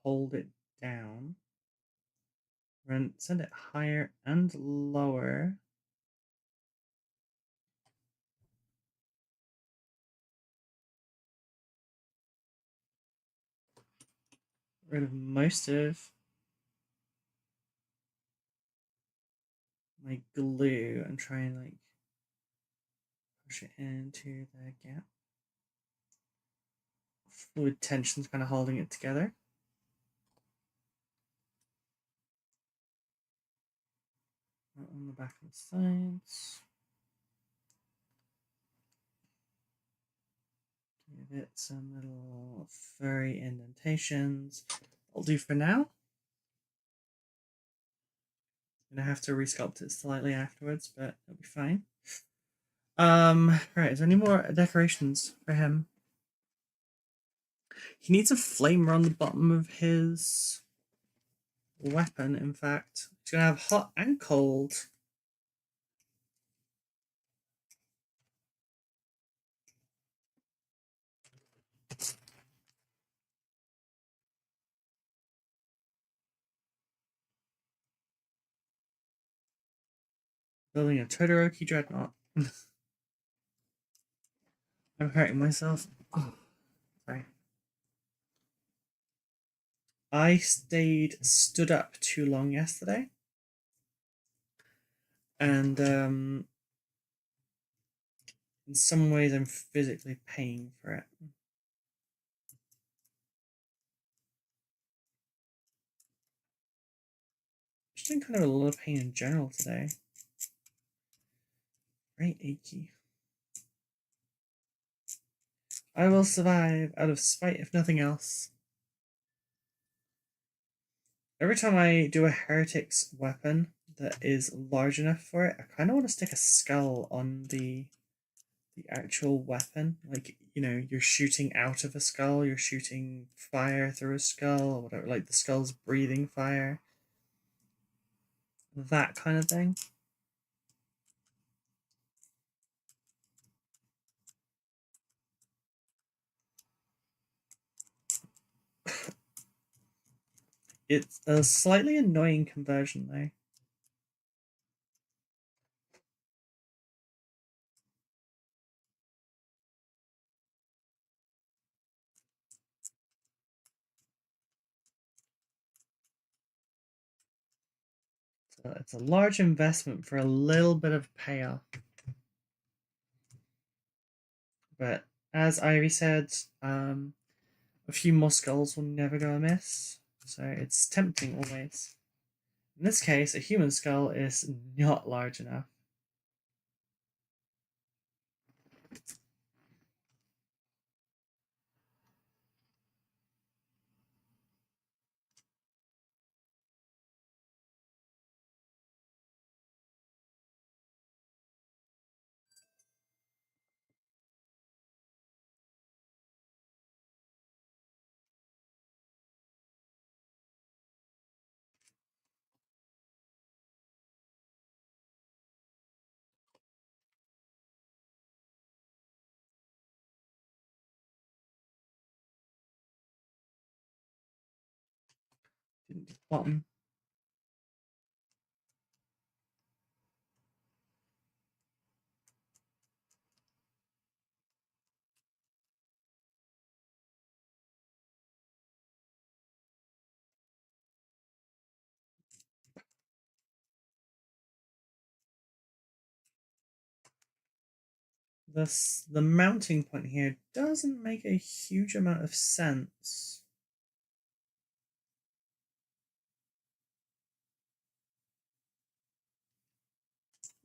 Hold it down. Then send it higher and lower. rid of most of my glue and try and like push it into the gap. Fluid tension's kind of holding it together. On the back and sides. Give it some little furry indentations. I'll do for now. I'm gonna have to resculpt it slightly afterwards, but it'll be fine. Right, is there any more decorations for him? He needs a flamer on the bottom of his weapon, in fact. He's gonna have hot and cold. Building a Todoroki dreadnought. I'm hurting myself. Oh, sorry. I stood up too long yesterday. And in some ways I'm physically paying for it. Just in kind of a lot of pain in general today. Very achy. I will survive out of spite if nothing else. Every time I do a heretic's weapon that is large enough for it, I kind of want to stick a skull on the actual weapon. Like, you know, you're shooting out of a skull, you're shooting fire through a skull, or whatever, like the skull's breathing fire. That kind of thing. It's a slightly annoying conversion, though. So it's a large investment for a little bit of payoff. But as Ivy said, a few more skulls will never go amiss. So it's tempting always. In this case, a human skull is not large enough. Didn't do the bottom. The mounting point here doesn't make a huge amount of sense.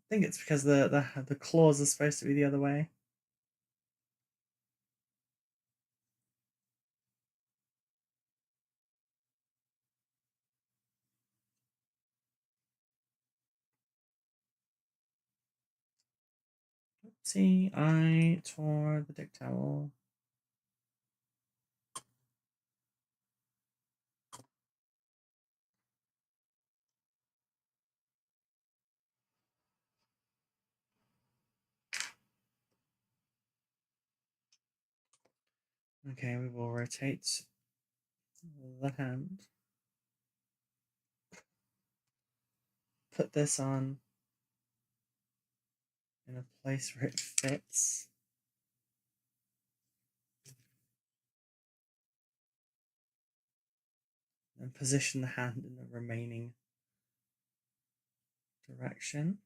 I think it's because the claws are supposed to be the other way. See, I tore the dick towel. Okay, we will rotate the hand. Put this on in a place where it fits. and position the hand in the remaining direction.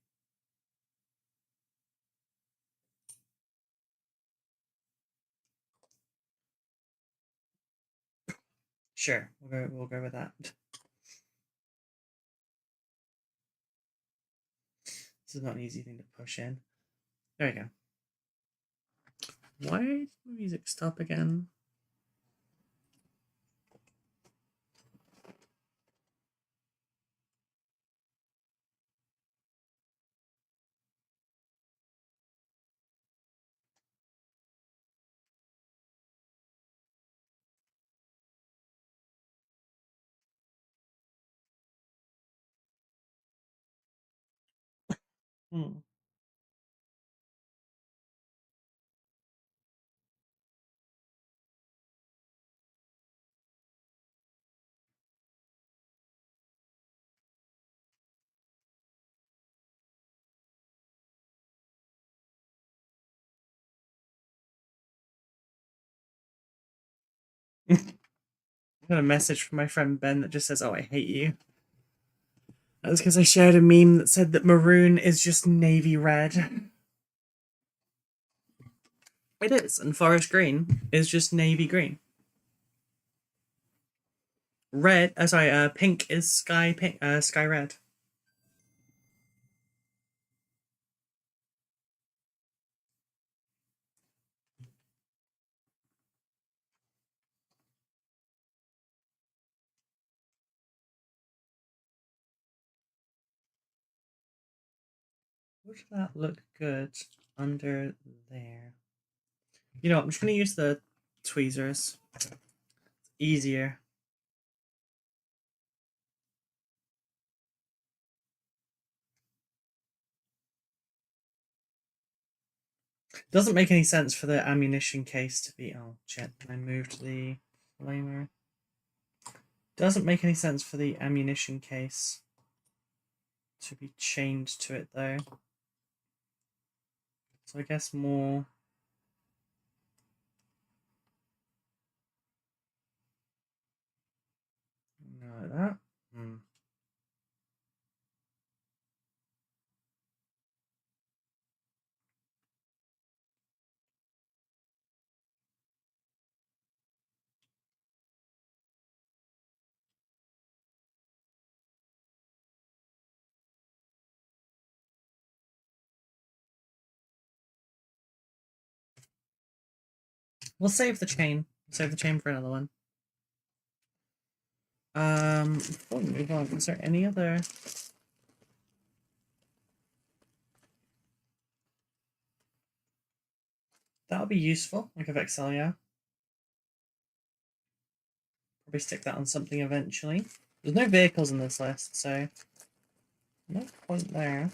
Sure, we'll go with that. This is not an easy thing to push in. There we go. Why did the music stop again? Hmm. I got a message from my friend Ben that just says, "Oh, I hate you." That's because I shared a meme that said that maroon is just navy red. It is, and forest green is just navy green. Red, pink is sky pink, sky red. Would that look good under there? You know what, I'm just gonna use the tweezers. Easier. Doesn't make any sense for the ammunition case to be... Oh, shit. I moved the flamer. Doesn't make any sense for the ammunition case to be chained to it, though. So I guess more... Like that. We'll save the chain. Save the chain for another one. Before we move on, is there any other... That'll be useful, like a Vexelia. Probably stick that on something eventually. There's no vehicles in this list, so no point there.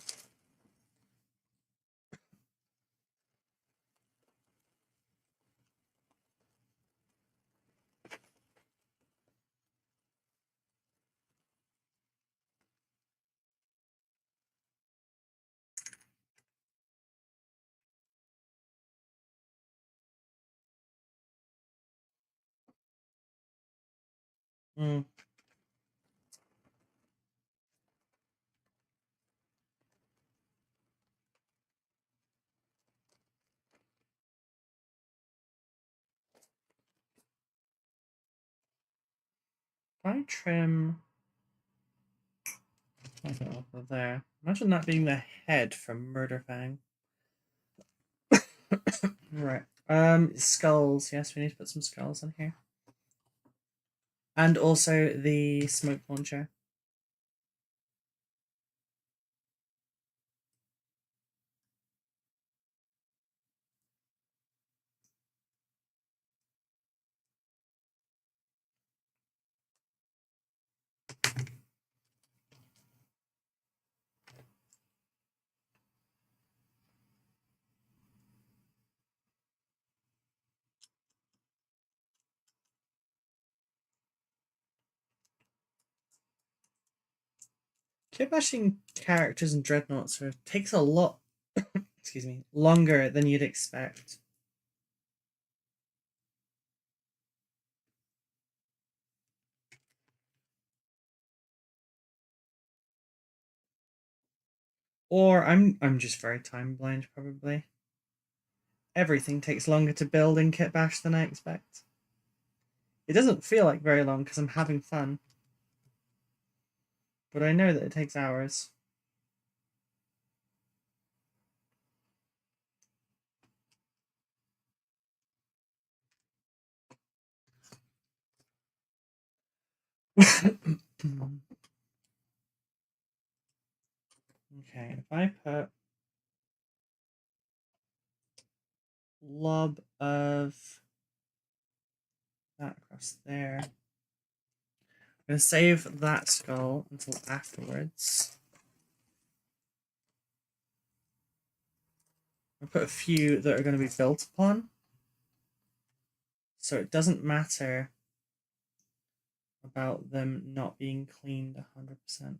If I trim... over there. Imagine that being the head from Murderfang. Right. Skulls. Yes, we need to put some skulls in here. And also the smoke launcher. Kit bashing characters and dreadnoughts takes a lot excuse me, longer than you'd expect. Or I'm just very time blind, probably. Everything takes longer to build in Kit Bash than I expect. It doesn't feel like very long because I'm having fun. But I know that it takes hours. Okay, if I put lob of that across there, I'm going to save that skull until afterwards. I'll put a few that are going to be built upon, so it doesn't matter about them not being cleaned 100%.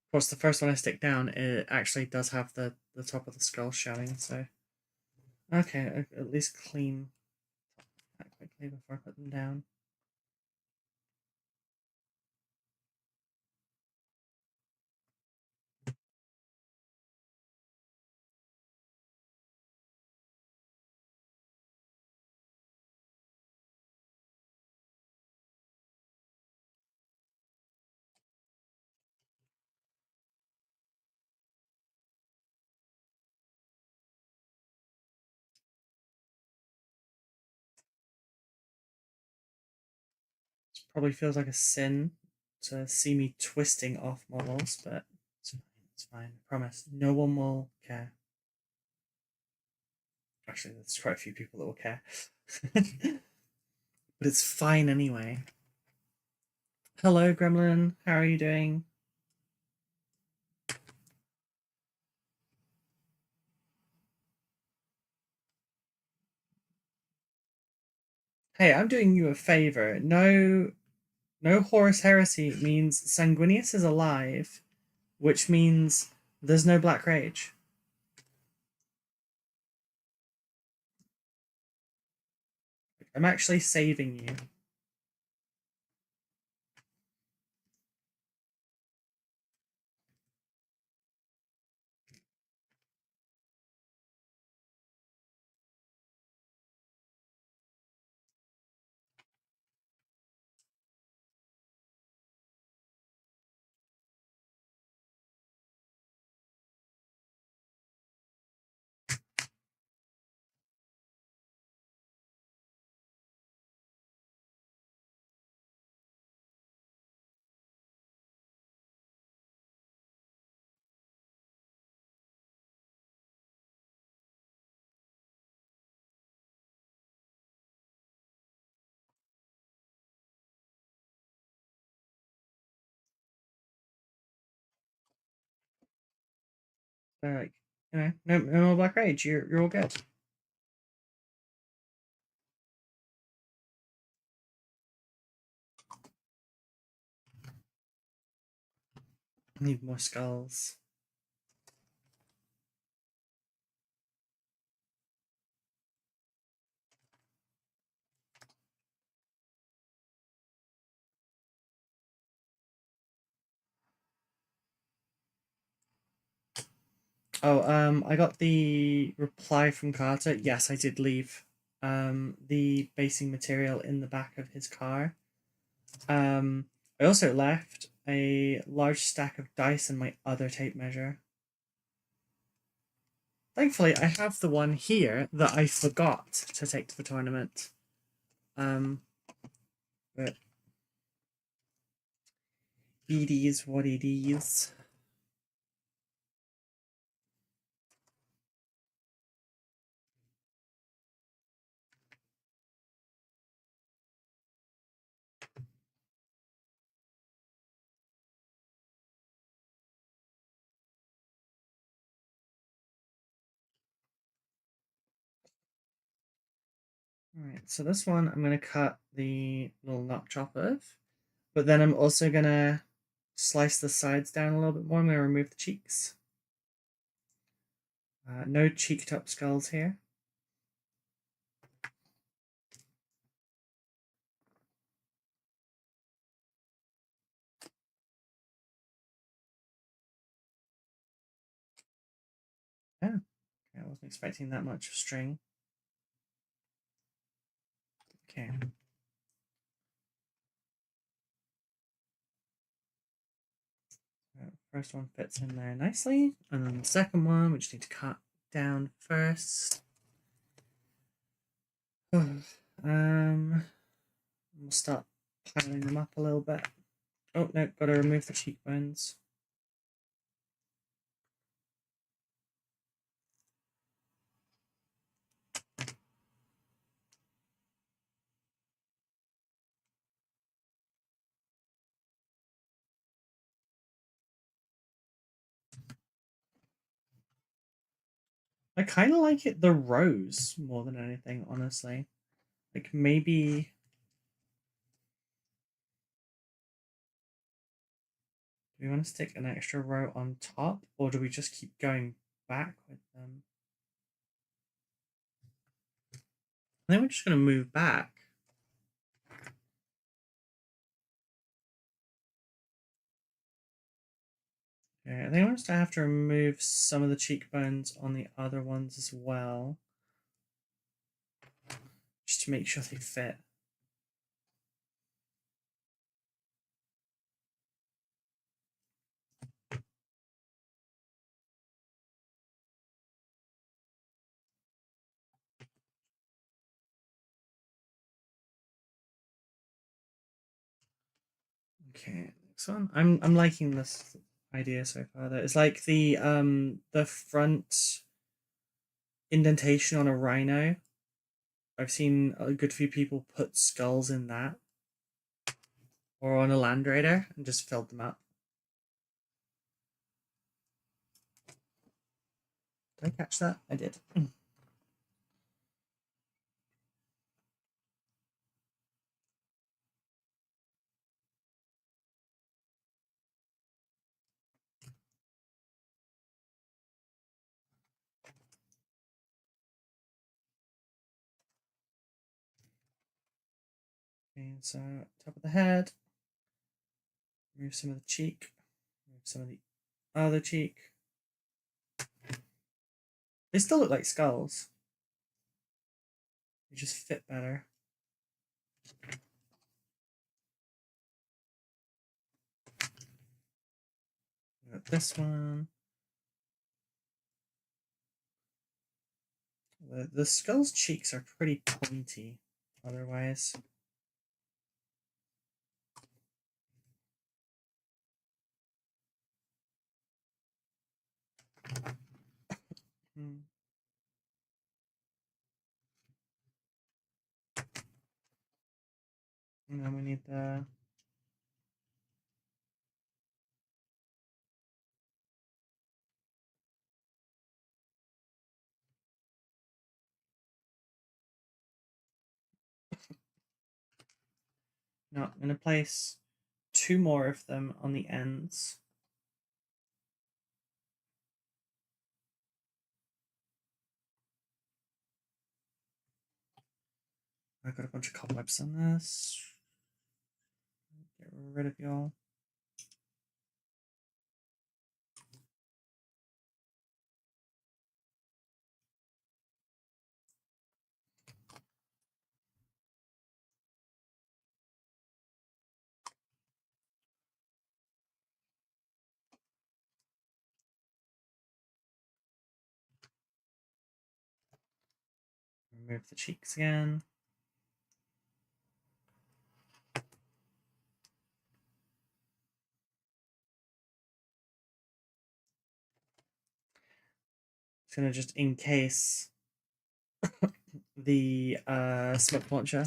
Of course, the first one I stick down, it actually does have the top of the skull showing, so... Okay, at least clean that quickly before I put them down. It probably feels like a sin to see me twisting off models, but it's fine, it's fine. I promise. No one will care. Actually, there's quite a few people that will care. But it's fine anyway. Hello, Gremlin. How are you doing? Hey, I'm doing you a favor. No Horus Heresy means Sanguinius is alive, which means there's no Black Rage. I'm actually saving you. So, like, no more Black Rage. You're all good. Need more skulls. Oh, I got the reply from Carter. Yes, I did leave the basing material in the back of his car. I also left a large stack of dice and my other tape measure. Thankfully, I have the one here that I forgot to take to the tournament. But it is what it is. Alright, so this one I'm going to cut the little notch off of, but then I'm also going to slice the sides down a little bit more. I'm going to remove the cheeks. No cheeked up skulls here. Oh, I wasn't expecting that much string. Okay. First one fits in there nicely, and then the second one we just need to cut down first. We'll start piling them up a little bit. Oh no, gotta remove the cheekbones. I kind of like it the rose more than anything, honestly. Like maybe do we want to stick an extra row on top, or do we just keep going back with them? I think we're just going to move back. Okay, I think we're just going to have to remove some of the cheekbones on the other ones as well, just to make sure they fit. Okay, next one. I'm liking this idea so far though. It's like the front indentation on a rhino. I've seen a good few people put skulls in that, or on a Land Raider, and just filled them up. Did I catch that? I did. Okay, so top of the head, remove some of the cheek, remove some of the other cheek. They still look like skulls. They just fit better. Got this one. The skull's cheeks are pretty pointy otherwise. Hmm. And then we need the no, I'm gonna place 2 more of them on the ends. I've got a bunch of cobwebs on this. Get rid of y'all. Remove the cheeks again. It's gonna just encase the smoke launcher.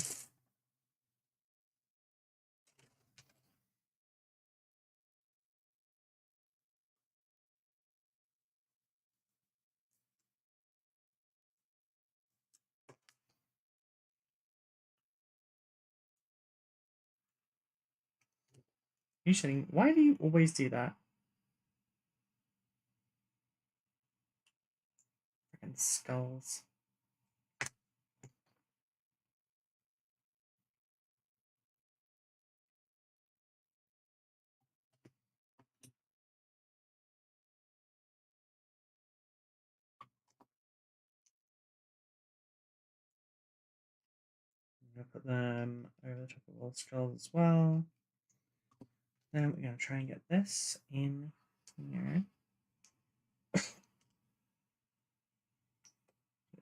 You shitting? Why do you always do that? And skulls. I'm gonna put them over the top of all the skulls as well. Then we're gonna try and get this in here. It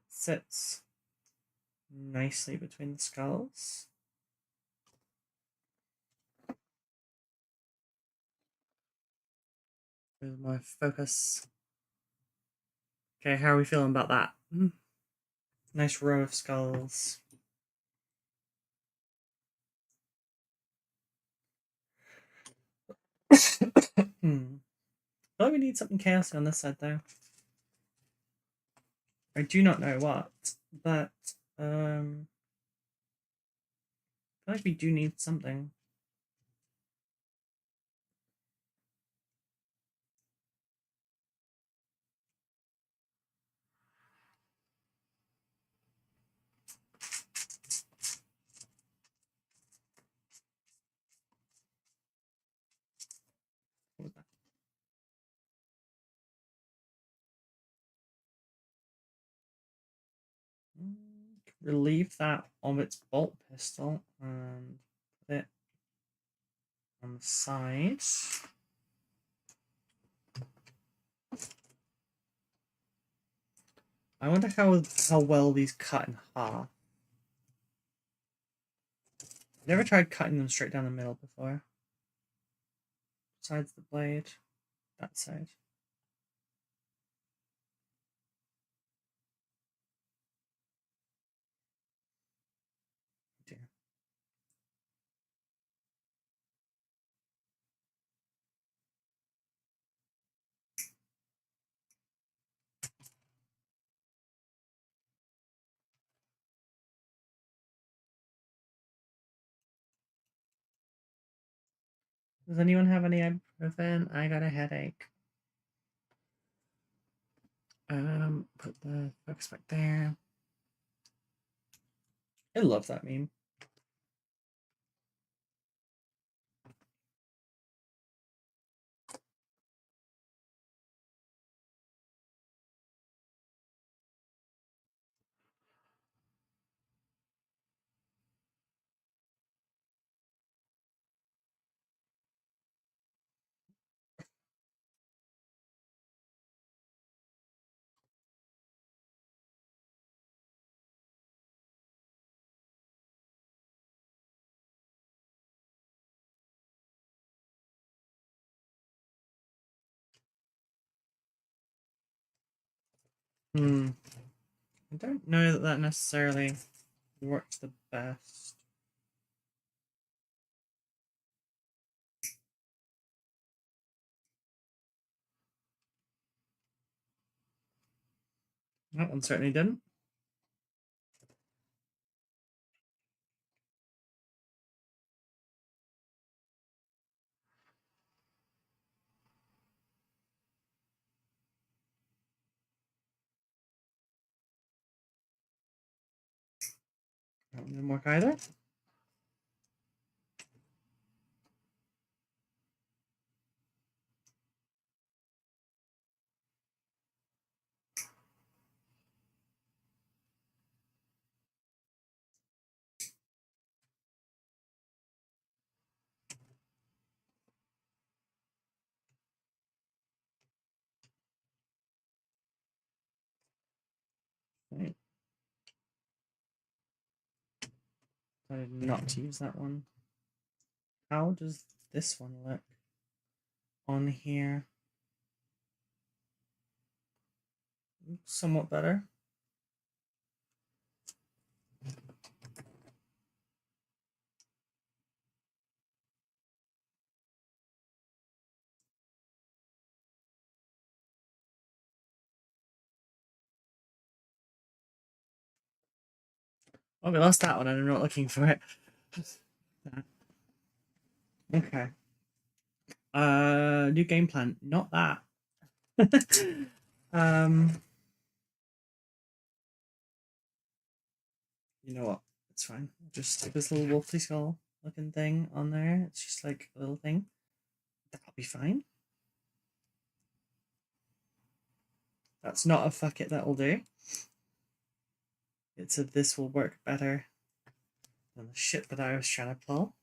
sits nicely between the skulls. With my focus. Okay, how are we feeling about that? Nice row of skulls. I feel like we need something chaotic on this side though. I do not know what, but I feel like we do need something. What was that? Relieve that of its bolt pistol and put it on the side. I wonder how well these cut in half. I've never tried cutting them straight down the middle before. Besides the blade, that side. Dear. Does anyone have any ibuprofen? I got a headache. Put the focus back there. I love that meme. I don't know that necessarily works the best. That one certainly didn't. That one didn't work either. Right. Decided not to use that one. How does this one look on here? Somewhat better. Oh, we lost that one and I'm not looking for it. Okay. New game plan. Not that. You know what? It's fine. Just stick this little wolfly skull looking thing on there. It's just like a little thing. That'll be fine. That's not a fuck it, that'll do. It's a this will work better than the shit that I was trying to pull.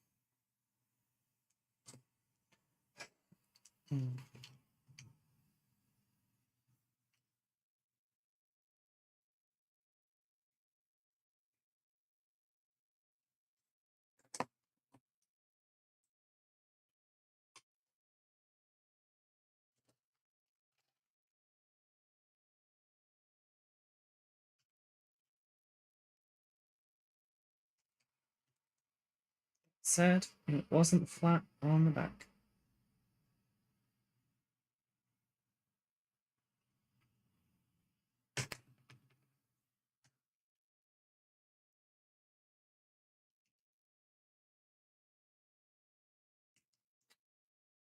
Said it wasn't flat on the back.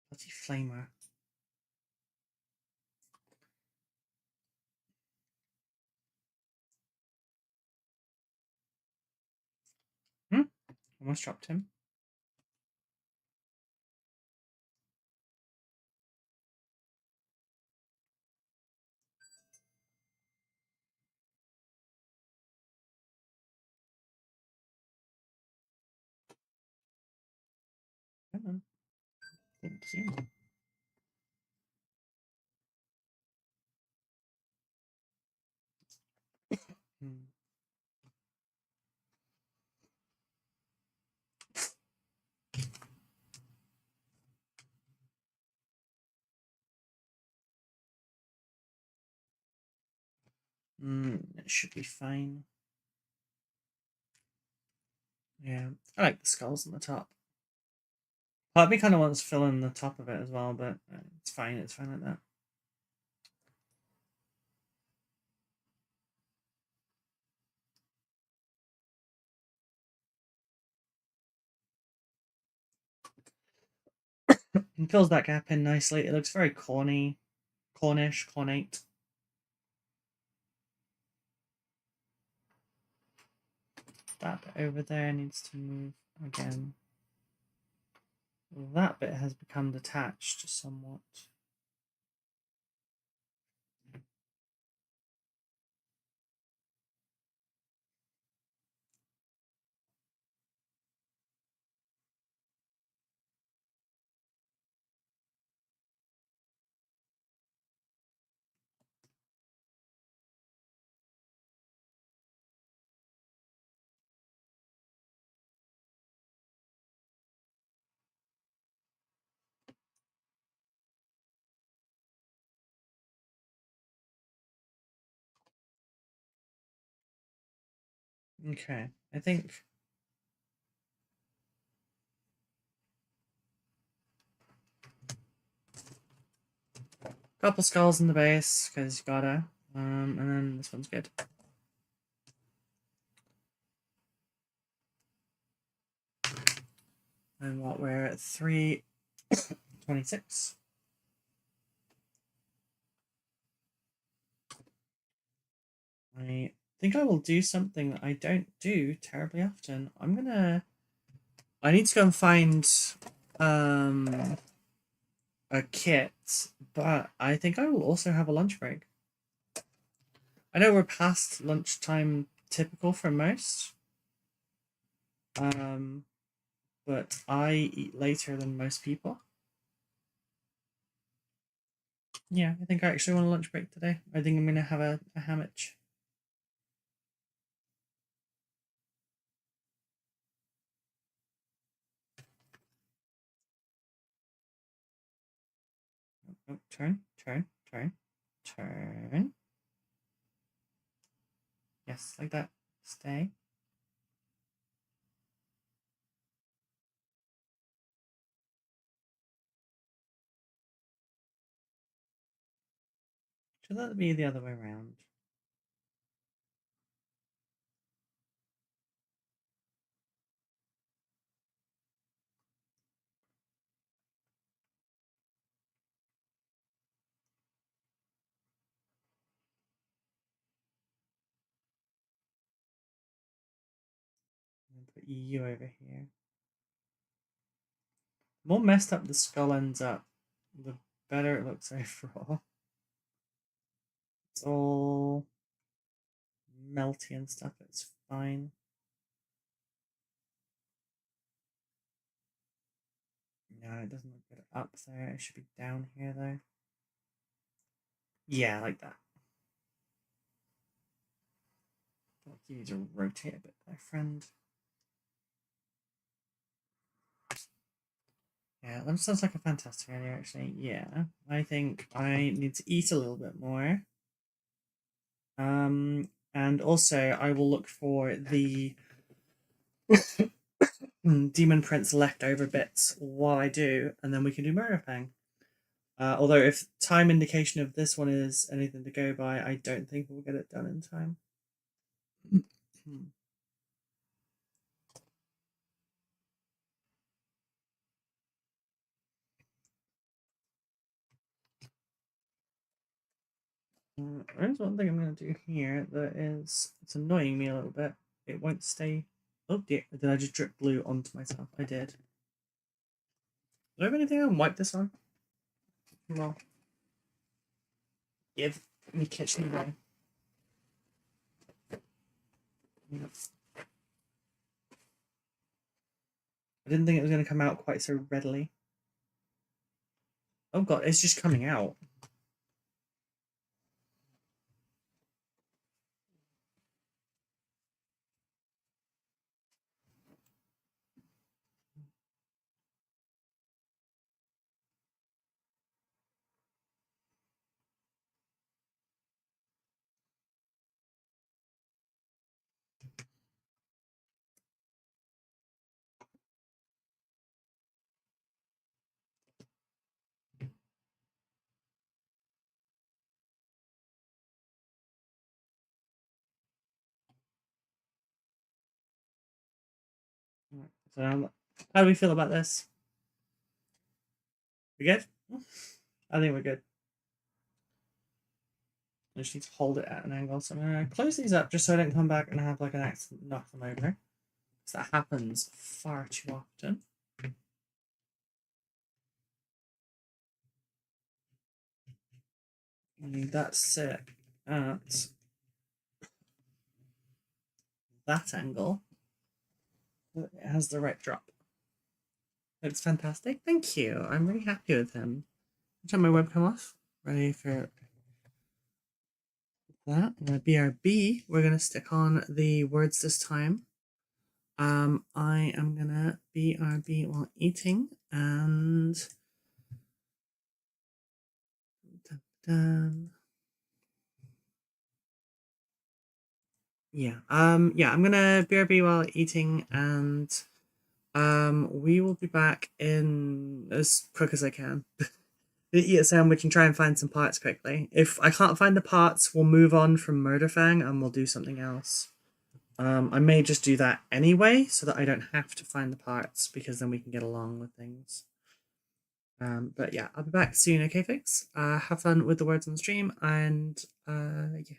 Bloody flamer. Almost dropped him. Come on. Thank you. It should be fine. Yeah, I like the skulls on the top. Part of me kind of wants to fill in the top of it as well, but it's fine. It's fine like that. And fills that gap in nicely. It looks very corny, Cornish, cornate. That bit over there needs to move again. That bit has become detached somewhat. Okay, I think couple skulls in the base because you gotta, and then this one's good. And what we're at 326. I think I will do something that I don't do terribly often. I need to go and find a kit, but I think I will also have a lunch break. I know we're past lunchtime typical for most. But I eat later than most people. Yeah, I think I actually want a lunch break today. I think I'm gonna have a hammock. Oh, turn. Yes, like that. Stay. Should that be the other way around? put you over here. The more messed up the skull ends up, the better it looks overall. It's all melty and stuff, it's fine. No, it doesn't look good up there. It should be down here though. Yeah, like that. You need to rotate a bit, my friend. Yeah, that sounds like a fantastic idea, actually. Yeah, I think I need to eat a little bit more. And also I will look for the Demon Prince leftover bits while I do, and then we can do Murder Fang. Although if time indication of this one is anything to go by, I don't think we'll get it done in time. There's one thing I'm going to do here that is, it's annoying me a little bit. It won't stay. Oh dear, did I just drip glue onto myself? I did. Do I have anything I can wipe this on? No. Give me kitchen away. I didn't think it was going to come out quite so readily. Oh god, it's just coming out. So how do we feel about this? We good? I think we're good. I just need to hold it at an angle. So I'm going to close these up just so I don't come back and have like an accident knock them over. Because that happens far too often. And that's it at that angle. It has the right drop. It's fantastic. Thank you. I'm really happy with him. Turn my webcam off. Ready for that. I'm going to BRB. We're going to stick on the words this time. I am going to BRB while eating and... Yeah, I'm gonna BRB while eating, and we will be back in as quick as I can. Eat a sandwich and try and find some parts quickly. If I can't find the parts, we'll move on from Murder Fang and we'll do something else. I may just do that anyway, so that I don't have to find the parts, because then we can get along with things. But yeah, I'll be back soon, okay, folks? Have fun with the words on the stream, and yeah.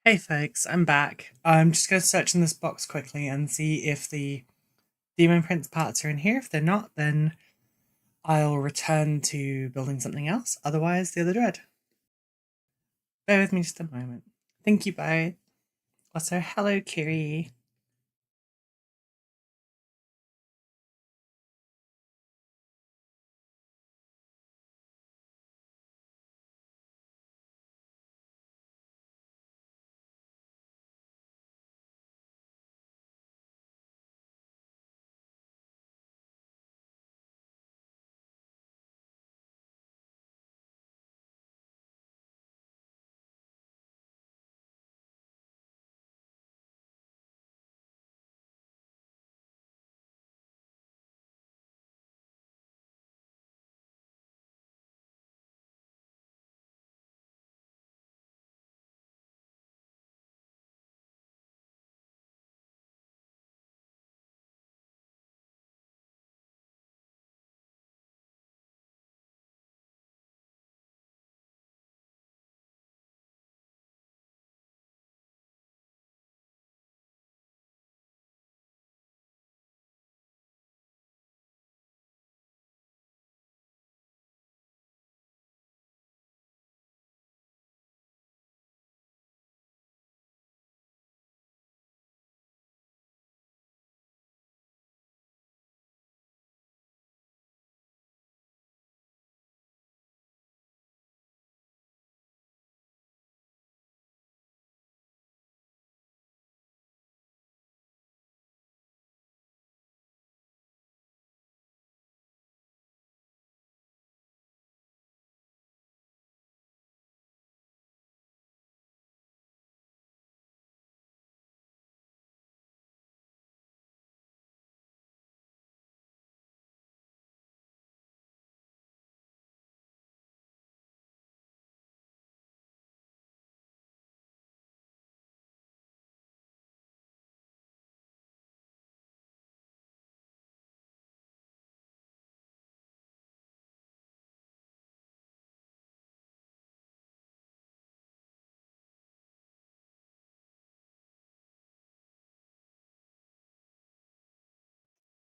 Hey folks, I'm back. I'm just going to search in this box quickly and see if the Demon Prince parts are in here. If they're not, then I'll return to building something else. Otherwise, the other dread. Bear with me just a moment. Thank you both. Also, hello Kiri.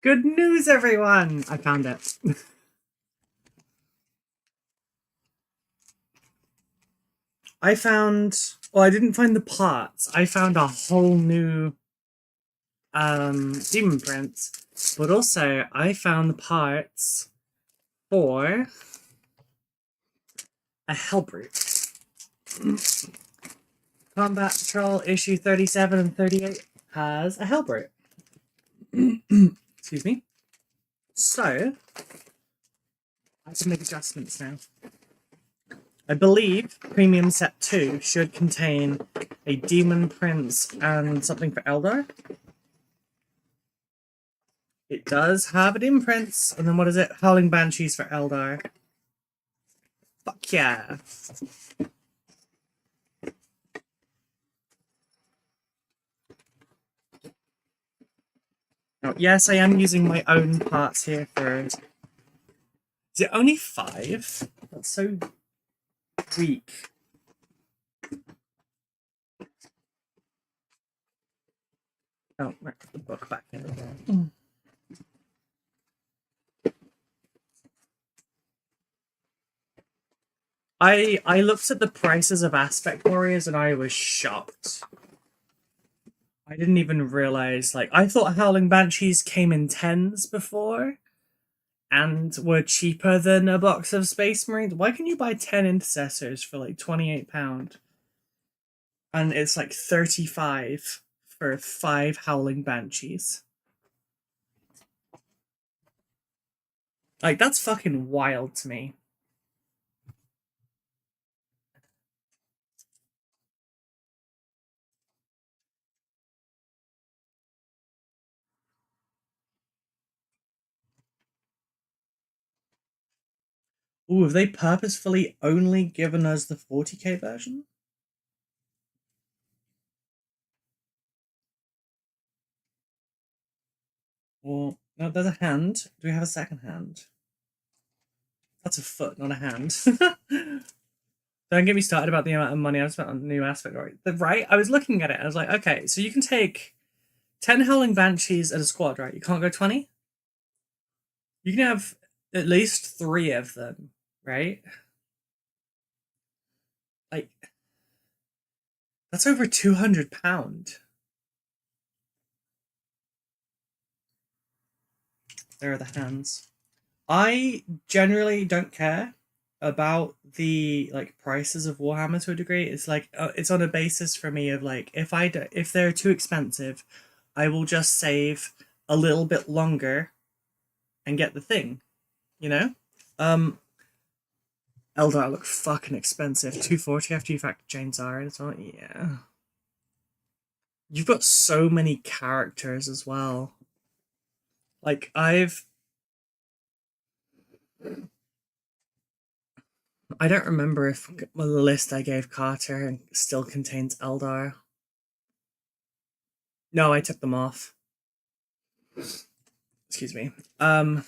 Good news, everyone! I found it. Well, I didn't find the parts. I found a whole new Demon Prince, but also I found the parts for a Hellbrute. Combat Patrol issue 37 and 38 has a Hellbrute. Excuse me. So, I can make adjustments now. I believe Premium Set 2 should contain a Demon Prince and something for Eldar. It does have a Demon Prince, and then what is it? Howling Banshees for Eldar. Fuck yeah! Now, yes, I am using my own parts here for... Is it only 5? That's so weak. Oh, right, put the book back in again. I looked at the prices of Aspect Warriors and I was shocked. I didn't even realize, like, I thought Howling Banshees came in 10s before and were cheaper than a box of Space Marines. Why can you buy 10 Intercessors for like £28? And it's like 35 for 5 Howling Banshees. Like, that's fucking wild to me. Ooh, have they purposefully only given us the 40k version? Or, no, there's a hand. Do we have a second hand? That's a foot, not a hand. Don't get me started about the amount of money I've spent on the new aspect, right? I was looking at it, I was like, okay, so you can take 10 Howling Banshees at a squad, right? You can't go 20? You can have at least 3 of them, right? Like, that's over £200. There are the hands. I generally don't care about the like prices of Warhammer to a degree. It's like it's on a basis for me of like if they're too expensive, I will just save a little bit longer and get the thing, you know. Eldar look fucking expensive. 240 after you factor James R in as well. Yeah. You've got so many characters as well. Like I don't remember if the list I gave Carter still contains Eldar. No, I took them off. Excuse me. I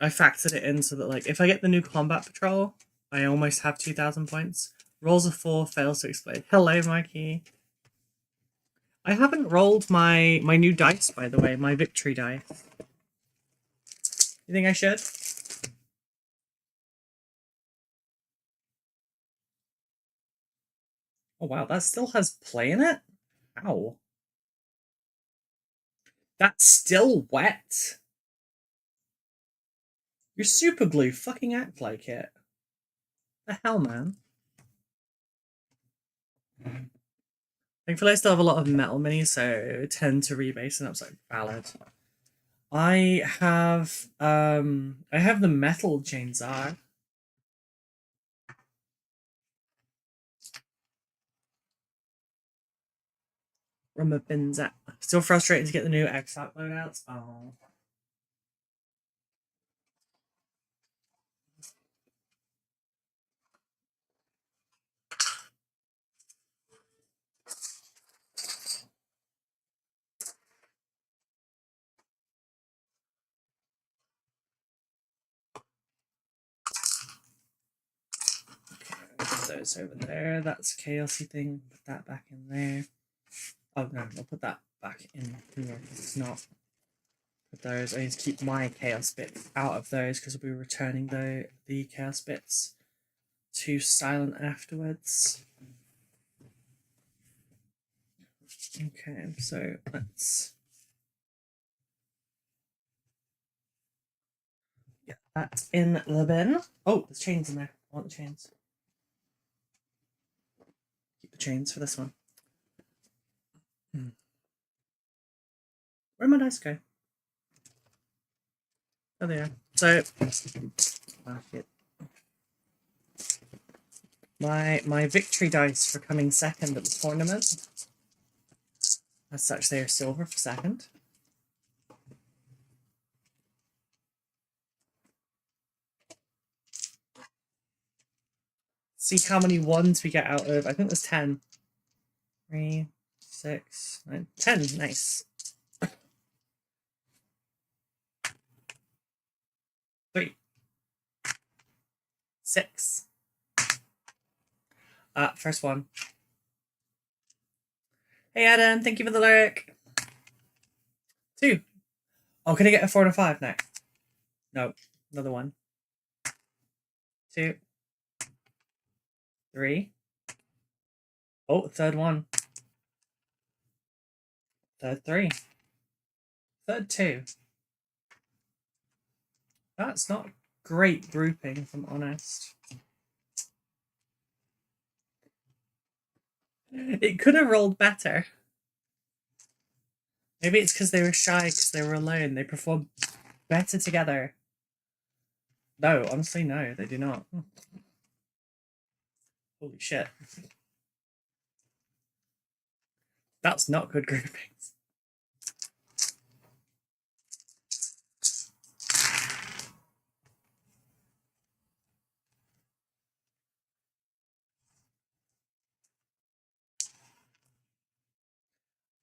factored it in so that like if I get the new combat patrol, I almost have 2,000 points. Rolls a 4, fails to explain. Hello, Mikey. I haven't rolled my new dice, by the way, my victory dice. You think I should? Oh wow, that still has play in it? Ow. That's still wet? Your super glue fucking act like it. The hell, man? Thankfully I still have a lot of metal minis, so tend to rebase and that's like valid. I have the metal chains are. Rummer bins at. Still frustrated to get the new X-Out loadouts. Oh. Put those over there. That's a chaosy thing. Put that back in there. Oh no, I'll put that back in here. It's not. Put those. I need to keep my chaos bits out of those because we'll be returning the chaos bits to silent afterwards. Okay, so let's get that in the bin. Oh, there's chains in there. I want the chains. Keep the chains for this one. Where'd my dice go? Oh, they are. So, my victory dice for coming second at the tournament. As such, they are silver for second. See how many ones we get out of. I think there's 10. 3, 6, 9, 10. Nice. 3, 6. First one. Hey Adam, thank you for the lurk. 2. Oh, can I get a 4 and a 5 next? No, another one. 2, 3. Oh, third one. Third 3. Third 2. That's not great grouping, if I'm honest. It could have rolled better. Maybe it's because they were shy, because they were alone. They performed better together. No, honestly, no, they do not. Holy shit. That's not good groupings.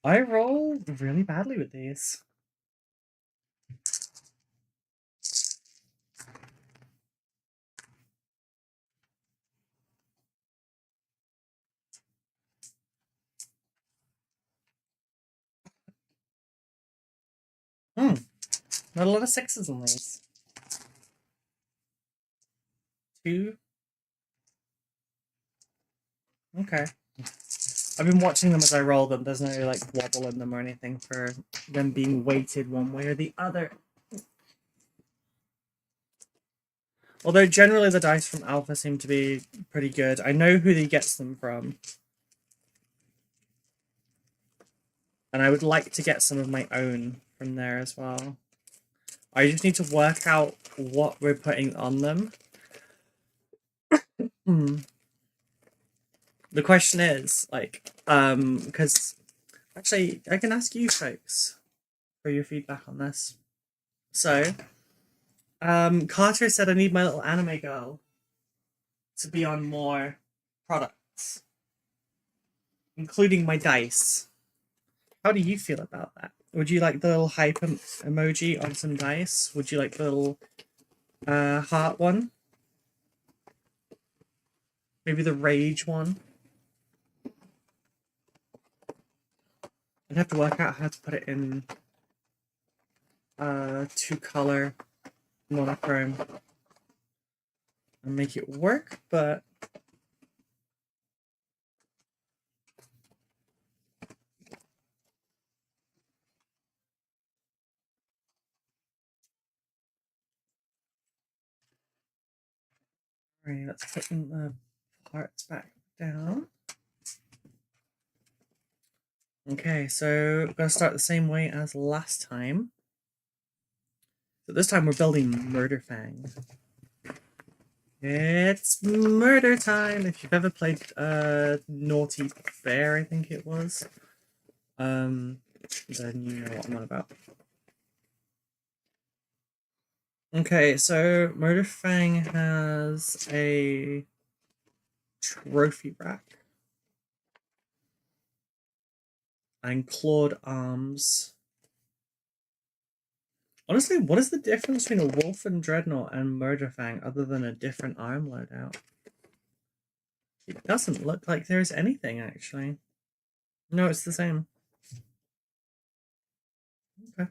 I roll really badly with these. Not a lot of sixes on these. 2. Okay. I've been watching them as I roll them. There's no like wobble in them or anything for them being weighted one way or the other. Although generally the dice from Alpha seem to be pretty good. I know who he gets them from. And I would like to get some of my own from there as well. I just need to work out what we're putting on them. The question is, like, because actually, I can ask you folks for your feedback on this. So, Carter said I need my little anime girl to be on more products, including my dice. How do you feel about that? Would you like the little hype emoji on some dice? Would you like the little heart one? Maybe the rage one? I'd have to work out how to put it in 2-color monochrome and make it work, but alright, let's put the parts back down. Okay, so we're gonna start the same way as last time. So this time we're building Murder Fang. It's murder time! If you've ever played Naughty Bear, I think it was, then you know what I'm on about. Okay, so Murder Fang has a trophy rack and clawed arms. Honestly, what is the difference between a Wolf and Dreadnought and Murder Fang other than a different arm loadout? It doesn't look like there's anything, actually. No, it's the same. Okay.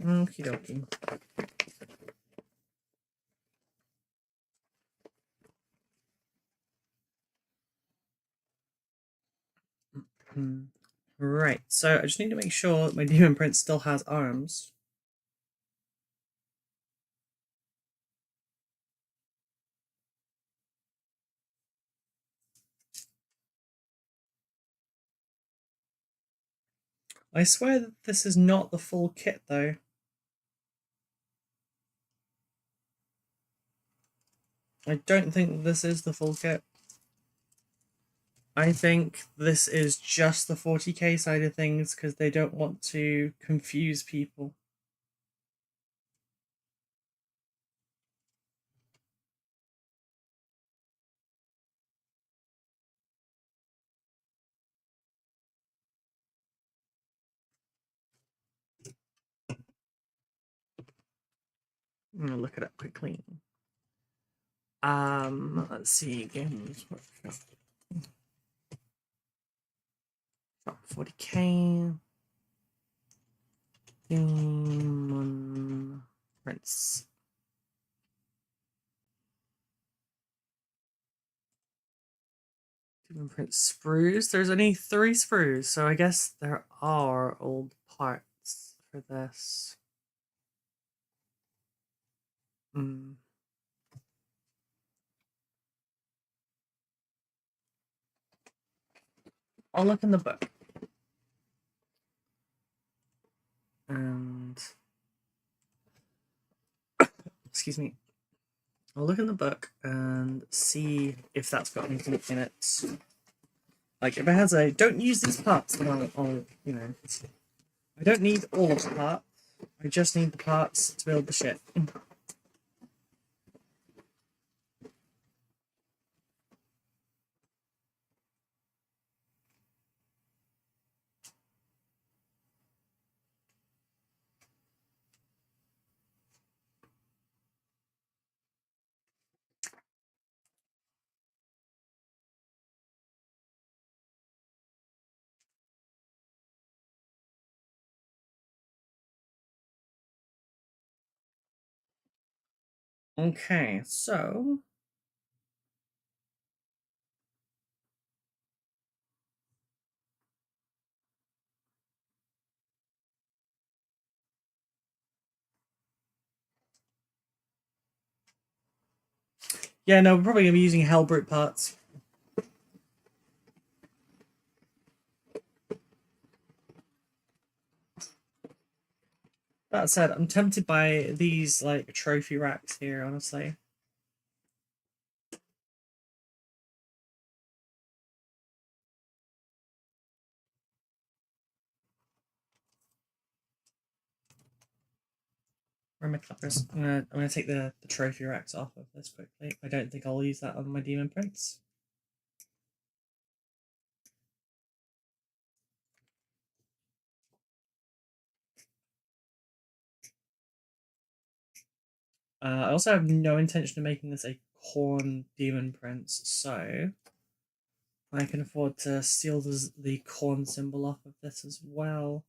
Okie dokie. Right, so I just need to make sure that my Demon Prince still has arms. I swear that this is not the full kit, though. I don't think this is the full kit. I think this is just the 40k side of things because they don't want to confuse people. I'm gonna look it up quickly. Let's see, games workshop. 40k. Demon Prince. Demon Prince sprues. There's only 3 sprues, so I guess there are old parts for this. I'll look in the book. And excuse me. I'll look in the book and see if that's got anything in it. Like, if it has a don't use these parts, then I'll you know. I don't need all of the parts. I just need the parts to build the shit. Okay, so yeah, no, we're probably gonna be using Hellbrute parts. That said, I'm tempted by these like trophy racks here, honestly. Where are my clippers? I'm gonna take the trophy racks off of this quickly. I don't think I'll use that on my demon prints. I also have no intention of making this a Khorne demon prince, so I can afford to steal the Khorne symbol off of this as well.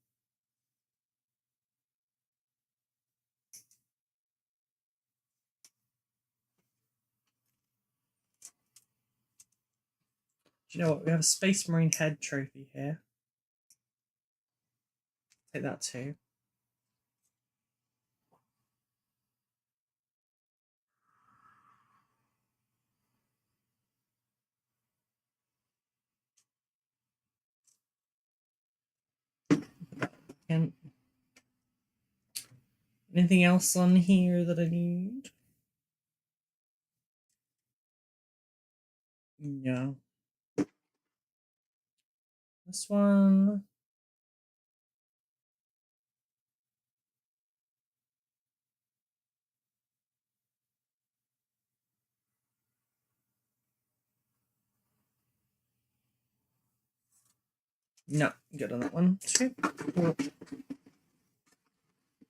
Do you know what? We have a Space Marine head trophy here. Take that too. And anything else on here that I need? No. This one. No, good on that one too.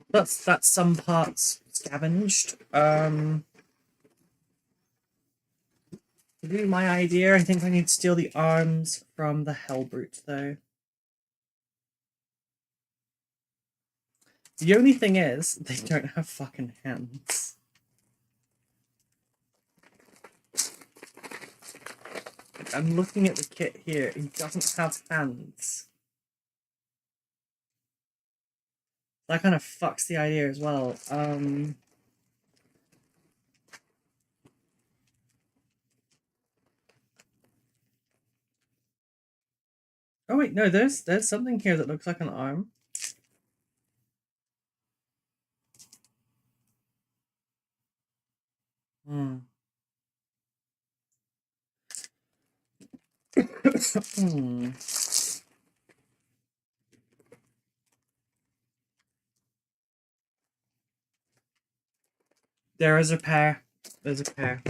That's some parts scavenged. To do my idea, I think I need to steal the arms from the Hellbrute, though. The only thing is, they don't have fucking hands. I'm looking at the kit here, it doesn't have hands. That kind of fucks the idea as well. Oh wait, no, there's something here that looks like an arm. Hmm. Hmm. There is a pair. There's a pair.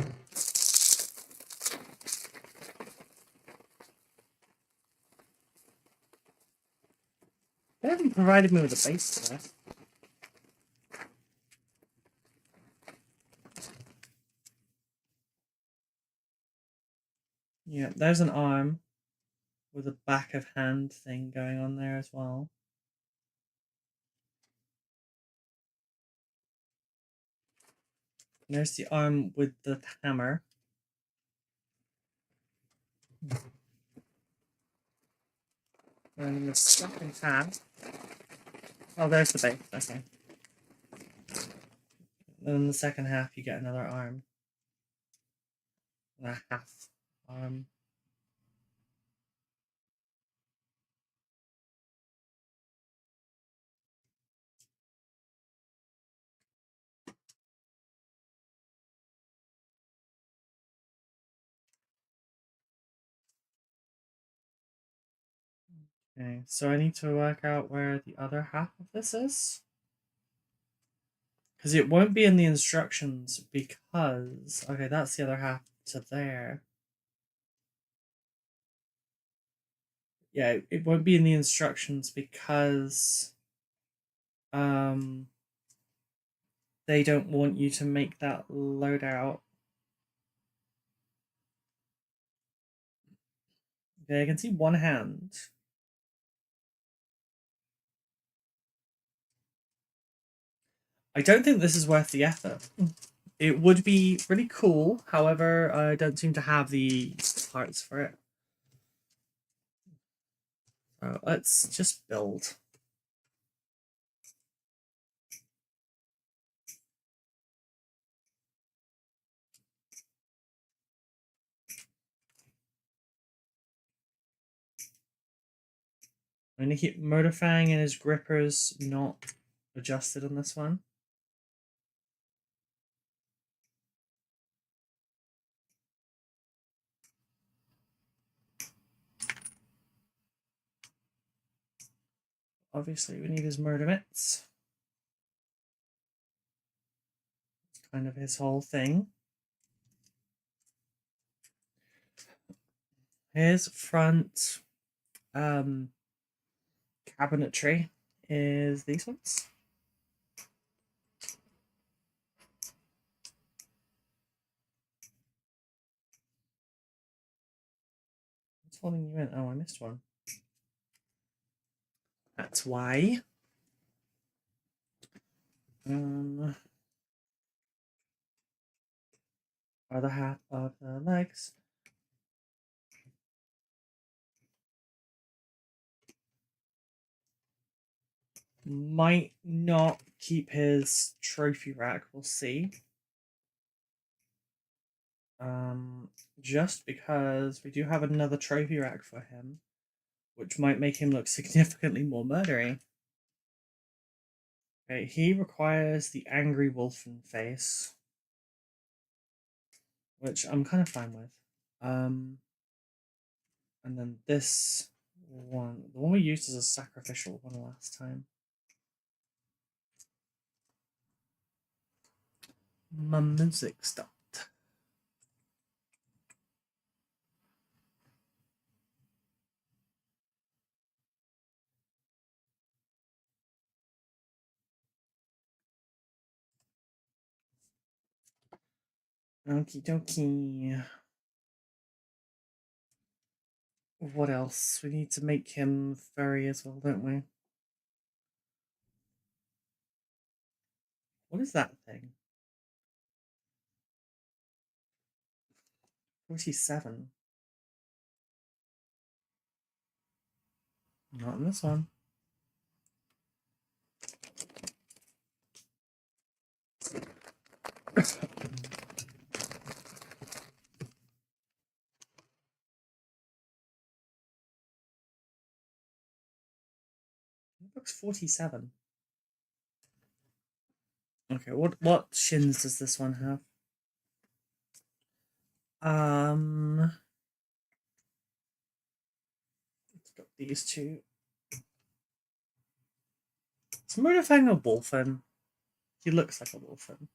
They haven't provided me with a base for that. Yeah, there's an arm with a back of hand thing going on there as well. And there's the arm with the hammer. And the second half. Oh, there's the base. Okay. And in the second half, you get another arm. And a half arm. Okay, so I need to work out where the other half of this is. Because it won't be in the instructions because... Okay, that's the other half to there. Yeah, it won't be in the instructions because... They don't want you to make that loadout. Okay, I can see one hand. I don't think this is worth the effort. It would be really cool. However, I don't seem to have the parts for it. So let's just build. I'm going to keep Murderfang and his grippers not adjusted on this one. Obviously, we need his murder mitts. It's kind of his whole thing. His front cabinetry is these ones. What's holding you in? Oh, I missed one. That's why. Other half of the legs. Might not keep his trophy rack, we'll see. Just because we do have another trophy rack for him, which might make him look significantly more murdery. Okay, he requires the angry wolfen face, which I'm kind of fine with. And then this one, the one we used as a sacrificial one last time. My music stopped. Okie dokie. What else? We need to make him furry as well, don't we? What is that thing? 47. Not in this one. It looks 47. Okay, what shins does this one have? Let's got these two. Is Murderfang a wolfen? He looks like a wolfen.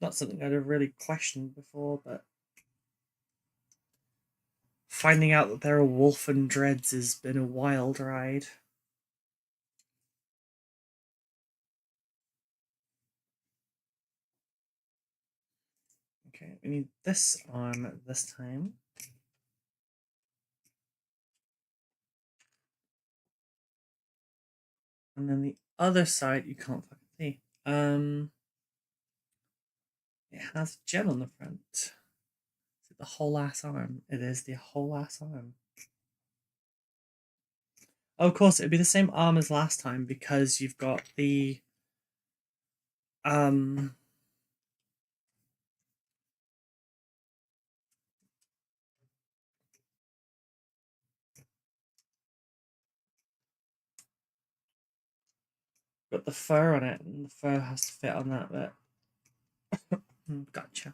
Not something I'd have really questioned before, but finding out that there are wolfen dreads has been a wild ride. Okay, we need this arm this time. And then the other side you can't fucking see. It has gem on the front. Is it the whole ass arm? It is the whole ass arm. Oh, of course, it'd be the same arm as last time because you've got the got the fur on it, and the fur has to fit on that bit. Gotcha.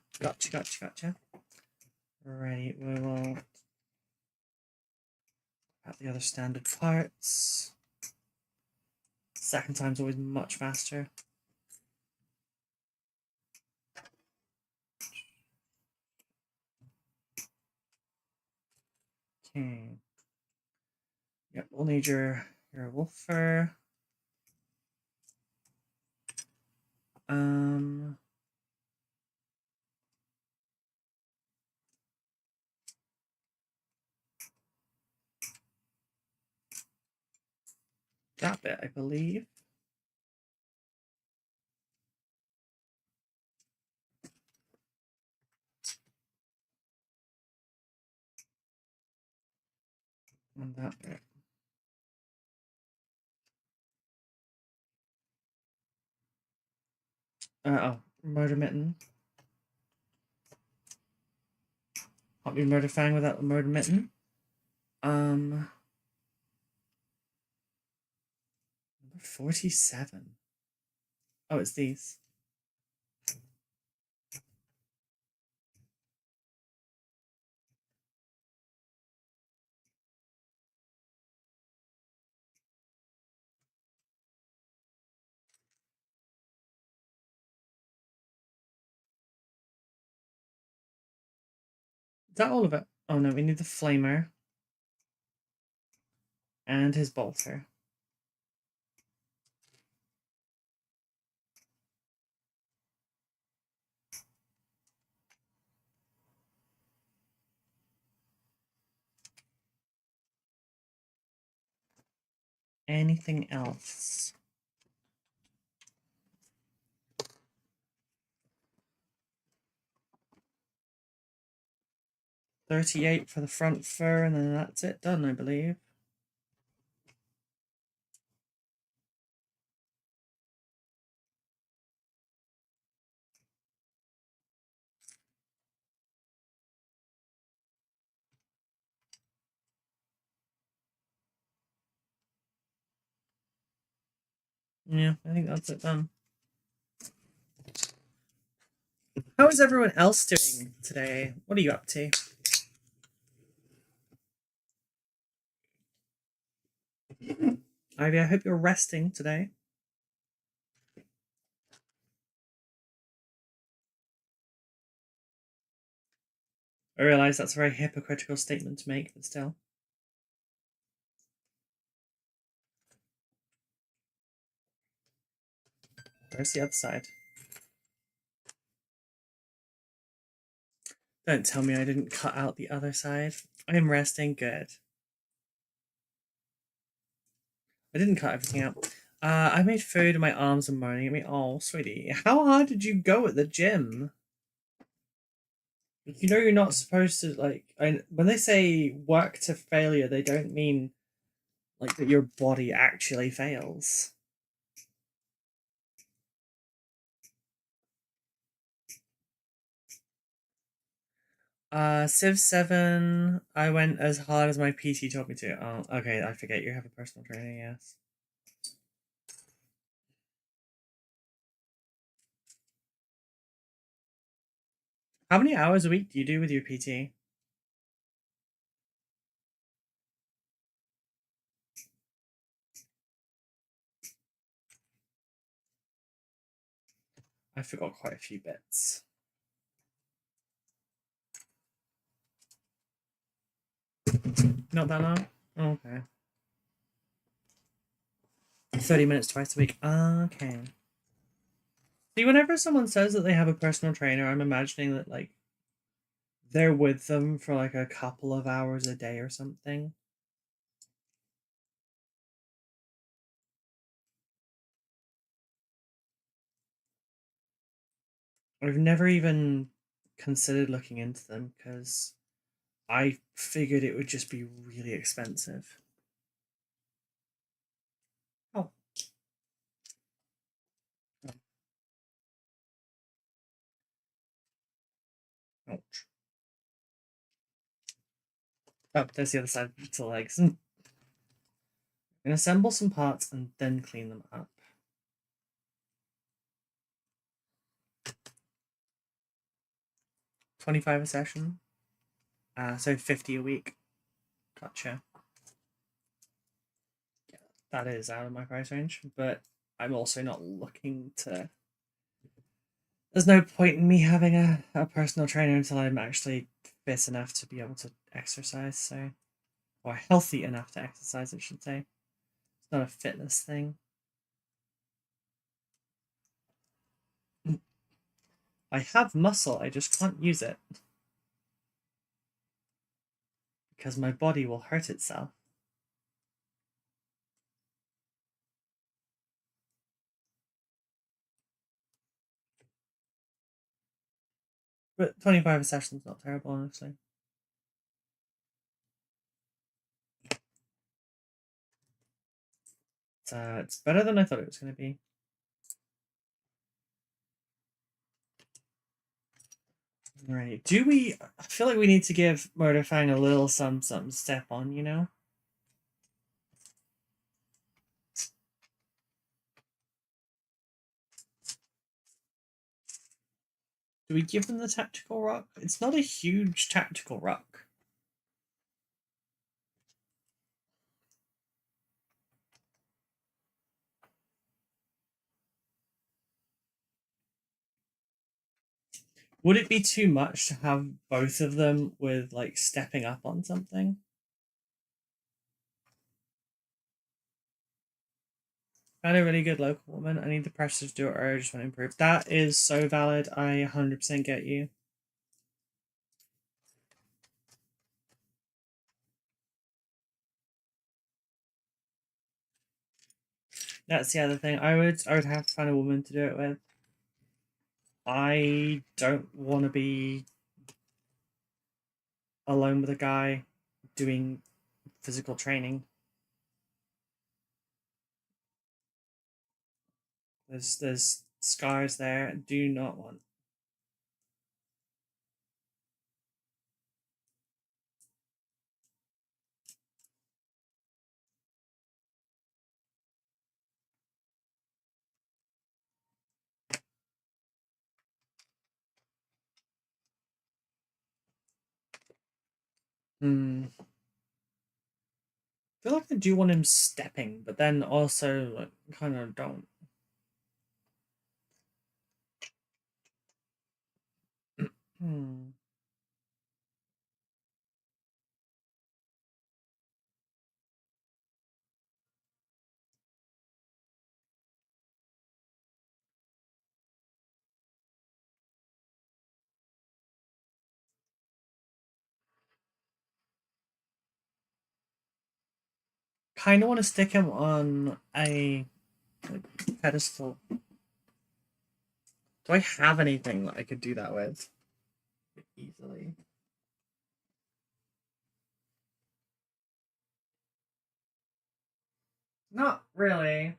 Right, we will add the other standard parts. Second time's always much faster. Okay. Yep, we'll need your wolf fur. That bit, I believe. on that bit. Murder mitten. Can't be murder fang without the murder mitten. Number 47. Oh, it's these. Is that all of it? Oh no, we need the flamer. And his bolter. Anything else? $38 for the front fur, and then that's it done, I believe. Yeah, I think that's it done. How is everyone else doing today? What are you up to? Ivy, I hope you're resting today. I realise that's a very hypocritical statement to make, but still. Where's the other side? Don't tell me I didn't cut out the other side. I'm resting. Good. I didn't cut everything out. I made food and my arms are moaning at me. Oh, sweetie. How hard did you go at the gym? You know you're not supposed to, like... when they say work to failure, they don't mean, like, that your body actually fails. Civ 7, I went as hard as my PT told me to. Oh, okay, I forget you have a personal trainer, yes. How many hours a week do you do with your PT? I forgot quite a few bits. Not that long? Okay. 30 minutes twice a week. Okay. See, whenever someone says that they have a personal trainer, I'm imagining that, like, they're with them for, like, a couple of hours a day or something. I've never even considered looking into them because I figured it would just be really expensive. Oh. Ouch. Oh, there's the other side to the legs. I'm gonna assemble some parts and then clean them up. $25 a session. So 50 a week. Gotcha. Yeah, that is out of my price range, but I'm also not looking to... There's no point in me having a personal trainer until I'm actually fit enough to be able to exercise, so... Or healthy enough to exercise, I should say. It's not a fitness thing. I have muscle, I just can't use it. Because my body will hurt itself. But 25 a session's not terrible, honestly. it's better than I thought it was going to be. Right. Do we... I feel like we need to give Murderfang a little some step on, you know? Do we give them the tactical rock? It's not a huge tactical rock. Would it be too much to have both of them with, like, stepping up on something? Found a really good local woman. I need the pressure to do it, or I just want to improve. That is so valid. I 100% get you. That's the other thing. I would have to find a woman to do it with. I don't want to be alone with a guy doing physical training. There's scars there I do not want. I feel like I do want him stepping, but then also like, kind of don't. Kind of want to stick him on a pedestal. Do I have anything that I could do that with easily? Not really.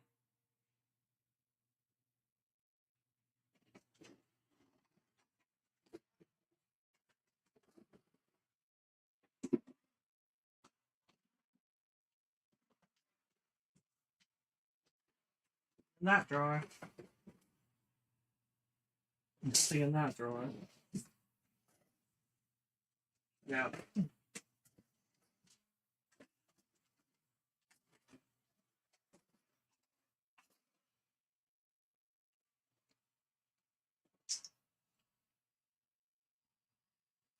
In that drawer. Nothing in that drawer. Yeah.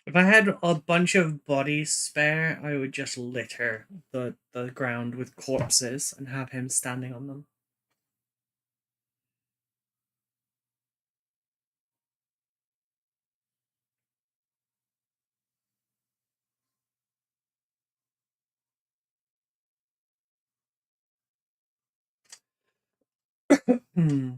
If I had a bunch of bodies spare, I would just litter the ground with corpses and have him standing on them. Hmm.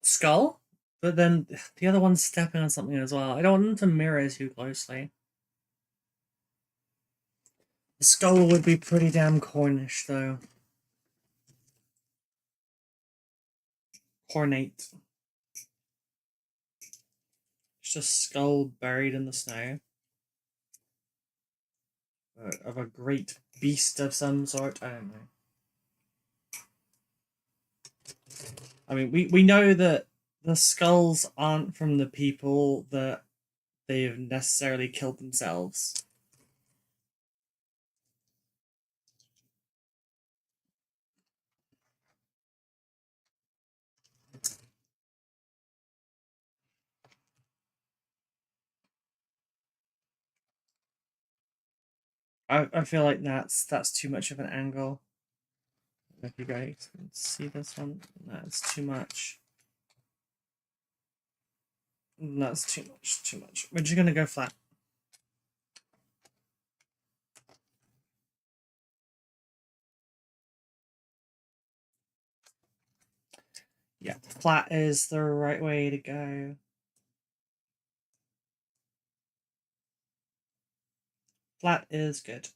Skull? But then the other one's stepping on something as well. I don't want them to mirror too closely. The skull would be pretty damn Cornish, though. Cornate. Just a skull buried in the snow. Of a great beast of some sort. I don't know. I mean, we know that the skulls aren't from the people that they've necessarily killed themselves. I feel like that's too much of an angle. If you guys can see this one, that's too much. That's too much, too much. We're just gonna go flat. Yeah, flat is the right way to go. Flat is good.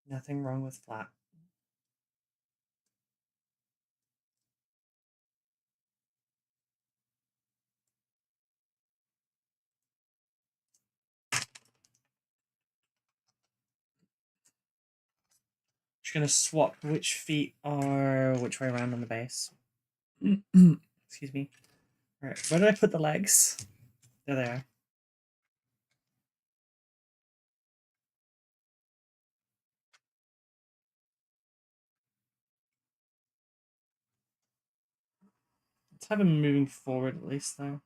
Nothing wrong with flat. Just gonna swap which feet are which way around on the base. Excuse me. Alright, where did I put the legs? There they are. Let's have him moving forward at least though.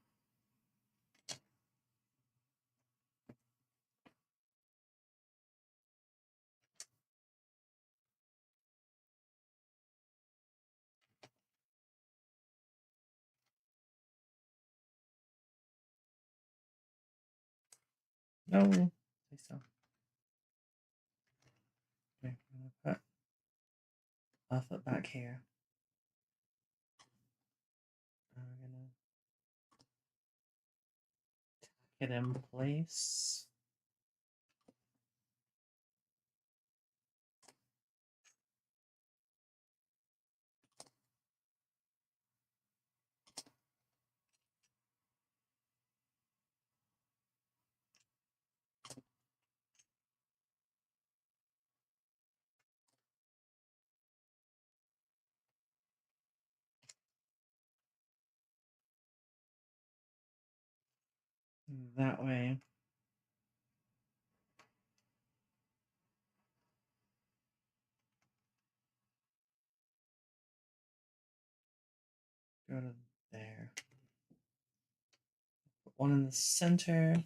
No, stay still. Okay, I'm gonna put our foot back here. And we're gonna tack it in place. That way. Go to there. Put one in the center.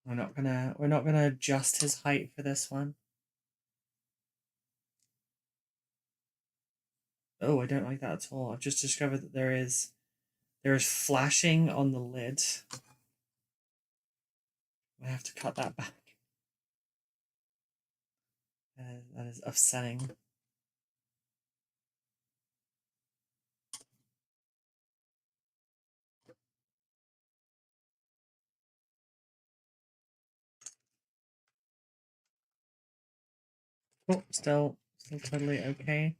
We're not gonna adjust his height for this one. Oh, I don't like that at all. I've just discovered that there is flashing on the lid. I have to cut that back. That is upsetting. Oh, still totally okay.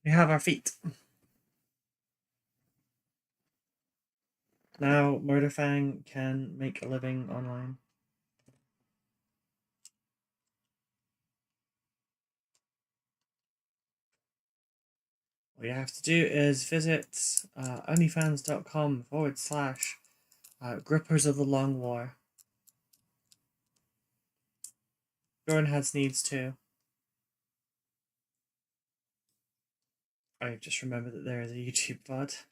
We have our feet. Now Murderfang can make a living online. All you have to do is visit onlyfans.com/Grippers of the Long War. Jordan has needs too. I just remembered that there is a YouTube VOD.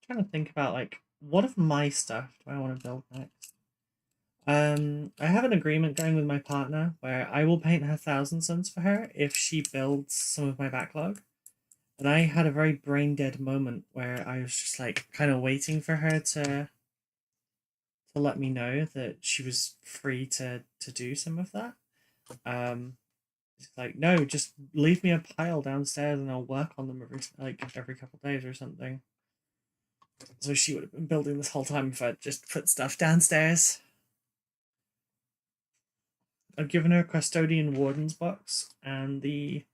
trying to think about like what of my stuff do I want to build next. I have an agreement going with my partner where I will paint her Thousand Suns for her if she builds some of my backlog. And I had a very brain dead moment where I was just like kind of waiting for her to let me know that she was free to do some of that. It's like, no, just leave me a pile downstairs and I'll work on them every couple days or something. So she would have been building this whole time if I'd just put stuff downstairs. I've given her a Custodian Warden's box and the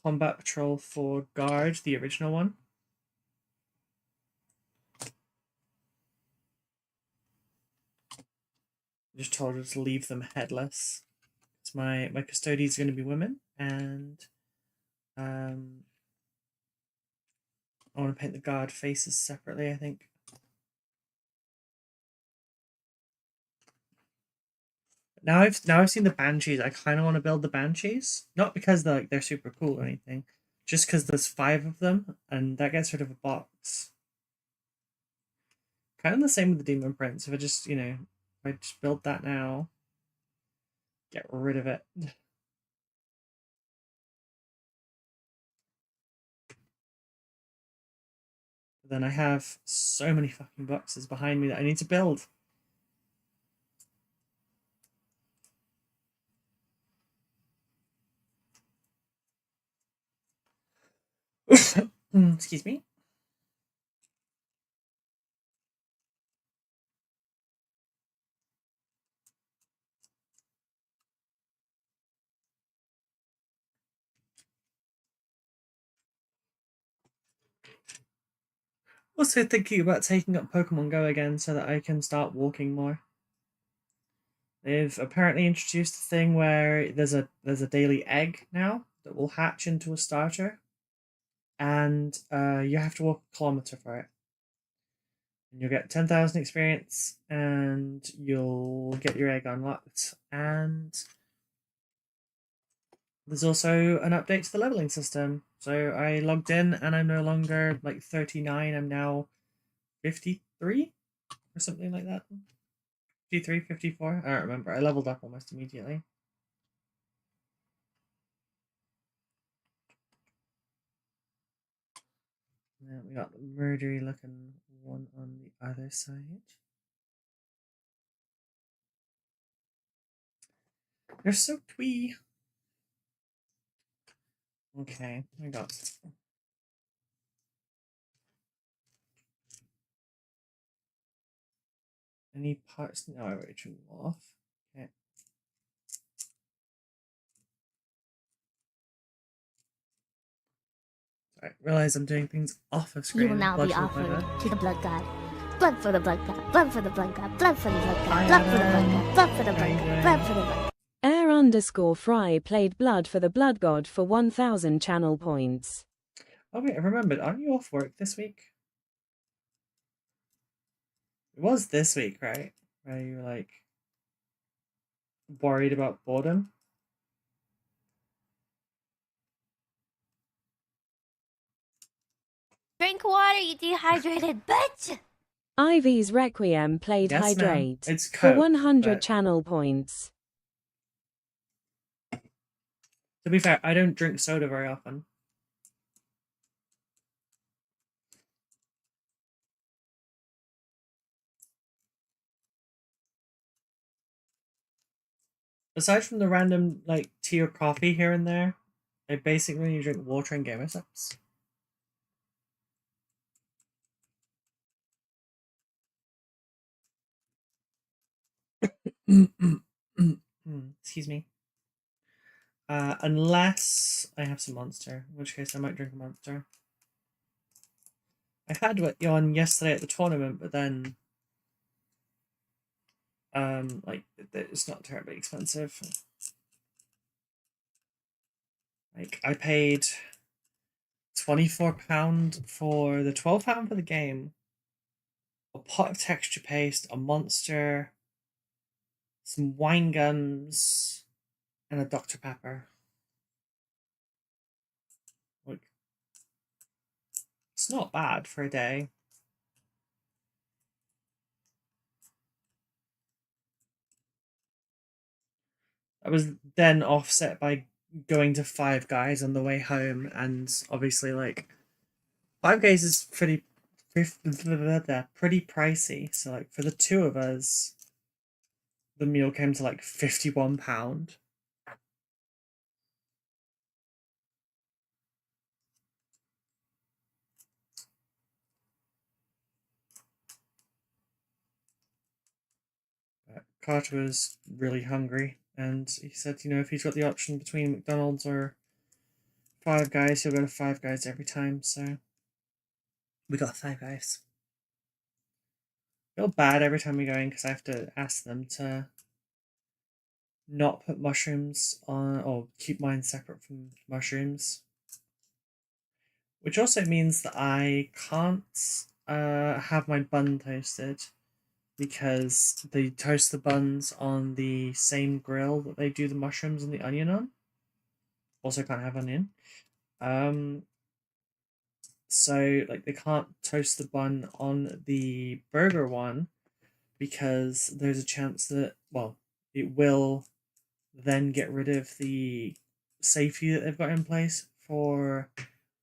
Combat Patrol for Guard, the original one. I just told her to leave them headless. Because my custodians are going to be women, and I want to paint the guard faces separately, I think. Now I've seen the Banshees. I kind of want to build the Banshees, not because they're super cool or anything, just because there's 5 of them, and that gets rid of a box. Kind of the same with the Demon Prince. If I just build that now, get rid of it. Then I have so many fucking boxes behind me that I need to build. Excuse me. Also thinking about taking up Pokemon Go again so that I can start walking more. They've apparently introduced a thing where there's a daily egg now that will hatch into a starter, and you have to walk a kilometer for it. And you'll get 10,000 experience, and you'll get your egg unlocked. And there's also an update to the leveling system. So I logged in, and I'm no longer like 39. I'm now 53 or something like that. 53, 54. I don't remember. I leveled up almost immediately. And then we got the murdery looking one on the other side. They're so twee. Okay, I got any parts. No, I already trimmed them off. Okay. Sorry, realize I'm doing things off of screen. You will now be Blood for offered blood. to the blood god. Blood for the blood god. Blood for the blood god. Blood for the blood god. Blood for the blood god. Blood for the blood god. Blood for the blood. Air_Fry played Blood for the Blood God for 1,000 channel points. Oh wait, I remembered. Aren't you off work this week? It was this week, right? Where you were like worried about boredom. Drink water, you dehydrated bitch! Ivy's Requiem played Yes, ma'am. Hydrate It's for Coke, 100 but- channel points. To be fair, I don't drink soda very often. Aside from the random like tea or coffee here and there, I basically only drink water and gamer subs. Excuse me. Unless I have some Monster, in which case I might drink a Monster. I had one yesterday at the tournament, but then like it's not terribly expensive. Like I paid £24 for the £12 for the game, a pot of texture paste, a Monster, some wine gums, and a Dr. Pepper. Like, it's not bad for a day. That was then offset by going to Five Guys on the way home, and obviously, like, Five Guys is pretty pricey. So, like, for the two of us, the meal came to like £51. Carter was really hungry, and he said, you know, if he's got the option between McDonald's or Five Guys, he'll go to Five Guys every time. So we got Five Guys. I feel bad every time we go in because I have to ask them to not put mushrooms on, or keep mine separate from mushrooms, which also means that I can't have my bun toasted, because they toast the buns on the same grill that they do the mushrooms and the onion on. Also can't have onion. So like they can't toast the bun on the burger one because there's a chance that, well, it will then get rid of the safety that they've got in place for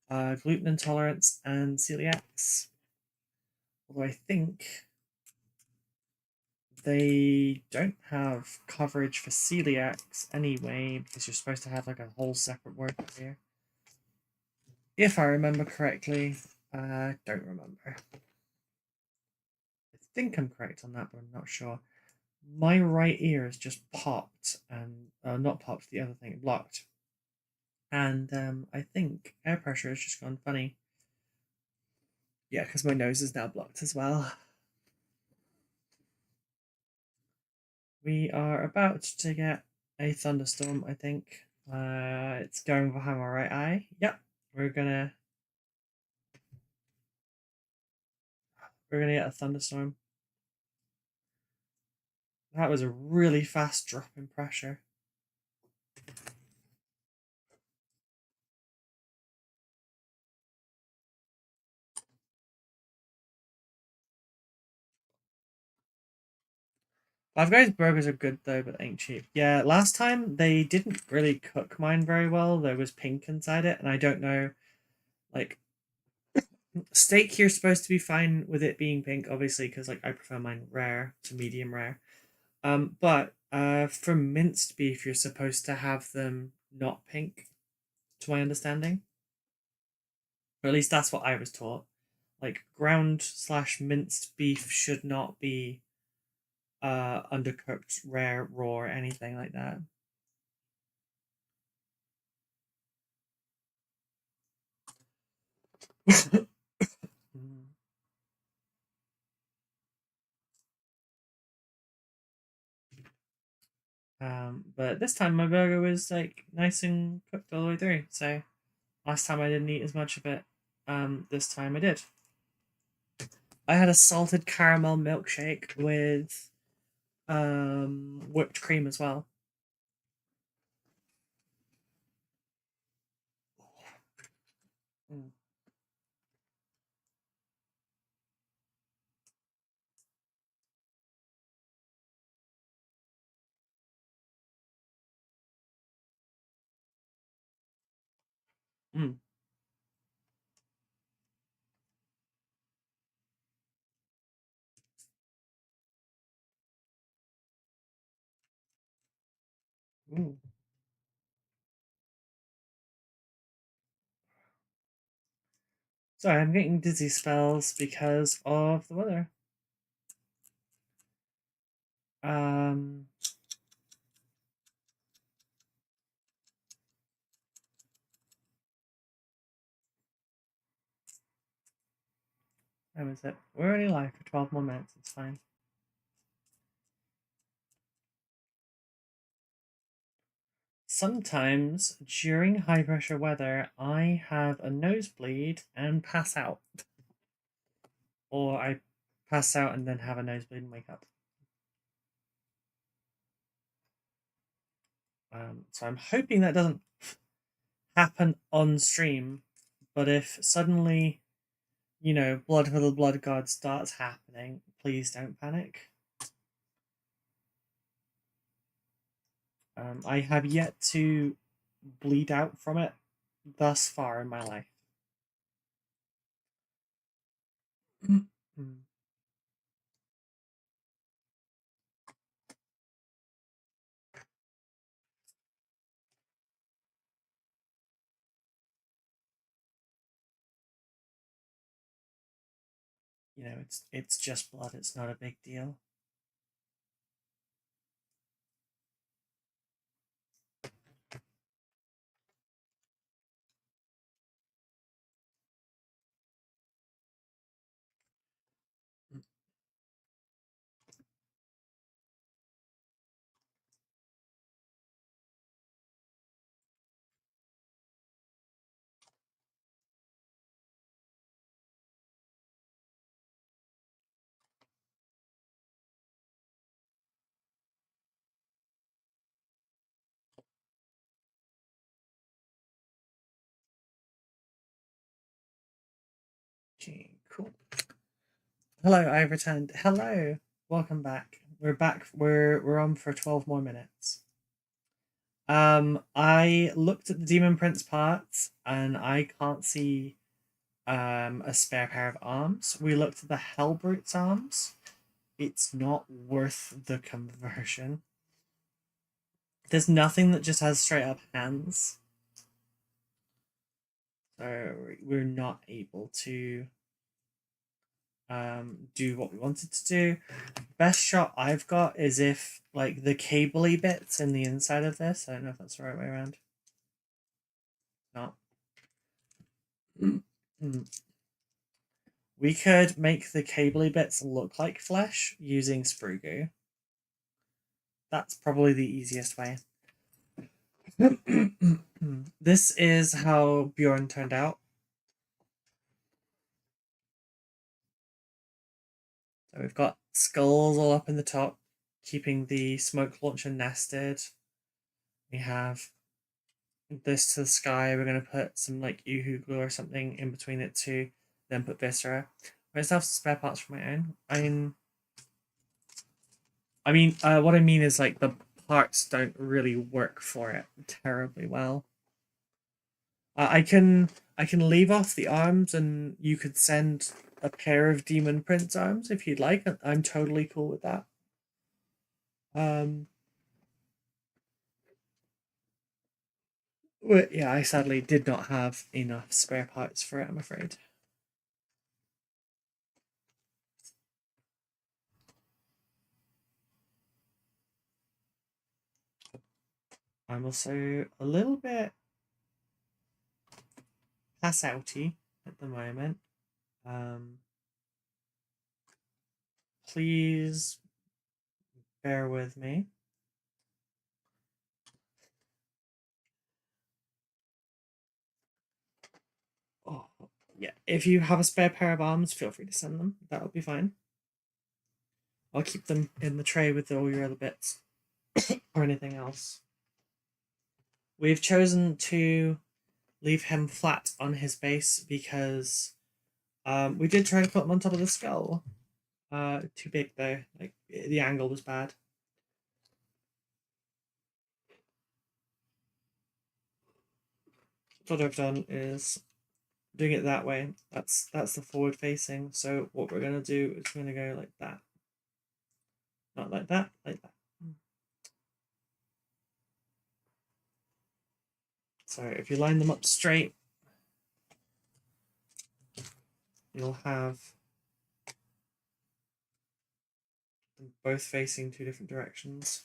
gluten intolerance and celiacs. Although I think they don't have coverage for celiacs anyway, because you're supposed to have like a whole separate word here. If I remember correctly, I don't remember. I think I'm correct on that, but I'm not sure. My right ear is just popped, and not popped, the other thing, blocked. And I think air pressure has just gone funny. Yeah, because my nose is now blocked as well. We are about to get a thunderstorm, I think. It's going behind my right eye. Yep, we're gonna get a thunderstorm. That was a really fast drop in pressure. Five Guys burgers are good though, but ain't cheap. Yeah, last time they didn't really cook mine very well. There was pink inside it, and I don't know, like, steak here's supposed to be fine with it being pink, obviously, because like I prefer mine rare to medium rare. But for minced beef, you're supposed to have them not pink, to my understanding. Or at least that's what I was taught. Like ground / minced beef should not be undercooked, rare, raw, or anything like that. But this time my burger was like nice and cooked all the way through. So last time I didn't eat as much of it. This time I did. I had a salted caramel milkshake with whipped cream as well. Mm. Mm. Ooh. Sorry, I'm getting dizzy spells because of the weather. Um, how is it? We're only live for 12 more minutes. It's fine. Sometimes during high pressure weather, I have a nosebleed and pass out. Or I pass out and then have a nosebleed and wake up. So I'm hoping that doesn't happen on stream, but if suddenly, you know, Blood for the Blood God starts happening, please don't panic. I have yet to bleed out from it thus far in my life. You know, it's just blood. It's not a big deal. Okay, cool. Hello, I've returned. Hello, welcome back. We're back. We're on for 12 more minutes. I looked at the Demon Prince parts and I can't see a spare pair of arms. We looked at the Hellbrute's arms. It's not worth the conversion. There's nothing that just has straight up hands. So we're not able to do what we wanted to do. Best shot I've got is if like the cabley bits in the inside of this. I don't know if that's the right way around. Not. We could make the cabley bits look like flesh using Spruegoo. That's probably the easiest way. This is how Bjorn turned out. So we've got skulls all up in the top, keeping the smoke launcher nested. We have this to the sky. We're going to put some like Uhu glue or something in between it too, then put Viscera. I just have some spare parts for my own. What I mean is like the parts don't really work for it terribly well. I can leave off the arms and you could send a pair of Demon Prince arms if you'd like. I'm totally cool with that. Well, yeah, I sadly did not have enough spare parts for it, I'm afraid. I'm also a little bit pass outy at the moment. Please bear with me. Oh, yeah. If you have a spare pair of arms, feel free to send them. That would be fine. I'll keep them in the tray with all your other bits or anything else. We've chosen to leave him flat on his base because we did try to put him on top of the skull. Too big though. Like the angle was bad. What I've done is doing it that way. That's the forward facing. So what we're gonna do is we're gonna go like that. Not like that, like that. So if you line them up straight, you'll have them both facing two different directions.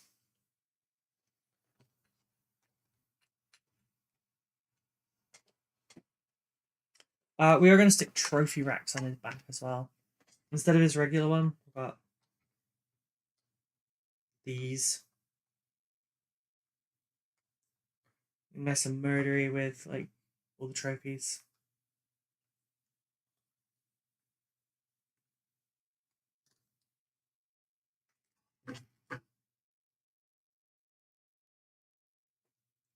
We are going to stick trophy racks on his back as well. Instead of his regular one, we've got these. Nice and murdery with like all the trophies.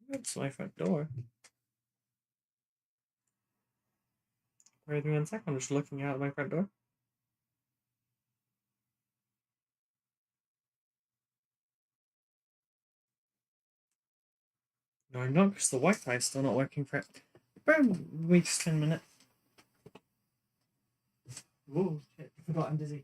That's my front door. Wait me 1 second, I'm just looking out of my front door. No, I'm not, because the Wi-Fi is still not working for it. Bear with me just a minute. Whoa, shit, I forgot I'm dizzy.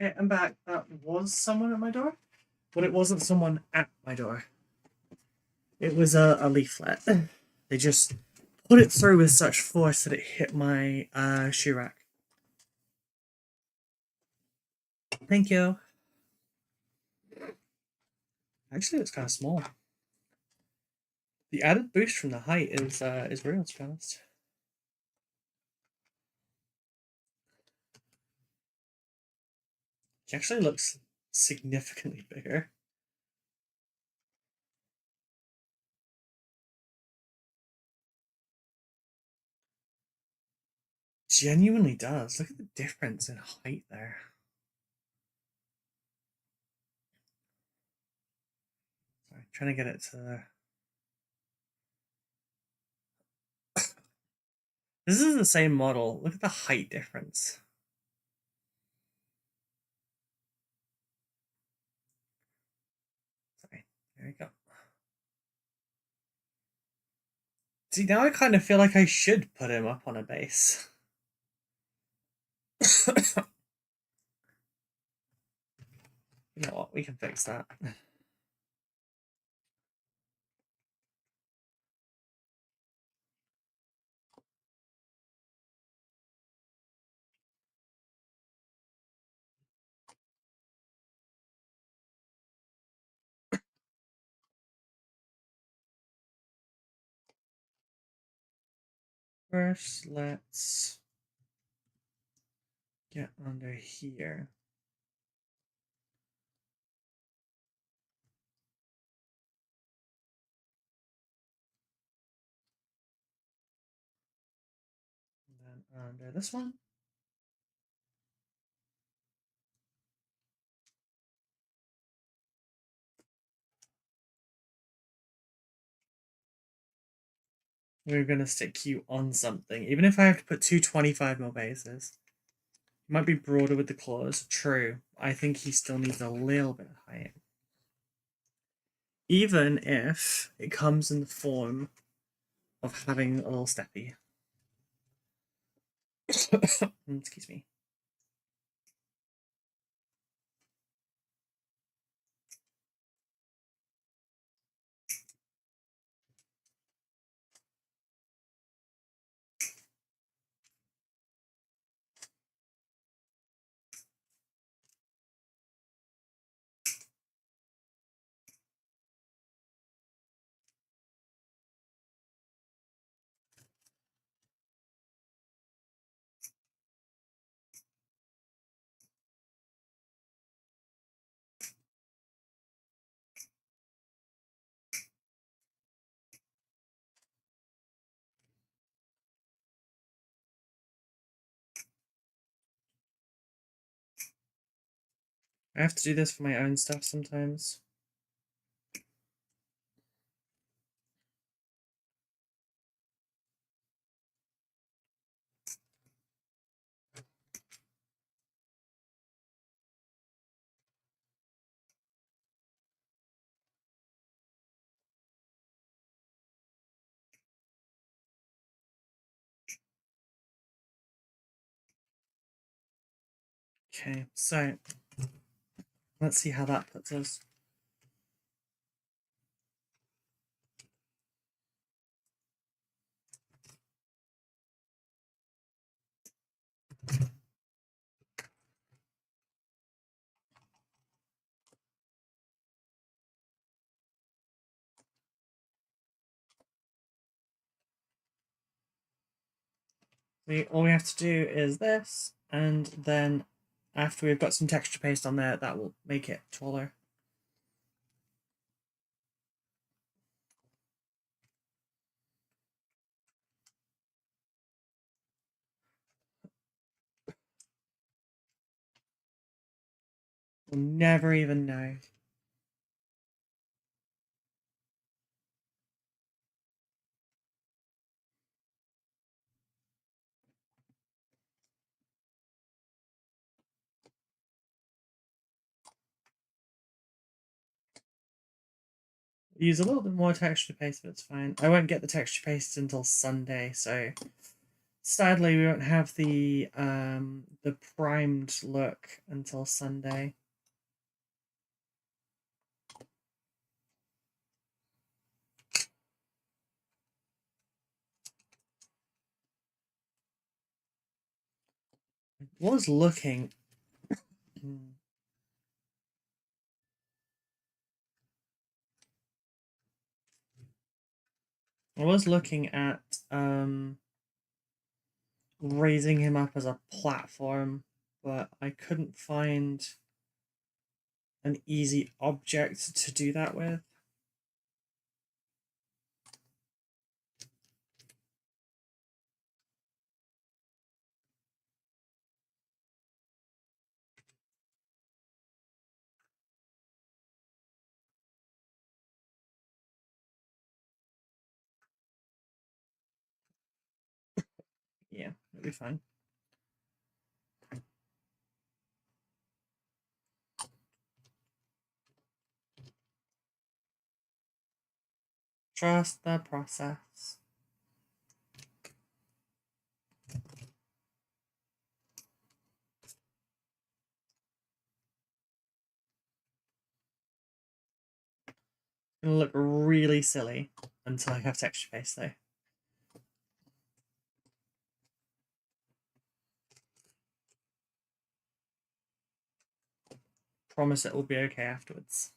Okay, I'm back. That was someone at my door, but it wasn't someone at my door. It was a leaflet. They just put it through with such force that it hit my shoe rack. Thank you. Actually, it's kind of small. The added boost from the height is real, to be honest. It actually looks significantly bigger. Genuinely does. Look at the difference in height there. Sorry, trying to get it to there. This is the same model. Look at the height difference. Sorry, there we go. See, now I kind of feel like I should put him up on a base. You know what? We can fix that. First, let's get under here. And then under this one. We're gonna stick you on something, even if I have to put 225 mil bases. Might be broader with the claws. True. I think he still needs a little bit of height. Even if it comes in the form of having a little steppy. Excuse me. I have to do this for my own stuff sometimes. Okay, so let's see how that puts us. All we have to do is this, and then after we've got some texture paste on there, that will make it taller. We'll never even know. Use a little bit more texture paste, but it's fine. I won't get the texture paste until Sunday, so sadly we won't have the primed look until Sunday. I was looking. I was looking at raising him up as a platform, but I couldn't find an easy object to do that with. Yeah, it'll be fine. Trust the process. It's gonna look really silly until I have texture paste though. Promise it will be okay afterwards.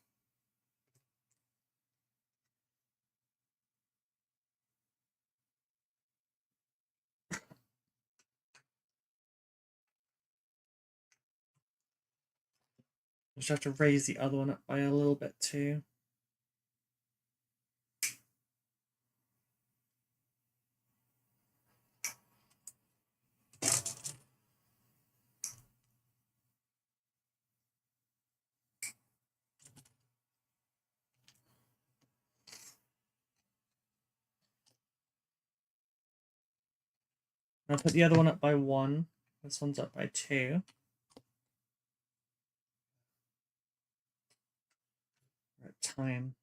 Just have to raise the other one up by a little bit too. I'll put the other one up by 1. This one's up by 2. We're at time.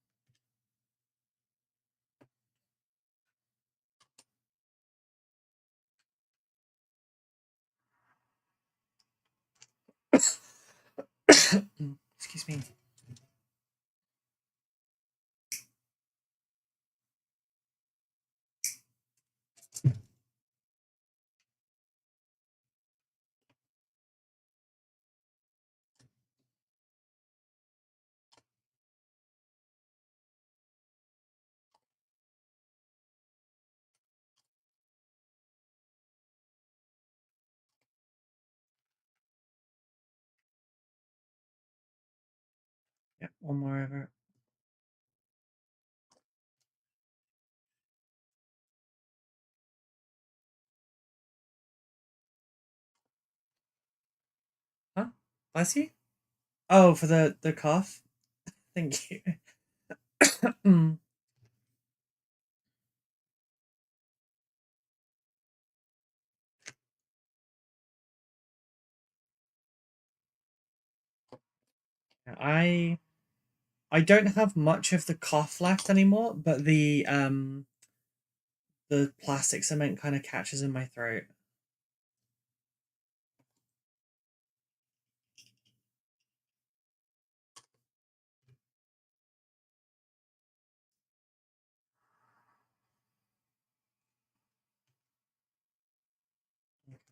Excuse me. Yeah, one more over. Huh? Bless you? Oh, for the cough? Thank you. I don't have much of the cough left anymore, but the plastic cement kind of catches in my throat.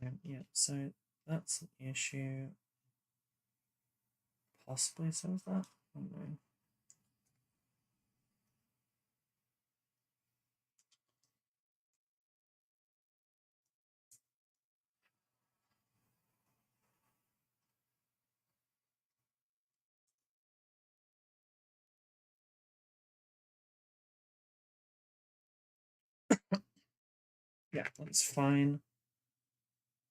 Okay, yeah, so that's an issue. Possibly so is that? I don't know. Yeah, that's fine.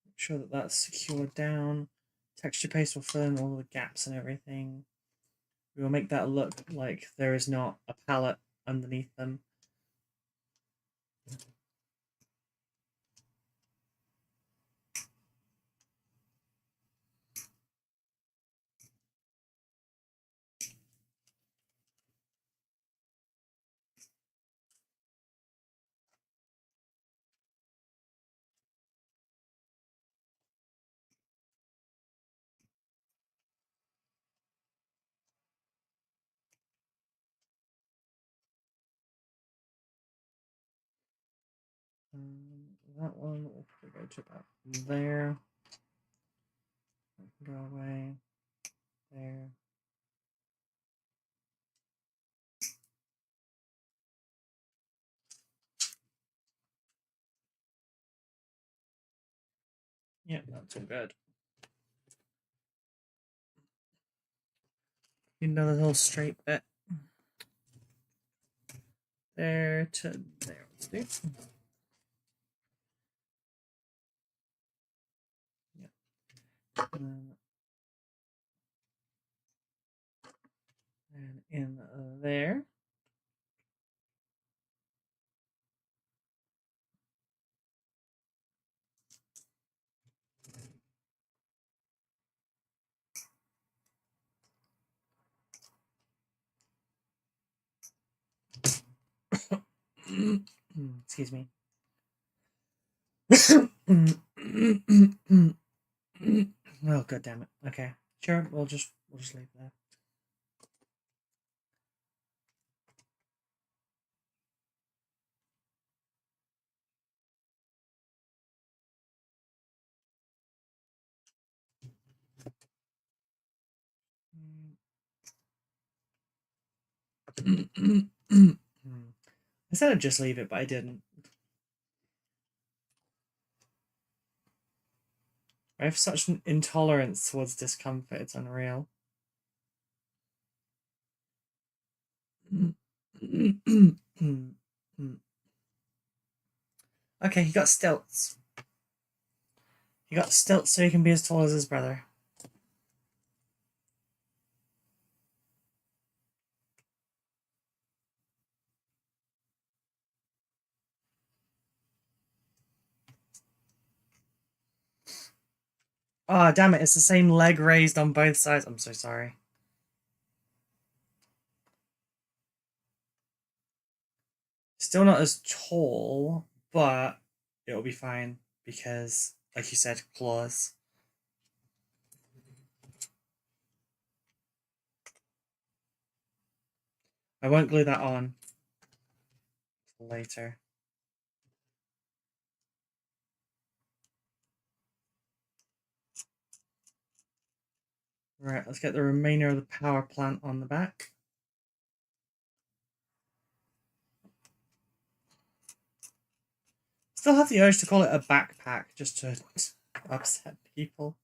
Make sure that that's secured down. Texture paste will fill in all the gaps and everything. We will make that look like there is not a palette underneath them. That one will probably go to about there. Go away. There. Yeah, that's all good. Another little straight bit. There to there. Let's do. Yeah. And in there. Excuse me. Oh, god damn it. Okay. Sure, we'll just leave that. I said I'd just leave it, but I didn't. I have such an intolerance towards discomfort, it's unreal. Okay, he got stilts. He got stilts so he can be as tall as his brother. Ah, oh, damn it, it's the same leg raised on both sides. I'm so sorry. Still not as tall, but it'll be fine because, like you said, claws. I won't glue that on later. Right, let's get the remainder of the power plant on the back. Still have the urge to call it a backpack just to upset people.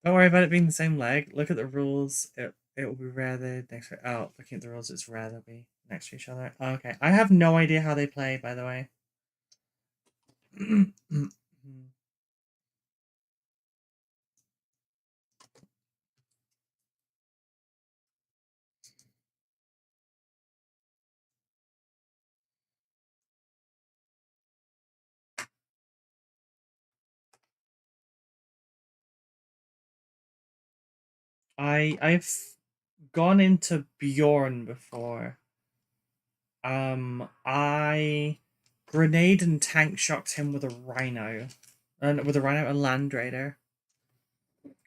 Don't worry about it being the same leg. Look at the rules. It will be rather next to looking at the rules, it's rather be next to each other. Okay. I have no idea how they play, by the way. I've gone into Bjorn before. I grenade and tank shocked him with a rhino. And with a rhino and land raider.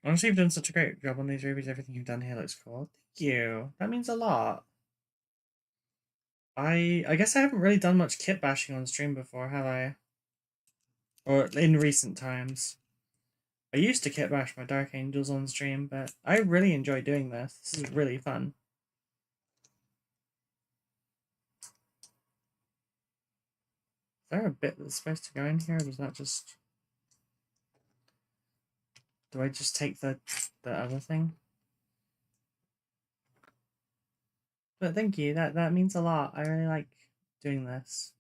Honestly, you've done such a great job on these rubies. Everything you've done here looks cool. Thank you. That means a lot. I guess I haven't really done much kit bashing on stream before, have I? Or in recent times. I used to kit bash my Dark Angels on stream, but I really enjoy doing this. This is really fun. Is there a bit that's supposed to go in here, or does that just... Do I just take the other thing? But thank you. That means a lot. I really like doing this.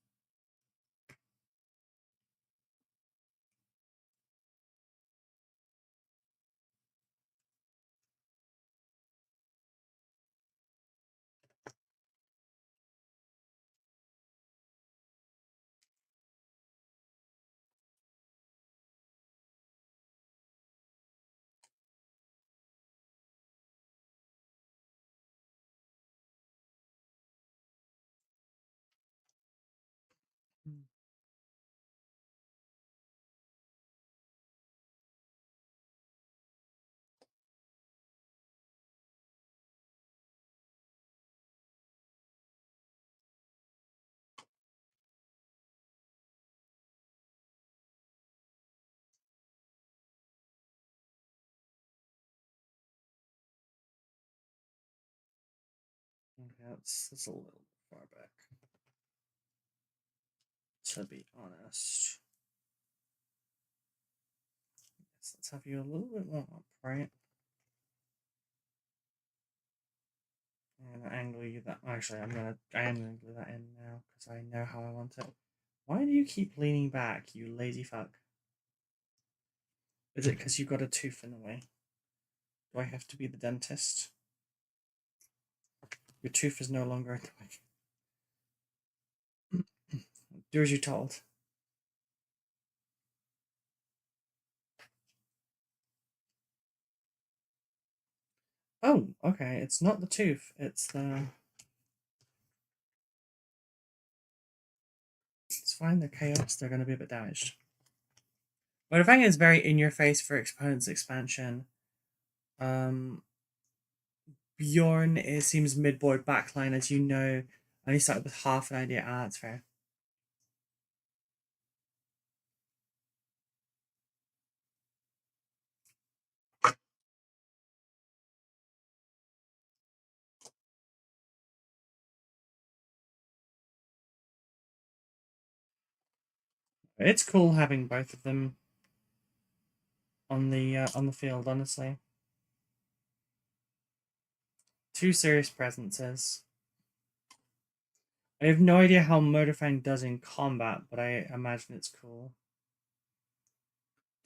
Okay, that's a little far back. To be honest. Yes, let's have you a little bit more upright. I'm gonna angle you that. Actually, I am gonna glue that in now because I know how I want it. Why do you keep leaning back, you lazy fuck? Is it because you got a tooth in the way? Do I have to be the dentist? Your tooth is no longer in the way. Do as you're told. Oh, okay. It's not the tooth. It's the. It's fine. They're chaos. They're going to be a bit damaged. But I think it's very in your face for Exponent's expansion. Bjorn seems mid-board backline, as you know. I only started with half an idea. Ah, that's fair. It's cool having both of them on the field, honestly. Two serious presences. I have no idea how Motorfang does in combat, but I imagine it's cool.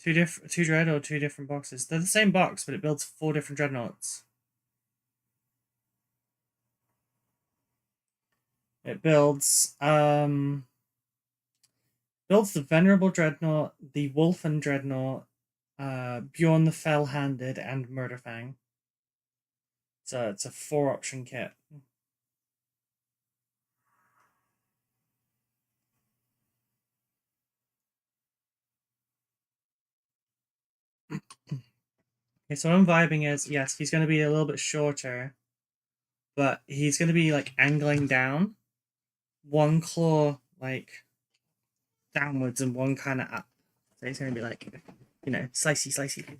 Two dread or two different boxes. They're the same box, but it builds 4 different dreadnoughts. It builds the Venerable Dreadnought, the Wolfen Dreadnought, Bjorn the Fell-Handed, and Murderfang. So it's a 4-option kit. Okay, so what I'm vibing is, yes, he's going to be a little bit shorter, but he's going to be, like, angling down. One claw, like, downwards and one kind of up. So he's going to be, like, you know, slicey.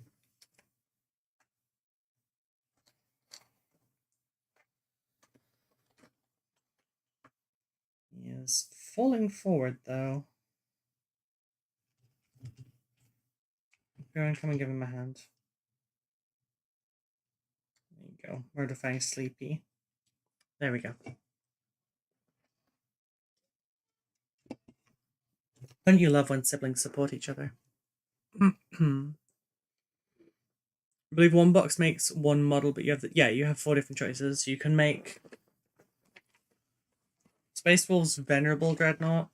He is falling forward, though. Go and come and give him a hand. There you go. Murderfang sleepy. There we go. Don't you love when siblings support each other? I believe one box makes one model, but you have 4 different choices. You can make Space Wolf's Venerable Dreadnought.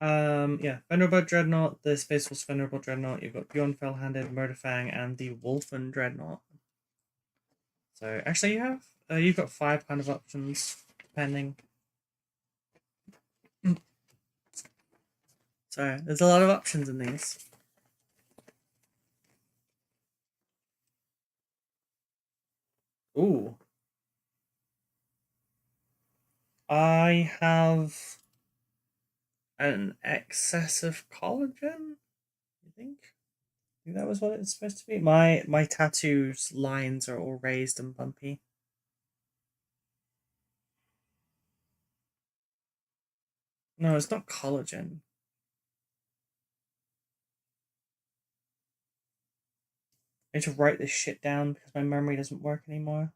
Venerable Dreadnought, the Space Wolf's Venerable Dreadnought. You've got Bjorn Fell-Handed, Murderfang, and the Wolfen Dreadnought. So actually, you've got 5 kind of options depending. So there's a lot of options in these. Ooh. I have an excess of collagen, I think that was what it's supposed to be. My tattoos lines are all raised and bumpy. No, it's not collagen. I need to write this shit down because my memory doesn't work anymore.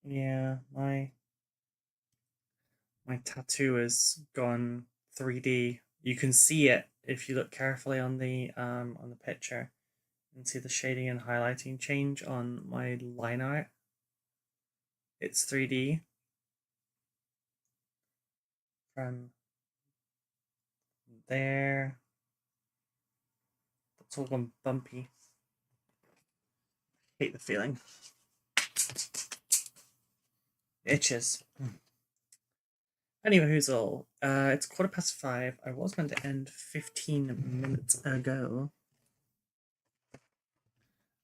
Yeah, my tattoo is gone 3D. You can see it if you look carefully on the picture and see the shading and highlighting change on my line art. It's 3D from there. It's all gone bumpy. Hate the feeling. Itches. Anyway, who's all? It's 5:15. I was meant to end 15 minutes ago.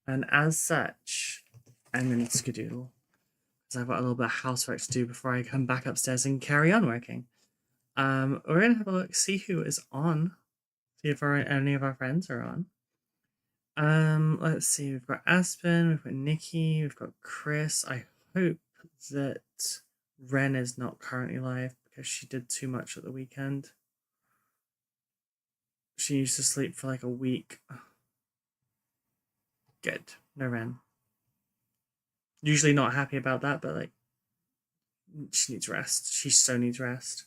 And as such, I'm going to skedoodle. Because I've got a little bit of housework to do before I come back upstairs and carry on working. We're going to have a look, see who is on. See if any of our friends are on. Let's see, we've got Aspen, we've got Nikki, we've got Chris. I hope that Ren is not currently live because she did too much at the weekend. She used to sleep for like a week. Good. No Ren. Usually not happy about that, but like, she needs rest. She so needs rest.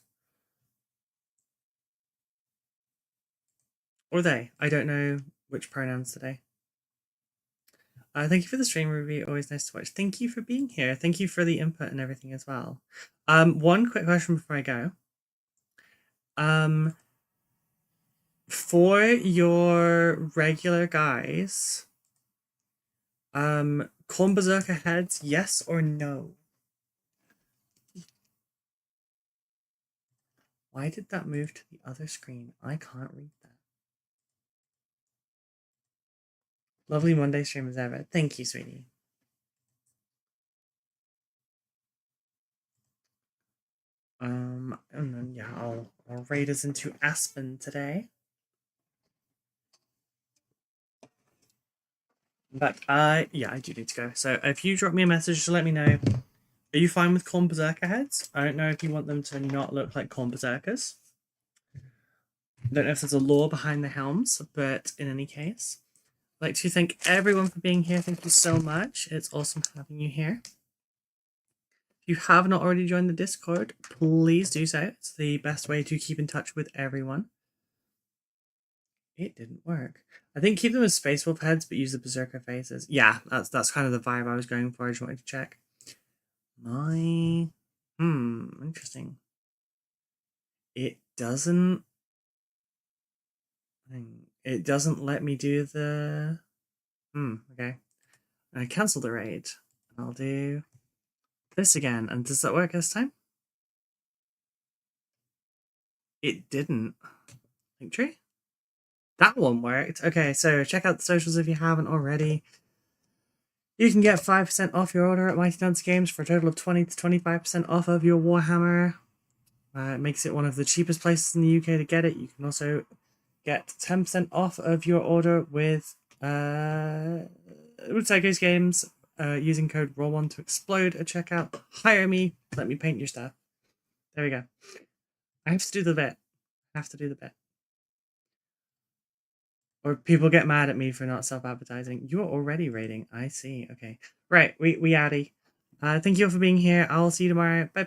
Or they. I don't know which pronouns today. Thank you for the stream review. Always nice to watch. Thank you for being here. Thank you for the input and everything as well. One quick question before I go. For your regular guys, Khorne Berserker heads, yes or no? Why did that move to the other screen? I can't read that. Lovely Monday stream as ever. Thank you, sweetie. And then yeah, I'll raid us into Aspen today. But yeah, I do need to go. So if you drop me a message to let me know, are you fine with Khorne Berserker heads? I don't know if you want them to not look like Khorne Berserkers. I don't know if there's a lore behind the helms, but in any case, I'd like to thank everyone for being here. Thank you so much. It's awesome having you here. If you have not already joined the Discord, please do so. It's the best way to keep in touch with everyone. It didn't work. I think keep them as Space Wolf heads, but use the Berserker faces. Yeah, that's kind of the vibe I was going for. I just wanted to check. Interesting. It doesn't let me do the... okay. I cancel the raid. I'll do this again. And does that work this time? It didn't. Linktree? That one worked. Okay, so check out the socials if you haven't already. You can get 5% off your order at Mighty Dunce Games for a total of 20 to 25% off of your Warhammer. It makes it one of the cheapest places in the UK to get it. You can also get 10% off of your order with Redgrass Games using code ROLL1 to explode at checkout. Hire me. Let me paint your stuff. There we go. I have to do the bit. Or people get mad at me for not self-advertising. You're already rating. I see. Okay. Right. We outie. Thank you all for being here. I'll see you tomorrow. Bye.